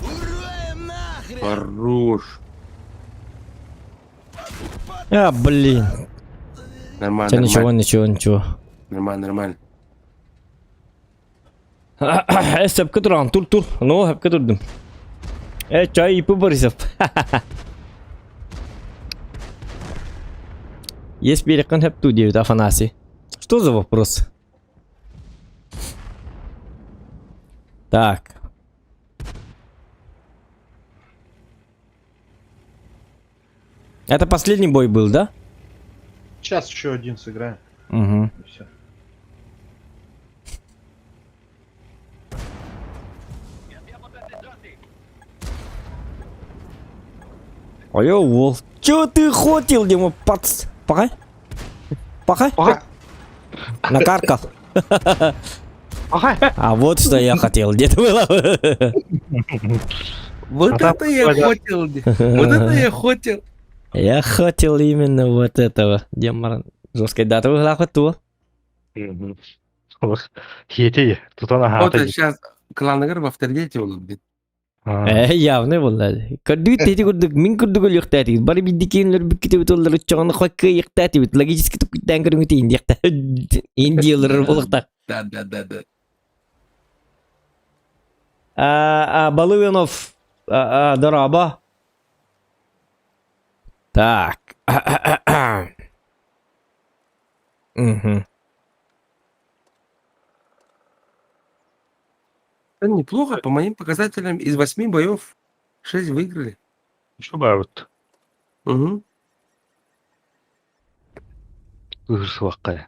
Уроем нахрен! Хорош. Блин. Нормально. Хотя нормально. ничего. Нормально, нормально. Hep duran tur. No, hep durdum. Çay ipi Борисов. Есть перекон hep ту 9, Афанасий. Что за вопрос? Так. Это последний бой был, да? Сейчас еще один сыграем. Угу. И все. Ой, Волк. Чё ты хотел, Дима, пац? Пахай? Накаркал. А вот что я хотел, где-то было. Вот это я хотел. Вот это я хотел. Я хотел именно вот этого. Демар жесткой даты выглядывал. Хети, тут она Вот хата. сейчас кланагар в авторитете улыбнет. Явно والله. Кадуй тети курдук, мин курдук лёхтати. Бары биддикенлер бикките битоллар чоғаны хойка яқтати бит. Логически тук тәңгіріңіте индияқта. Индиялар болықта. Да. Балуянов. Дораба. Так. Угу. Неплохо, по моим показателям, из 8 боев 6 выиграли. Что бают? Угу. Ваққая.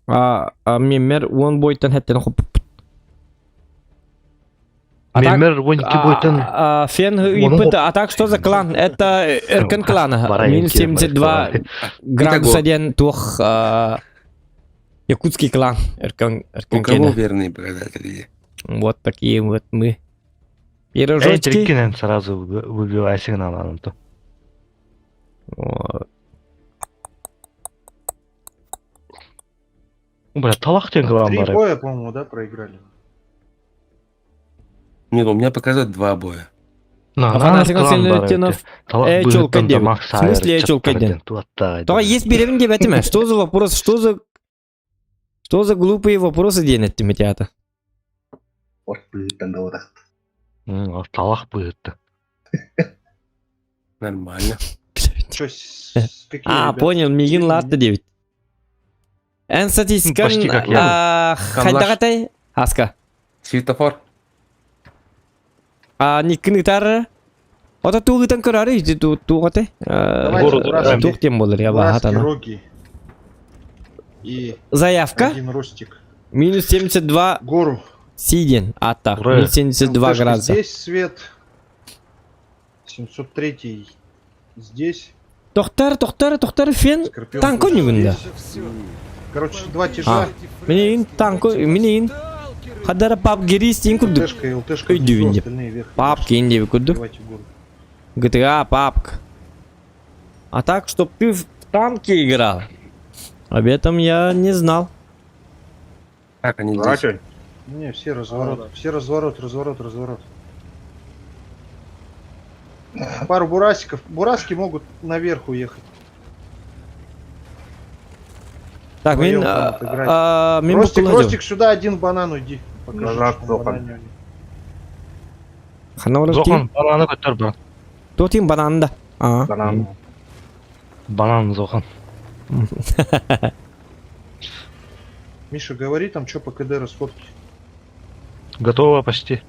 Мемер 10 бойтан хәттен хоп. Мемер 12 бойтан. Фен ипыта. А так что за клан? Это Эркен клана. Минус 72 градуса ден тух якутский клан. Эркен У кого верные показатели? Вот такие вот мы. Эй, Пирожочки. Триккинен сразу выбивай сигнал на то. Бля, талах тен клан 3 бар. боя, по-моему, да, проиграли. Нет, у меня показывают 2 боя. Афанасий Константинов. Чёлка дем. В смысле чёлка дем? То есть берем тебя, Тима. Что за вопрос? Что за глупые вопросы денет Тима театр? Вот пыльтан да вот. Талах будет. Нормально. Чё, какие ребята? Понял. Мигин Латта 9. Энсатискан. Почти как я. Хайдагатай. Аска. Светофор. Никнитар. Ота тугитан карары. Тугате. Давайте, Туг тем более. Я Бурасский, бахатана. Роги и Заявка. один Ростик. Минус 72. Гору. Сиден. Атак. Ура. Минус 72 ЛТшка градуса. Здесь свет. 703 здесь. Тохтар, фен. Скорпион Танко не вында. здесь. Короче, 2 тяжа. Минин, танко, минин. Хадара пап гирис тин курду. ЛТшка и ЛТшка. Ой, внизу, дювинде. остальные вверх. Пап кинди курду. Давайте гору. GTA, папка. А так, чтоб ты в танке играл. Об этом я не знал. Как они здесь? Не, все разворот. Все разворот. Пару бурасиков. Бураски могут наверх уехать. Так, Вдвоем мин... там отыграть. Мин Ростик, сюда один банан уйди. Покажи, Назад, что Зохан. банане уйди. Ханаврат Зохан, тим. бананы көтөр бар. То тим бананда. Банан. Банан Зохан. Миша, говори там, что по КД расходки. Готово почти.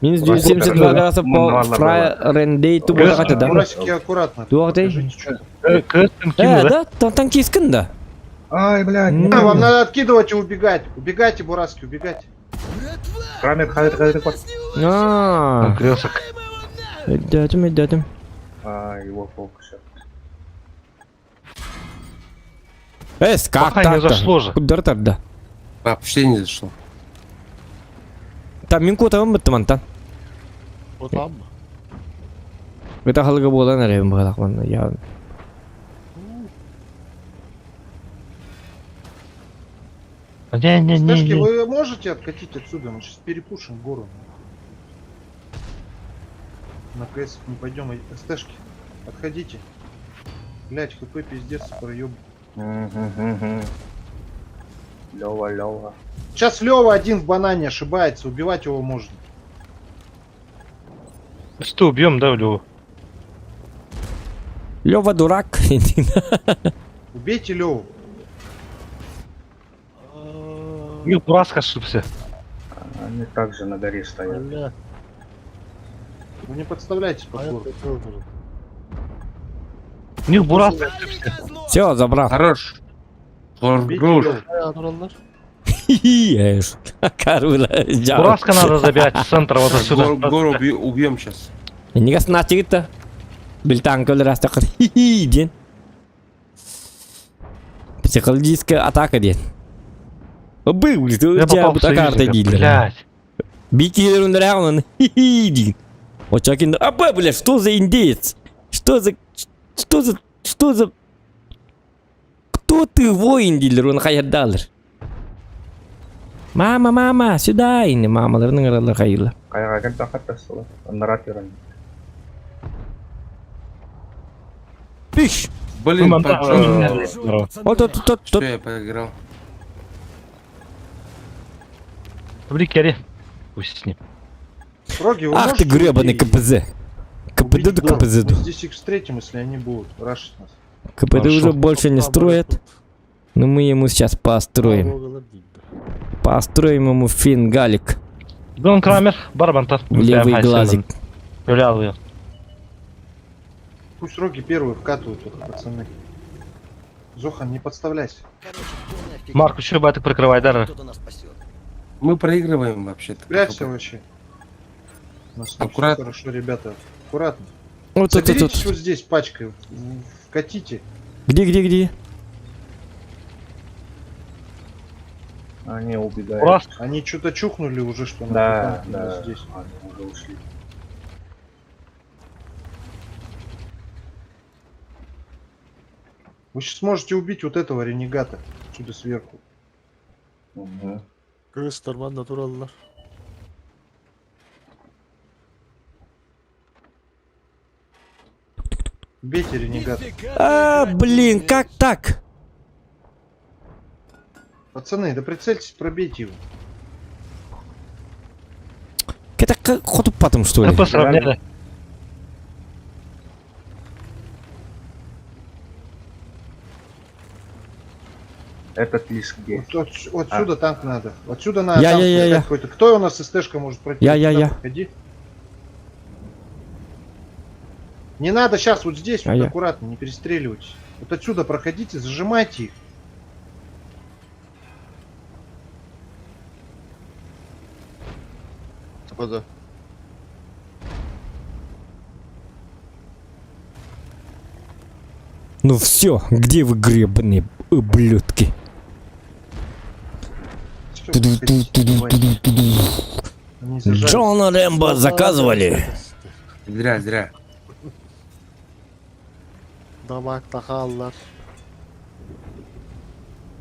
Минус Ладно, 72 ладно, градуса по ладно, фрай рендейту булакаты, да? Бурасики аккуратно. Тугаты. Покажите, что там. Көттім кимді, да? Да, танкискін да. Ай, блядь. Вам надо откидывать и убегать. Убегайте, бураски, убегайте. Рамет, хайдер, кот. Кресок. Дядем. Его фокус. Как Пока не зашло же. Кудартар, да. Вообще не зашло. Там мин кутамын бітті мантан. Это халга болан әрем бағалақман. Я... Не. Стежки, вы можете откатить отсюда? Мы сейчас перепушим гору. На КС не пойдем. СТшки, отходите. Блять, ХП пиздец, проеб. Лёва. Сейчас Лева один в банане ошибается, убивать его можно. Что, убьем, да, Лёву? Лёва дурак. Убейте Леву. У них Бураск ошибся. Они также на горе стоят. Вы не подставляйтесь под флор. У них Бураск ошибся. Все, забрал. Хорош. Убейте Хорош. Леву. Ешь. Карула. Бураска надо забирать с центра вот отсюда. Гору убьем сейчас. Нигас начигта. Билтан көл раста кыр. Ден. Психологическая атака ден. Был, что Я у тебя попал в вот карта союзника, дилер. блядь. Бикилер он раунд. Ден. Вот чакин. Аба, блядь, что за индеец? Что за... Кто ты, воин дилер? Он хаяддалыр. Мама, сюда ini мамаларның аралары хайырлы. Кайгаган тахатта соло. Нарратиран. Пиш. Блин, Ну, пацан. Вот. Что я поиграл? Блин, Керри. Пусть с ним. Роги, вы Ах ты можете гребаный убить- КПЗ. КПД убить до Дору? КПЗ. Мы здесь X3, если они будут рашить нас. КПД Хорошо. уже больше не строят. Но мы ему сейчас построим. Построим ему фингалик Дон Крамер, Барбантов. в левый глазик. Пюлял. Пусть Роги первые вкатывают только, пацаны. Зохан, не подставляйся. Марк, еще батык прикрывай, да? Кто-то нас спасет. Мы проигрываем вообще-то. Прячься вообще. У нас не Аккуратно. всё хорошо, ребята. Аккуратно. Вот тут. Соберитесь вот здесь пачкой. Вкатите. Где? Они убегают. Бураск. Они что-то чухнули уже, что на Да, Титанике у нас да. здесь. Они уже ушли. Вы сейчас сможете убить вот этого ренегата отсюда сверху. Угу. Бейте ренегата. А, блин, как так? Пацаны, да прицельтесь, пробейте его. Это как хоту потом что ли? КП сравняли. Этот лис где? Вот сюда танк надо. Отсюда надо Я. танк искать какой-то. Кто у нас СТшка может пройти? Я. Сюда подходи. Не надо сейчас вот здесь, вот Я. аккуратно, не перестреливайтесь. Вот отсюда проходите, зажимайте их. Ну все, где вы гребаные ублюдки? Всё, проходите, давайте. Они зажали. Джона Рэмбо заказывали. Зря.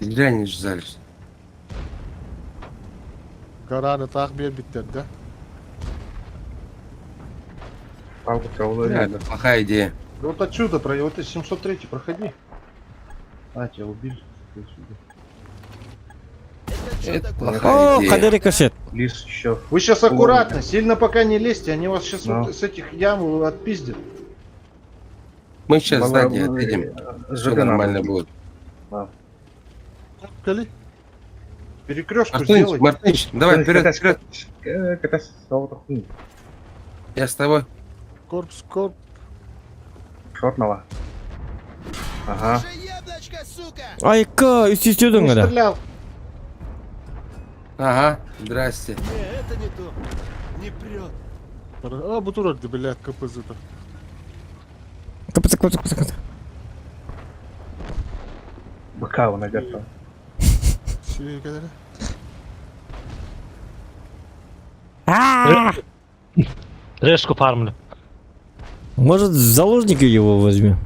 Зря не ждались. Палку Да, травлы. это плохая идея. Вот отсюда, вот из 703 проходи. А, тебя убили. Это плохая О, идея. ходы рикошет. Лис еще. Вы сейчас аккуратно, сильно пока не лезьте, они вас сейчас Да. вот с этих ям отпиздят. Мы сейчас сзади отъедем. Все нормально будет. Перекрестку Мартыныч, сделайте. Мартыныч, давай вперед. Это хуйня. Я с тобой. Шотного. Ага. Айка, үсүстүдүң Не да. стрелял. Ага, здрасте. Это не то. Не прет. Капыца. Быка он готов. Решку фармлю. Может, в заложники его возьмем?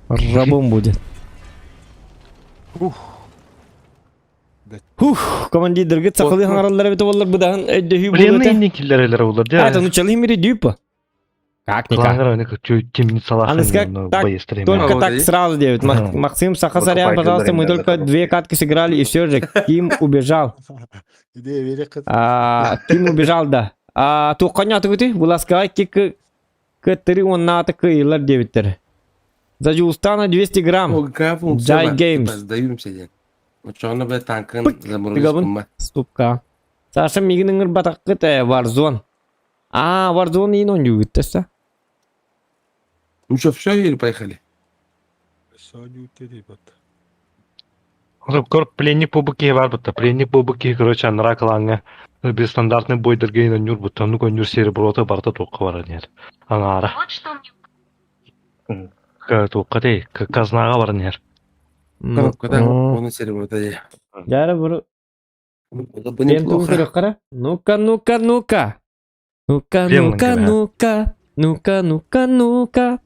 Рабом будет. Ух, командирге цакылы хаңараллары бит олар будан өйдө Блин, болот. не киллер элер улар, А, да? ну чалым ири дюпа. Как никак? Клангар они как темница А ну саласын, как ну, так, быстрее. Только Вот так и- сразу делают. Мгм. Максим Вот Сахасарян, такой пожалуйста, мы говорим, только да, 2 катки сыграли, и все же Ким убежал. Ким убежал, да. Ту коня ты, выласкай, к 3 он на такой лар 9. За Юстана 200 грамм. Ога функция Jai бар. Games. Типа сдаемся ден. Ученый бе танкын Пык, заморозить тыгабын. кумма. Ступка. Саша мигныңыр батак кыта Warzone. Warzone ин он югиттеса. Ну что, все или поехали? Кор пленник по быке бар бутта. Пленник по быке, короче, анра кланга. Бессстандартный бой дергейн нюр бутта. Ну, нюр сереброта барта тоққа бар нет. Анара. Тоққа дей, казнаға бар нет. Коробкада оны серебро это я. Жара буру. Это бы Кем неплохо. ту кара? Ну-ка. Ну-ка.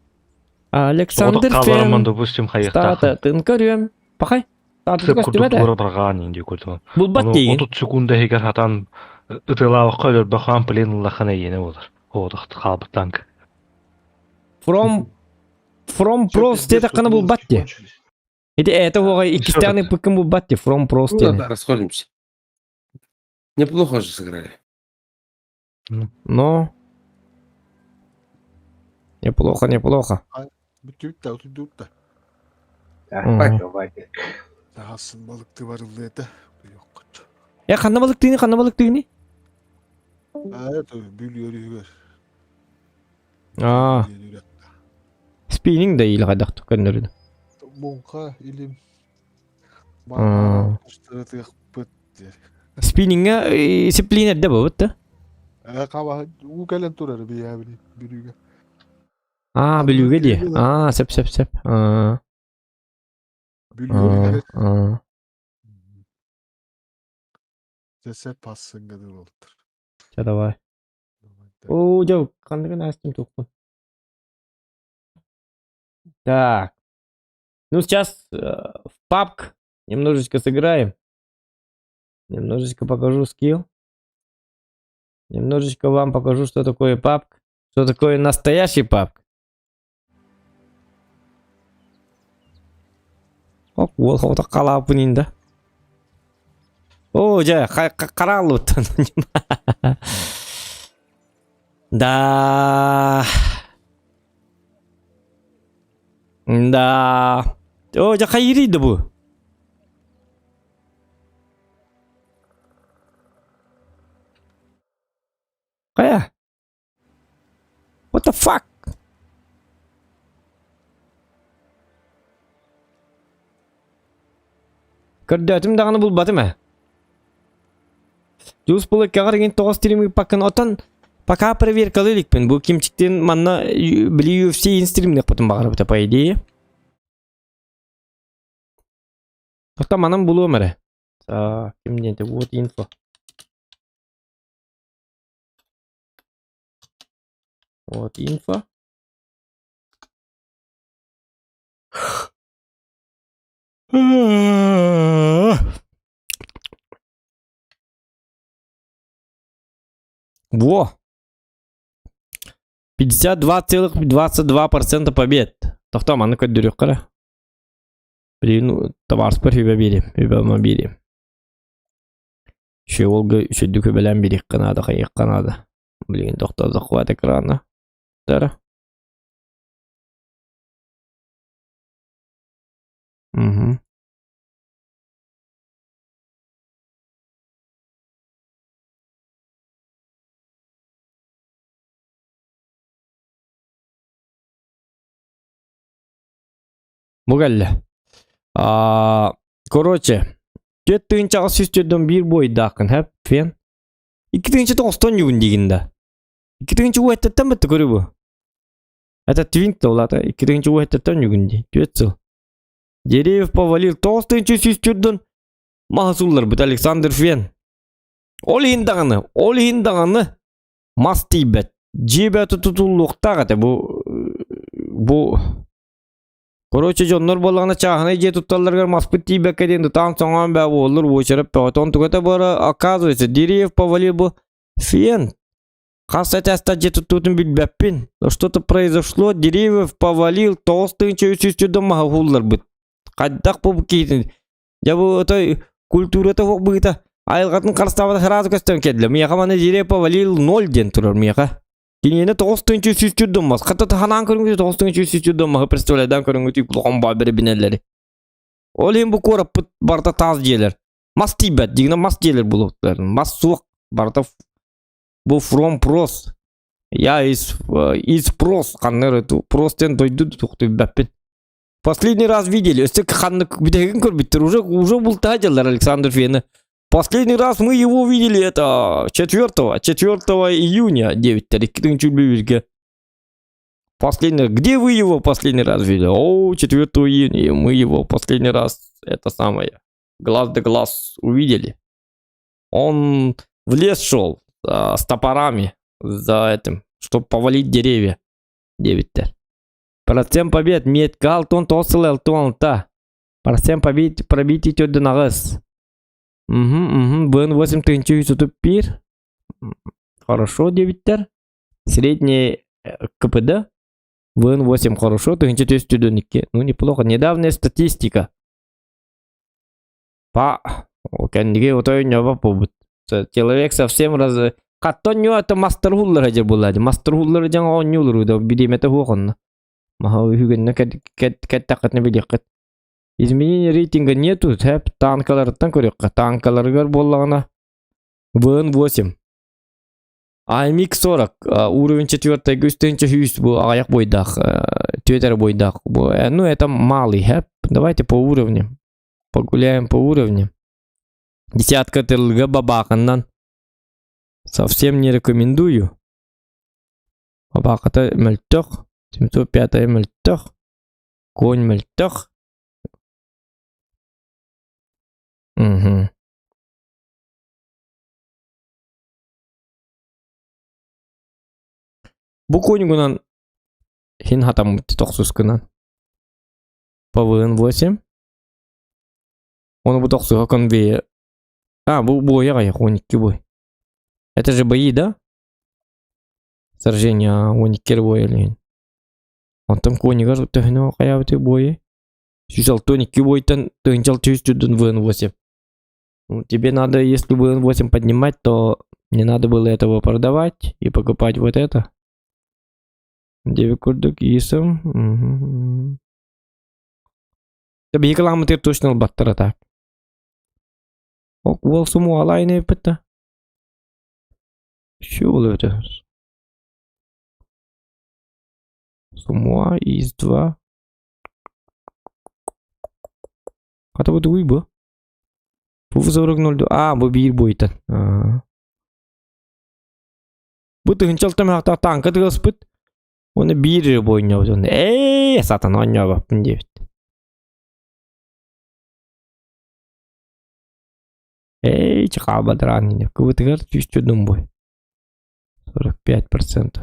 Александр Одақ қаларыман, Фен. допустим, қайықтақ. Стататын көрем. Пахай. Стататын Сеп көстіме күрді де. тура барған енді көрді. Бұл бат деген. 30 секунда егер хатан ытылауыққа өлір баққан пленін лақына ені olur. Одақ қалбы танк. From Pro State қана бұл бат де. Это оғай Всё икистяны так. пыкым бұл бат де. From Pro Ну State. да, расходимся. Неплохо же сыграли. Но. Неплохо. Қанна балык тыгыны? Спиннинг да ил қадақ түкендерді. Спиннинг'a discipliner de bu da. Bilüge diye. Sep. Ya давай. Жау, қандығын астым тоқпын. Так. Ну, сейчас в PUBG немножечко сыграем. Немножечко покажу скилл. Немножечко вам покажу, что такое PUBG. Что такое настоящий PUBG. Ол хота қалапын енді. Жа, қаралы бұттан. Да. Жа қайырыйды бұл. Қая? What the fuck? Көрдетім дағаны бұл баты ма? Жүз бұл екеғар ген тоғыз стримі пакын отан пока проверкалы ликпен. Бұл кемчіктен манна білі UFC инстримдік бұтын бағар бұта по идее. Тоқта манам бұл өмірі. Кемденті, вот инфо. Вот инфо. Во! 52,22% побед. Тоқта маны көддірек қара. Блин, товар спор мобили. Ще олғы үшеді көбелен берек қанады, қайық қанады. Блин, тоқта захват экрана. Тара. Мұғалі. Короче, 4-тігінші асүйстерден бір бойды ақын, әп, фен. 2-тігінші тоғыстан югін дегенді. 2-тігінші уәттеттен бітті көрі бұл. Это твинк-то олады, 2-тігінші уәттеттен югін де, 4 жыл. Деревьев повалил 9-тігінші асүйстерден мағасулар бұд Александр Фен. Ол хиндағаны масти бәт. Жебәті тұтулуқтағы бұл. Короче, жоннор болғаны чағына же тұтталарғар маспыт тейбәккеден тұтан соңан бә олыр өшіріп бәуатон түгеті бары, оказывается, деревьев повалил бұл Фен. Касать стадия тут бильбяппин. Что-то произошло, деревьев повалил, толстый чуть-чуть махуллар бит. Каддак побукейтин. Я бы это культура того быта. Айлгатын карставада сразу костюм кедле. Мияха мана деревьев повалил 0 ден турар мияха. Кинене толстый чуть-чуть мас. Ката ханан көрүнгү толстый чуть-чуть мах представлядан көрүнгү тип ломба бере бинелери. Олим бу корап барта таз желер. Мас тибет дигне мас желер булуктар. Мас сук барта бу from pros. Я из pros каннер эту простен дойду тухты баппин. Последний раз видели, если ханнык бидеген көрбиттер уже был таделер Александр Фена. Последний раз мы его видели это 4 июня 9 тарик. Последний, где вы его последний раз видели? О, 4 июня мы его последний раз это самое глаз да глаз увидели. Он в лес шел с топорами за этим, чтобы повалить деревья. 9 тер. Процент побед меткал тон тосыл тон та. Процент побед пробитий тёрден агыс. Бен 8 тысяч пир. Хорошо, 9 тер. Средний КПД. Бен 8 хорошо, 1200. Ну, неплохо. Недавняя статистика. Кәндіге отой нөба побыт. Человек совсем раз... Каттон нё это мастер хуллар жер болады. Мастер хуллар жаңа он юлру да бидемете хуқонна. Маха үйгенне кәттақатны билеққат. Изменение рейтинга нету, тәп танкалардан көрек. Танкаларгар боллағына. Бен 8. АМХ 40. Уровень 4 густенче хюст был аяқ бойдақ. Тветер бойдақ. Ну это малый, хэп. Давайте по уровням. Погуляем по уровням. Десятка ТЛГ бабаханнан. Совсем не рекомендую. Бабахата мельтох. 705 мельтох. Конь мельтох. Угу. Бу коньгунан хин хатам тохсускынан. ПВН 8. Он бы тохсуха конвейер. Бу боя гая 12 бой. Это же бои, да? Сражение 12 бой или. Он там кони гажу тохно кая ты бои. Сюжал 12 бой тан тынчал чувствует ВН 8. Тебе надо, если ВН 8 поднимать, то не надо было этого продавать и покупать вот это. 9 курдук исом. Таби километр точно баттара так. Ок, вол суму алайны питта. Что это? Сумуа из 2. Ката бу дуй бу. Бу 40.02. Бу бир бойта. Бу тынчал тамакта танка дыспыт. Оны бир бойня өзөн. Сатан оня баппын дебит. Чакабадран не. Квытыгар чуть-чуть бой. 45%.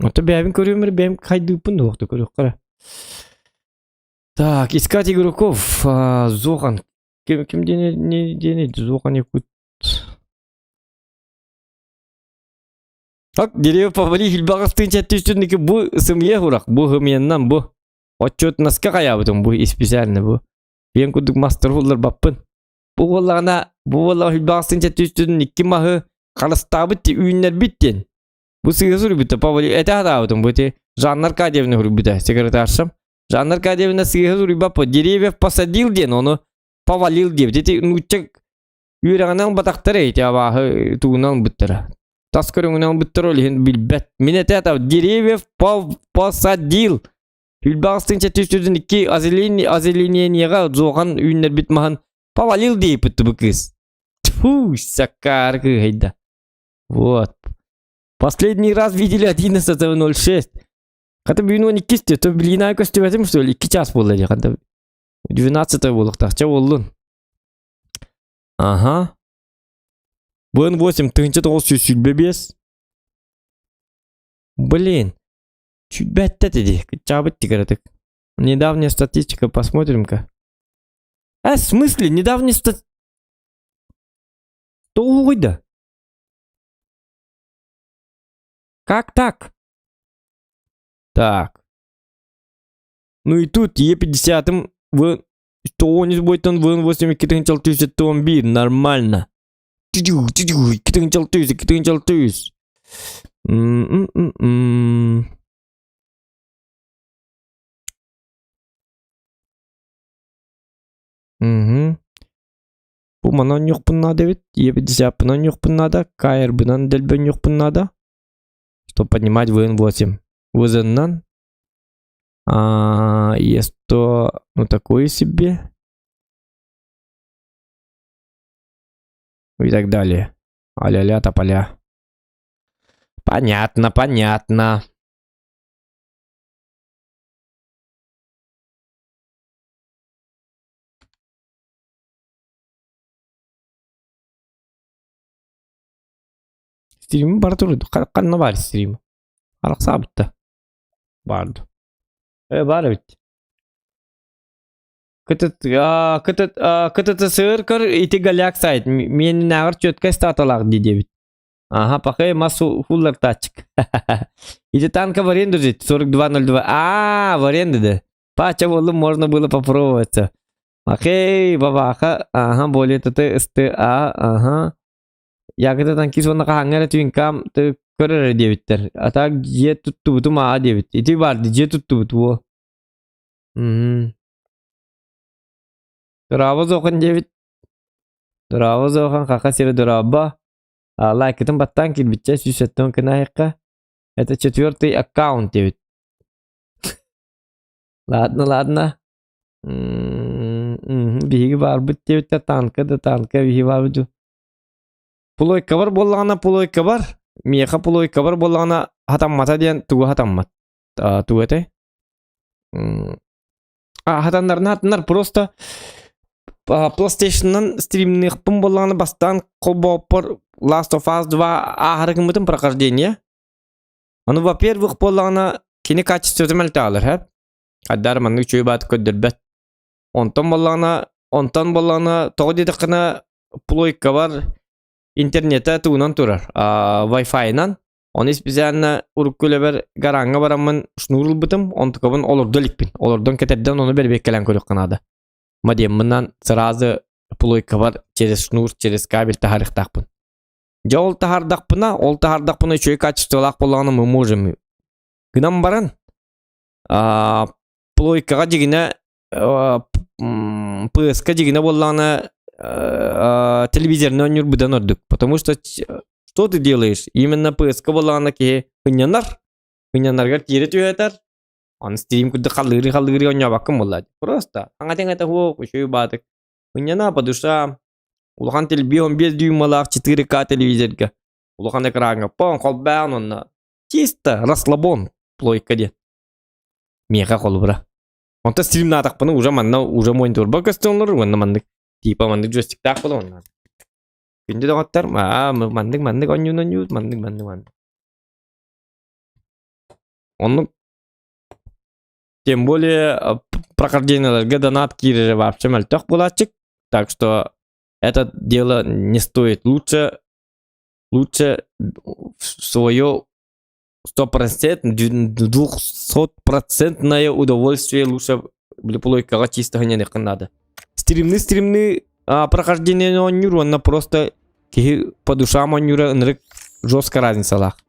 Это бявин көрөмөр бэм кайдыпын доқты көрөк қара. Так, искать игроков. Зохан. Кем денег? Зохан якут. Так, дерево повали хилбағыстың чәттүстіндікі бұ сымле құрақ. Бұ ғыменнан бұ. Отчет наска қая бұтын бұ специально бұ. Бен күдік мастер ғоллар баппын. Бұ ғоллағына хилбағыстың чәттүстіндікі мағы қарыстағы бітті үйінлер біттен. Бұ сығыз үрбіті повали. Әті ғада бұтын бұ. Жанна Аркадьевна үрбіті. Секретаршым. Жанна Аркадьевна сығыз үрбапы. Деревьев посадил ден, оны повалил деп. Дети нучак үйрағынан батақтары еті абағы туғынан біттірі. Таскарыңынан біттірі олығын білбәт. Мен әті әті деревьев посадил. Хилбағыстың чәттүстіндікі озеленениеға жоған үйінлер бітмаған повалил дейіп бітті бұ кыз. Тьфу, сакар кыгайда. Вот. Последний раз видели 11.06. Когда бюно не кисти, то блина костюм этим что ли? 2 час было ли? Когда 12 было, так че воллун. Ага. Бен 8, ты не толстый чуть бебес. Блин. Чуть бетта ты, чабать тигратык. Недавняя статистика, посмотрим-ка. В смысле? Недавняя статистика? То ойда. Как так? Так. Ну и тут Е50 в 110 бойтон в 8 китынчал түйсі томби. Нормально. Китынчал түйс. Bu manan yok bunlarda evet. Е50 bundan yok bunlarda. КР bundan delben yok bunlarda. Чтобы поднимать ВН8. ВЗНан. Е100, ну такое себе. И так далее. А-ля-ля, тополя. Понятно, понятно. Стрим бар турду. Канна бар стрим. Аракса битти. Барды. Бар бит. Кытыт сыр кыр ити галяк сайт. Мен нагыр чөткай статалак диде бит. Ага, пахай массу фуллар тачик. Ити танка в аренду жить. 4202. В аренду да. Пача волу можно было попробовать. Окей, бабаха. Ага, более ТТСТА. Ага. Я когда танки звонок хангер твинкам ты көрөр дебиттер. Атак же тутту ма дебит. Ити барды же тутту во. Драво зохан дебит. Драво зохан кака сире драба. Лайкетин баттан килбитче сюсеттен кынайка. Это 4-й аккаунт дебит. Ладно. Биги бар бит дебит танка биги бар бит. Пулойка бар боллағана пулойка бар. Меха пулойка бар боллағана хатаммата ден туғы хатаммат. Туғы этой. Хатандар просто PlayStation'нан стримных пым боллағана бастан қолбауыппыр Last of Us 2 ахарыкын бұтын прохождение. Аны, во-первых, боллағана кені качество зәмәлті алыр, хэп. Аддар манны чөй баты көддір бәт. Онтан боллағана тоғы дедіқына пулойка бар. Интернетте туынан турар. Wi-Fi-нан. Оны специально уруккөле бер гараңга барамын шнурул бытым. Онтукабын олорду ликпин. Олордон кетерден оны бербек келен көлік қанады. Мадеммынан сразу пулойка бар через шнур, через кабель тахарықтақпын. Жа ол тахардақпына чөй качестволақ болағаны мы можем. Гынам баран. Пулойкаға жегіне PS-ка жегіне болағаны телевизорный онюр будан ордук. Потому что что ты делаешь? Именно PS-ка болағына ке хынянарға тері түйетер. Он стрим күдді қалдыры оня бақым болады. Просто. Аңатен это хоқ, үшөй бадық. Хыняна по душа. Улахан телеби 15 дюймалақ 4К телевизорға. Улахан экранға. Пон қолбән онна. Чисто расслабон. Плойка де. Меха қолы бұра. Онта стрим натақпыны уже монитор бақыстығынлар. Онна мандық. Типа мандық джойстик так было он. Күнде доғаттар. Мандық онюз. Мандық. Он, тем более, прохождение донат киржи вообще мальтох булачик. Так что это дело не стоит. Лучше свое 200% удовольствие лучше плойкаға чисто не надо. Стримный прохождение онюру, она просто по душам онюра нрык жестко разница лах.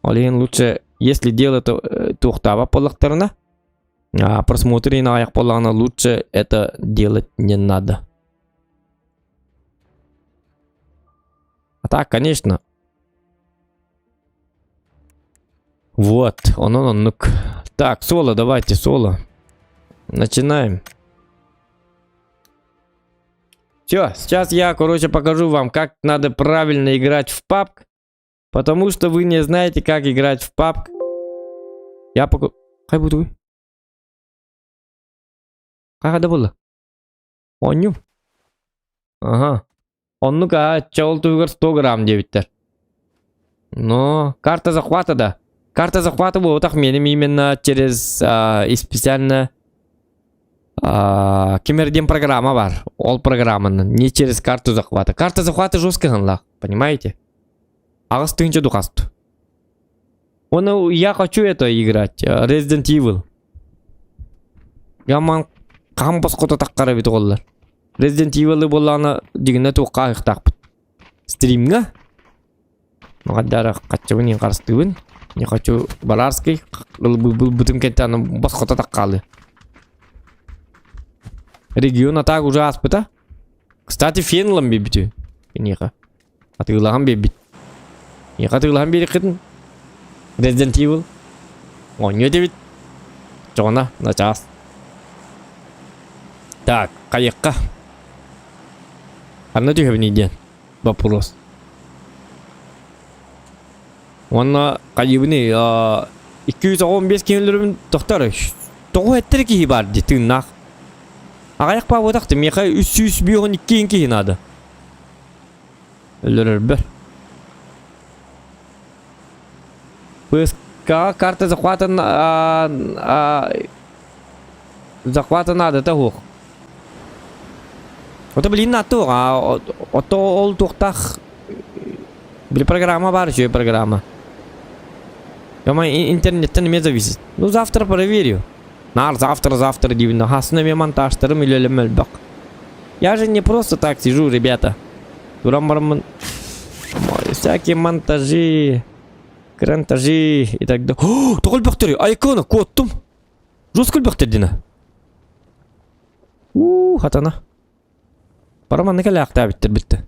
Олен лучше, если делать тухтава полахтарна, просмотры на аяк полана, лучше это делать не надо. А так, конечно. Вот, он. Так, соло, давайте, соло. Начинаем. Все, сейчас я, покажу вам, как надо правильно играть в PUBG. Потому что вы не знаете, как играть в PUBG. Я покажу. Хай буду. Как это было? Оню. Ага. Он ну-ка, чел тугар 100 грамм 9. Но карта захвата, да. Карта захвата вот так именно через специально Кемерден программа бар. Ол программаны не через карту захвата. Карта захвата жесткая ханла, понимаете? Ағыз тыңчы дұқасты. Оны я хочу это играть. Resident Evil. Яман қампас қота таққара беті қолдар. Resident Evil'ы боланы дегенде туққа айықтақпыт. Стримға? Мағаддары қатшыбын ең қарыстығын. Не хочу Баларский. Бұл бұтым кәнті аны бас қота таққалы. Регион атақ уже аспыта. Кстати, фенлам бебіті. Неға. Атығылаған бебіт. Неға атығылаған бері қытын. Resident Evil. Ойнё дебіт. Жоғына, начас. Так, қайыққа. Арна түйхебін еден. Вопрос. Онна қайыбыны 215 кенілерімін тоқтары. Тоғы әттірі кейі бар де тыңнақ. Ағаяқ ба өтақты меқа 312 кейін ады. Өлірір бір. ПСК карта захвата надо того. Это блин на то, ото ол тухтах. Бли программа бар, еще программа. Дома интернеттен не зависит. Ну завтра проверю. Завтра дивно. Хаснами монтажтером или лемельбак. Я же не просто так сижу, ребята. Турамарман. Всякие монтажи. Крантажи и так далее. О, тоқыл бақтыры, айкона, коттым. Жоскыл бақтырдина. Хатана. Параман не кәлі ақта біттір бітті.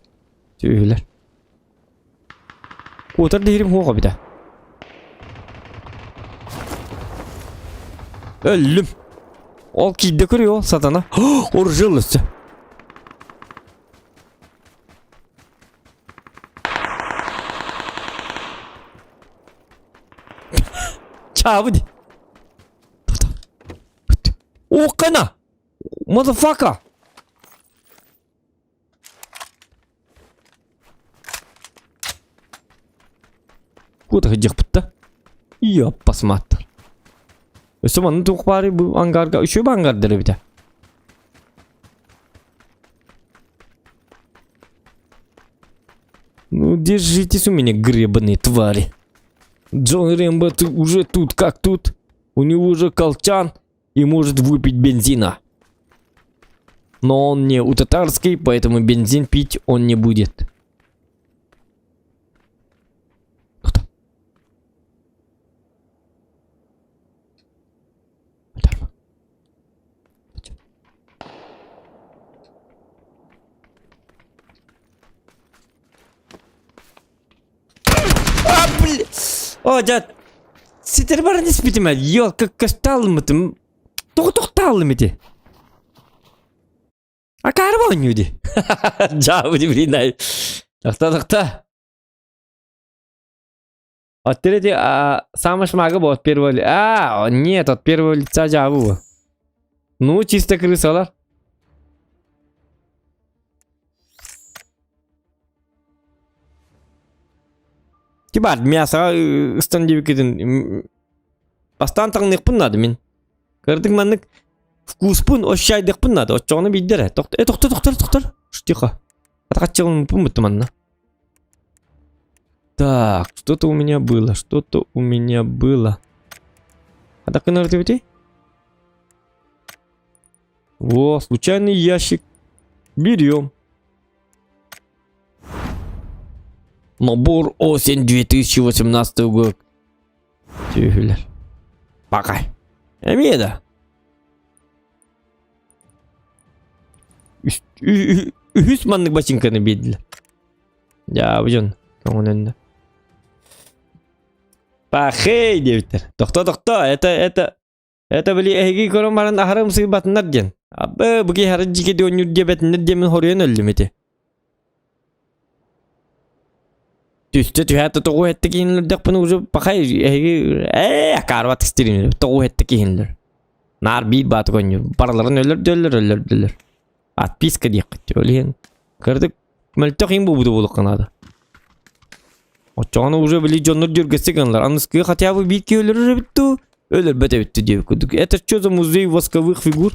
Сөйлер. Котыр дейрім хоға біті. Өлім. Ол кейді көрі ол, сатана. Ор жыл үсті. Çabuk. O kana. Motherfucker. Куда ходил пытта? Я посмотрел. Суман тух пари bu ангарга еще ангар деревите. Ну держитесь у меня, гребаные твари. Джон Рэмбо уже тут как тут. У него уже колчан и может выпить бензина. Но он не у татарский, поэтому бензин пить он не будет. О, дядь, ситер бар не спите, мать, ё, как кашталым ты, тоқталым ты. А карван юди. Джау дивринай. Тоқта. От третий, самый шмага был от первого лица. Нет, от первого лица Джаву. Ну, чисто крысола. Кибар, мясо станди кидин. Пастантаңнық пын надо мен. Көрдік мәнік вкус пын, ошайдық пын надо. Очоғыны бейдері. Тоқтар. Штиха. Атақатчығын пын бұтты манна. Так, что-то у меня было. А так и нарративите? Во, случайный ящик. Берем. Набор осень 2018 год. Тюфелер. Пока. Амеда. Үсманның башинканы беділі. Я бұжын. Көңін önünde. Пахей, девиттер. Тоқта. Это были әйгі көрім барын ахарым сыйбатындар ден. Абы бұге хары жекеде өнюр дебетіндер демен хорыен өліметі. Түсті түйәті тоғы әтті кейінлер дәқпіні ұжы пақай әйгі қарват істерімдер. Тоғы әтті кейінлер. Нар бейт баты көңір. Параларын өлір. Отписка дейқті өлген. Кірдік мәлті қиын бұбыды болық қанады. Отчағаны уже білі жонлар жүргесі қанлар. Анысқы хотя бы битке өлір бітті. Өлір бәті бітті деп көдік. Это что за музей восковых фигур?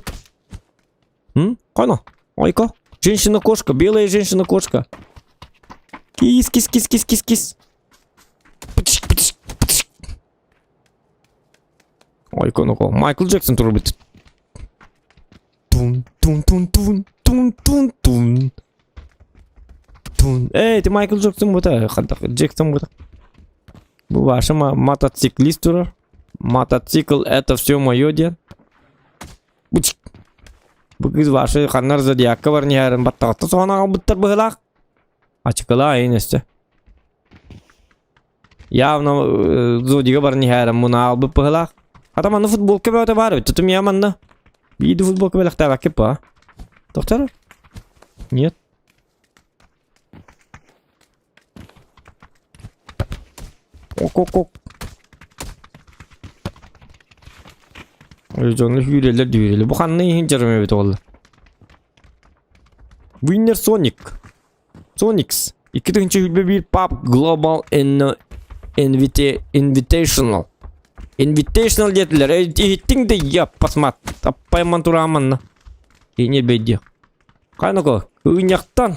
Кайна? Айка. Женщина-кошка, белая женщина-кошка. Кис, кис, кис, кис, кис, кис. Пытшк, пытшк, пытшк. Айка, ну-ка. Майкл Джексон турбит. Тун, тун, тун, тун, тун, тун, тун. Тун. Эй, ты Майкл Джексон вот это. Джексон вот это. Ваша мотоциклист турар. Мотоцикл это все мое дед. Бычк. Бүгіз ваши ханнар зодиакка бар нехәрін баттағытты соғана албыттар бұғылақ. Ачықыла айнесті. Явно зодига бар нехәрін мұна албып бұғылақ. Атаманны футбол көбе өте бар өтті түм яманны. Бейді футбол көбе лақтар әкеп ба. Доктор? Нет. Ок. Jonlu hüyreler. Bu kanını yiyin jarım evet oldu. Winner Sonic. Sonics. 2-nji hülbe bir pub Global Invitational. Invitational dediler. Ettin de yap pasmat. Tappayman turamanna. Yine bedi. Kaynako. Ünyaktan.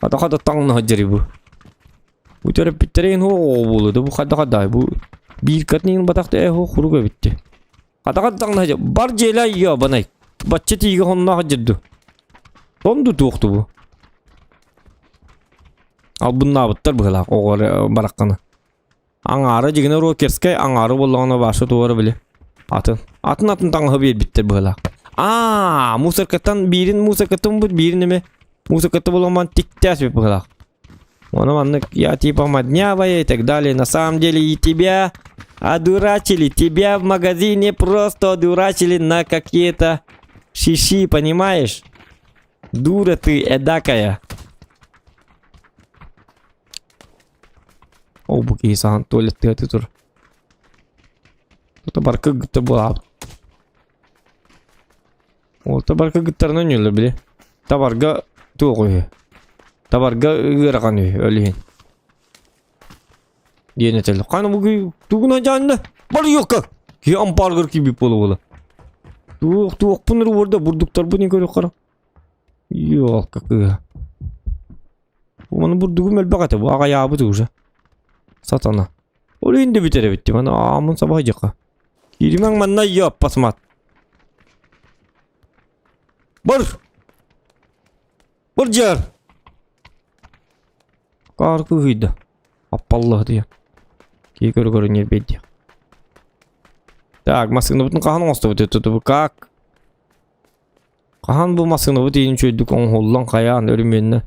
Kada tangna hacari bu. Bu taraf bittireyin ho buludu. Bu kada bu. Bir katının batakta ho kuruga bitti. Kada tangna hacari. Bar jela ya banay. Bachche tiga honna hacirdu. Sondu tuğdu bu. Al bunun abıttar bıgılaq. Oğar baraqqanı. Aڭarı jigine Rokerskay aڭarı bollağına başı doğru bile. Atın tangı bir bittir bıgılaq. Musakatan birin musakatan bu birin mi? Musakatı bollaman tiktəs bir bıgılaq. Ona manlık ya типа моднявая и так далее. На самом деле и тебя одурачили. Тебя в магазине просто одурачили на какие-то шиши, понимаешь? Дура ты эдакая. О, bu insan tuvalette yatıyor. Tabarka gitti bu abi. O tabarka gittiğini oynuyorlar bile. Tabarga tuğuyor. Tabarga ırakanıyor öyle. Diye netel. Kanı bu tuğuna canlı. Bari yok ka. Ki ampargır gibi polu bola. Tuğ bunları orada vurduklar bu ne görüyor kara. Yok kakı. Bu bana vurduğum elbette bu ağa yağı bu tuğuşa. Satana. Öyle indi bitere bitti bana amın sabah jaka. Kirimen manna yap pasmat. Bar jar. Karkı hıydı. Appallah diye. Ki görünür bedi. Так, масканы бүтін қахан оңысты бұт өтті бұл как? Қахан бұл масканы бұт ең чөйдік оңғолдан қаян өріменні.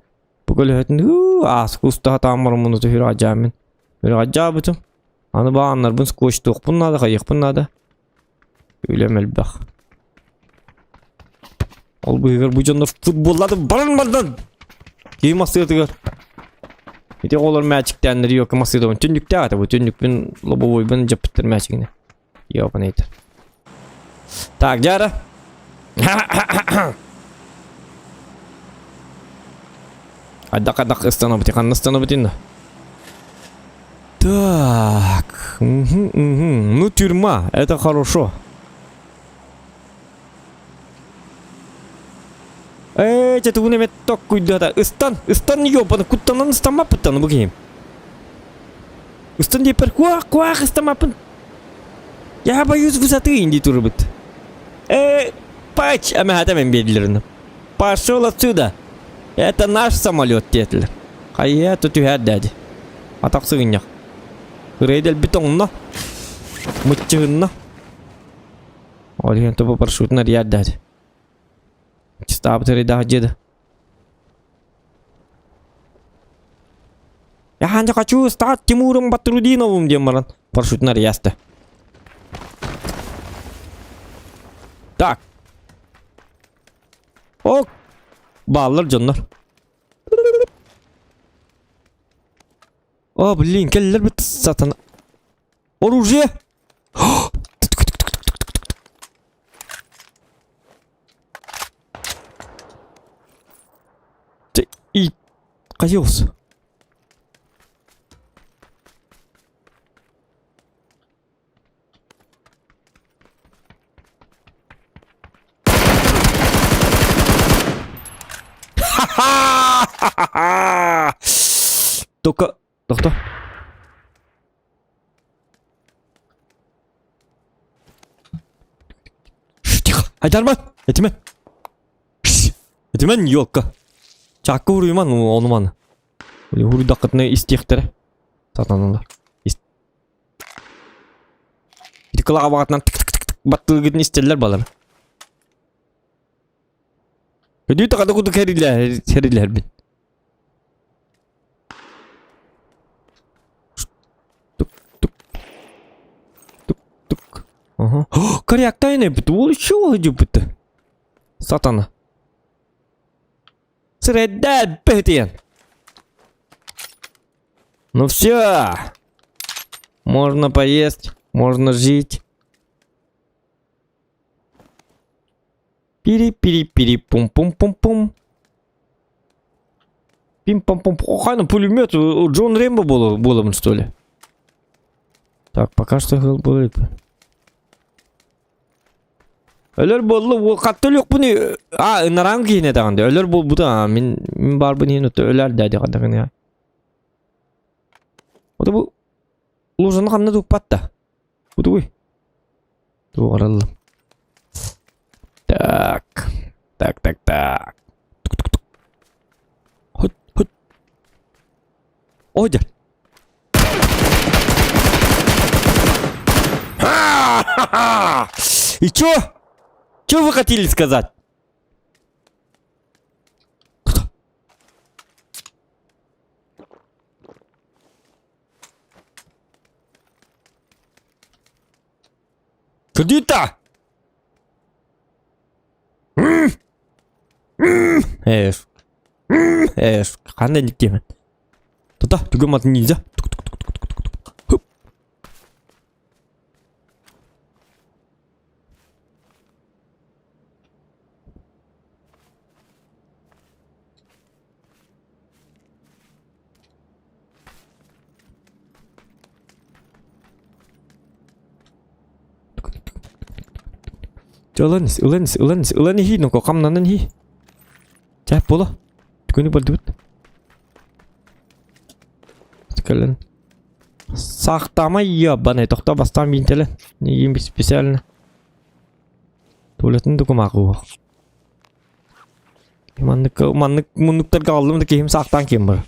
Бүкіл өтін асық ұстаға тамырым мұны түхір ажамын. Бір ажа бұтым. Аны бағанлар бұн скөшті оқпыннады, қайық бұннады. Өлемел бақ. Ол бұйғыр бұл жондар футболлады баран. Кей маскы өтігір. Ете олар мәчіктәндері yok маскы өтігір. Түндікті ағаты бұл түндікпен лобовой бұн жапыттыр мәчігіне. Ёбаный. Так, Джара. Адак остановить. Так. Ну, тюрьма. Это хорошо. Это у меня так куда-то. Истан, ёбаный. Куда-то стамапытан бugün. Истан депер. Куах стамапын. Я боюсь высоты инди турбит. Пач, а мы готовим бедлерно. Пошел отсюда. Это наш самолет, тетлер. А я тут угад дяди. А так сыгнях. Рейдель бетонно. Мытчыгынно. Олеген тобы парашютный ряд дяди. Чистап ты рейда деда. Я не хочу стать Тимуром Батрудиновым, демаран. Парашютный ряд. Так. Ок. Баллар canlar. О, блин, келлер бит сатана. Оружие. И козёлся. только... Тоқта. Тихо. Айтарман. Этимен. Этимен елка. Чакка уруйман онуман. Уруйдақытны истектері. Сатанылар. Кылаға бағытынан тік-тік-тік баттығы кетін істелер балар. Көдей тақады құды кәрілер бін. Тук-тук-тук. Коряктайны біті, ол үші олы жүп біті. Сатана. Среддәд бітен. Ну все. Можно поесть. Можно жить. Пири-пири-пири-пум-пум-пум-пум. Пим-пам-пум. Ох, ну пулемет. Джон Рэмбо был, что ли? Так, пока что будет. Өлөр болду, ол катты элек буну. Ынарам кийине даганда. Өлөр болду да. Мен бар буну өлөр дайды кадагына. Ода бу лужаны камна туппатта. Удуй. Туғарылы. Так. Так. Хут. Ойдер. И чё? Чё вы хотели сказать? Кредита! Қандай никтемен? Тата, түгім атын нельзя. Ulan hi nó có căm nó hi. Chả bố lo. Cứ như bật đứt. Скален. Сақтама ебаный, тоқта бастан бинтелі. Неге специально. Туалетін дұқымақы ол. Мұндықтарға алдым да кейім сақтан кем бар.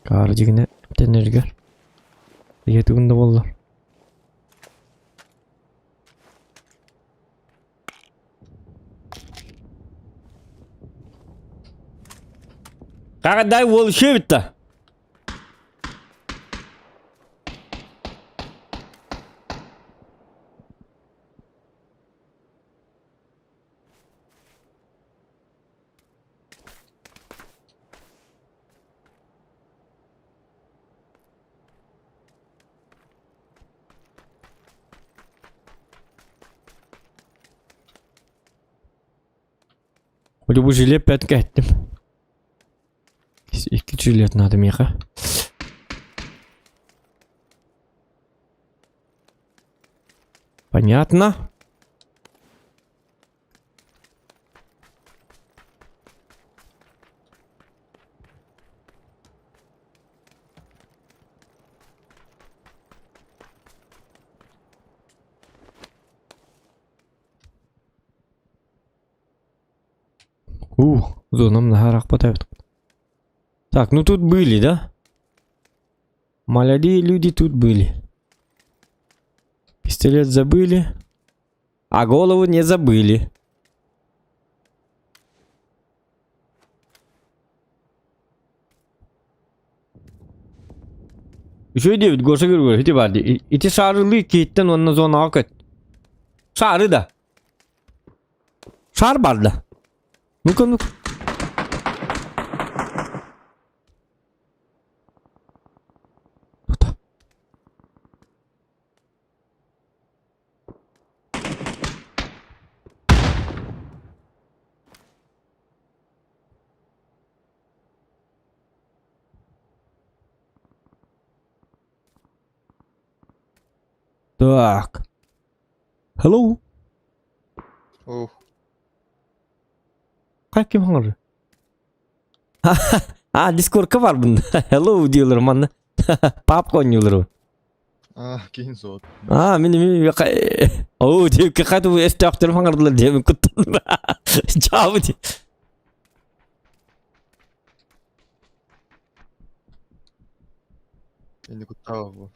Қары жегіне тәнергер. Етігінде болды. Қағадай ол үші бітті. Любой жилет 5 кәттім. 2 жилет надо меха. Понятно. Зона много хватает. Так, ну тут были, да? Молодые люди тут были. Пистолет забыли. А голову не забыли. Еще 9 Гоша говорит, эти барды. Эти шары киттен он на зону акет. Шары да. Шар барда. Ну-ка, ну-ка. Так. Hello. Ух. Как кем ханжи? Discord'ka var bunda. Hello diyorlar bana. Popcorn diyorlar. Keyin soat. Meni deb qaytib esdaq telefon qildilar deb kutdim. Javob di. Endi kutaba bu.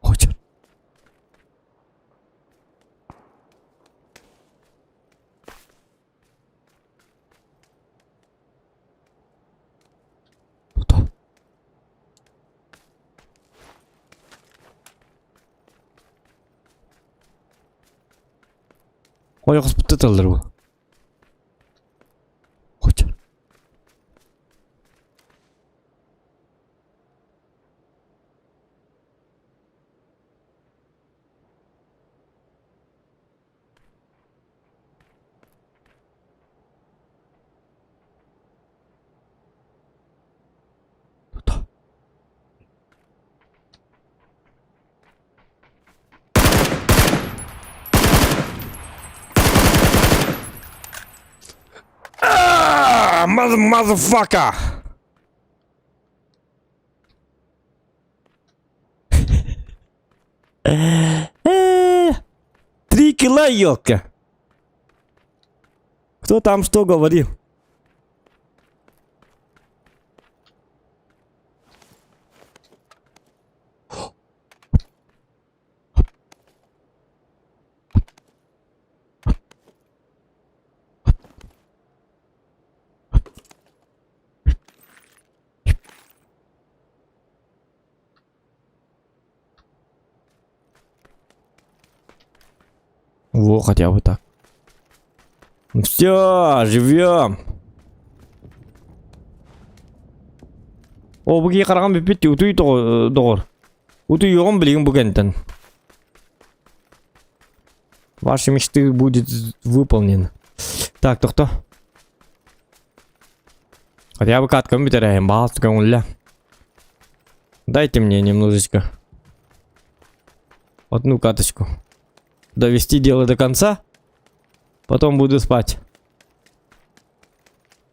Hocam. Oyoq bitta tildir bu. Hocam. Motherfucker! Три кило, ёлка. Кто там что говорил? Во, хотя бы так. Все, живем. Буги караган биппит утуй догор. Утуй йогон билген бугентен. Ваши мечты будет выполнены. Так, кто? Хотя бы катка битераем, балстка уля. Дайте мне немножечко. Одну каточку. Довести дело до конца. Потом буду спать.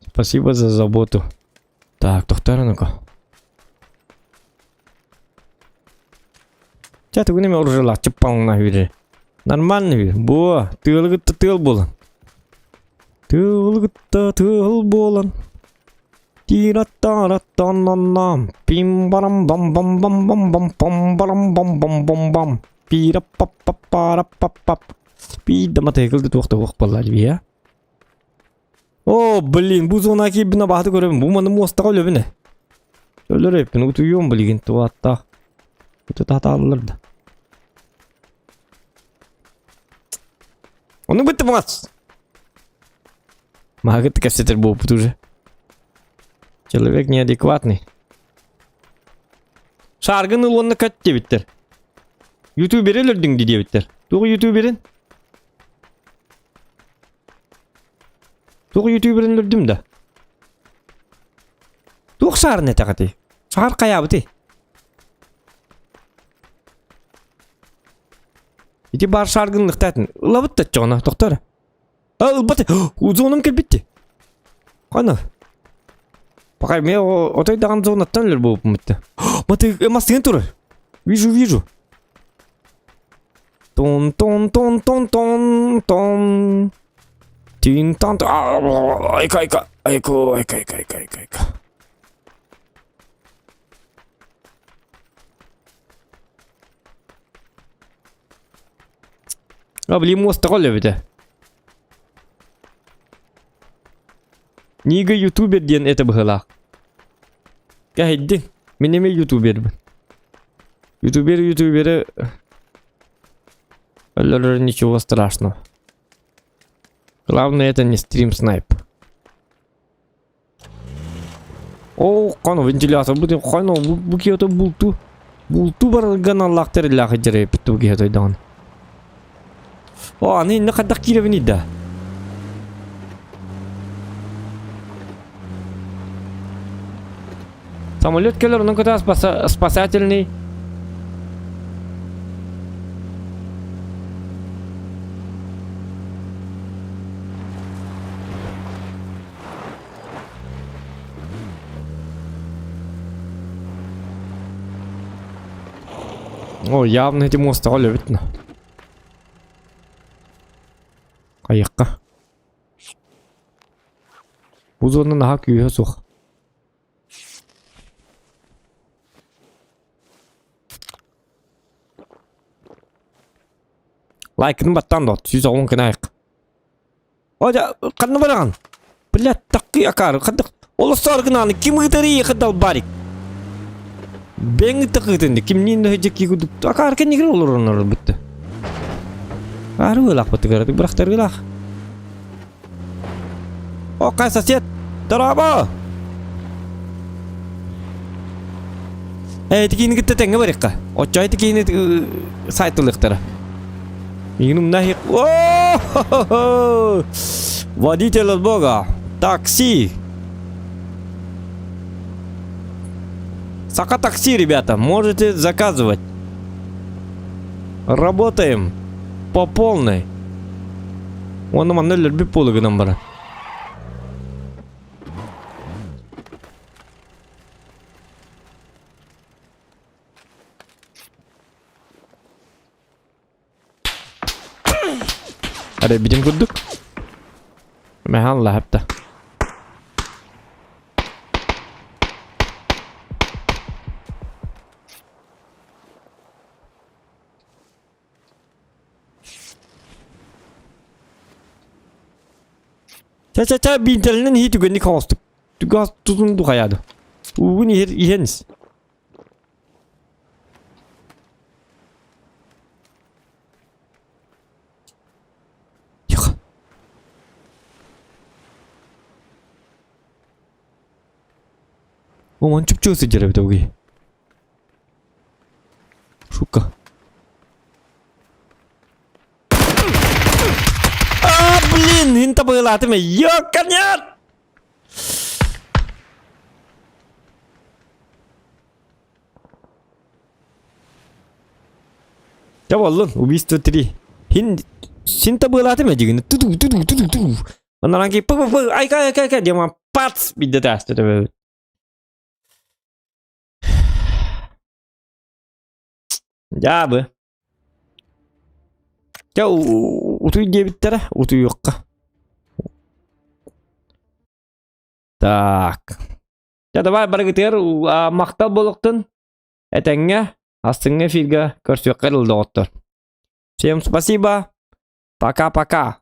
Спасибо за заботу. Так, тоқтар ну-ка. Чаты күнеме ұржыла чыппаңына бері. Нормально бері. Бұ, тығылғытты тығыл болын. Тығылғытты тығыл болын. Тираттараттаннам. Пим-барам-бам-бам-бам-бам-бам-бам-барам-бам-бам-бам-бам. Пира-пап-пап-пара-пап-пап. Пидама тегілді тоқты оқпалар бия. О, блин, бұл зона кейбіна бақты көрем. Бұл маны мостаға өлі Өлі реппін, ұтуйуым білген туатта. Үті тата алылырды. Оны бітті мас. Мағыты кәсетер бұл бұт уже. Человек неадекватный. Шарғын ұлғынны кәт дебіттер. Ютуберін өлдің де дебіттер. Туғы ютуберін? Туғы ютуберін өлдім да. Туғы шарын әті қаты. Шар қаябыты. Ити бар шарғынлық тәтін. Ұлабытты жоғына, тоқтары. Ұлбаты. Зоным кәлбетті. Қаны. Пока мен отойдаған зонаттан өлір болып мүтті. Маты эмастыген тұры. Вижу. Тон. Тин-тан. Айка. Блин, мост такой бите. Нига ютубер ден это было. Кайдин, менеме ютубер. Ютуберы. Ничего страшного. Главное это не стрим снайп. О, кано вентилятор будет, кано букета булту бар ганаллактар лахы жире битту букета дан. О, аны не кадак киревни да. Самолет келер, ну когда спасательный. О, явно эти мосты олебитно. Кайыкка. Бузонна наха күйе сух. Лайкын баттан дот, 110 кынайык. Ода, қанны бараған? Блядь, таққи акар, қандық. Олыстар кынаны, кім ғытары еқыдал барик? Бен тақытынды, кімнен өйдек кегудып. Акар кен негір олар онар бітті. Ары өлақ бітті көрді, бірақтар өлақ. О, қай сосед, дұрабы! Әйті кейіні күтті тәңі барыққа. Отчайды кейіні сайтылықтары. Игнум нахер. О-хо-хо-хо! Водитель от Бога. Такси. Сака такси, ребята. Можете заказывать. Работаем по полной. Он нам ноль полуга номера. Ada bijim kuduk. Mahal lah hafta. Caca bintelinin hiç güvenlik kostuk. Tugas tutundu kayadı. Bunu iheniz. Он чуп-чуп сидит в итоге. Шутка. А, блин, инта была ты меня. Ёканят! Jawab убийство 3. Синта была ты меня juga. Tudu. Mana lagi? Ay dia mah pats bida das. Ya be. Ya utuy diye bitti de utuy yok. Так. Ya давай баргытыр мактал болуктун этеңге астыңга эфирге көрсөк кылды оттор. Всем спасибо. Пока-пока.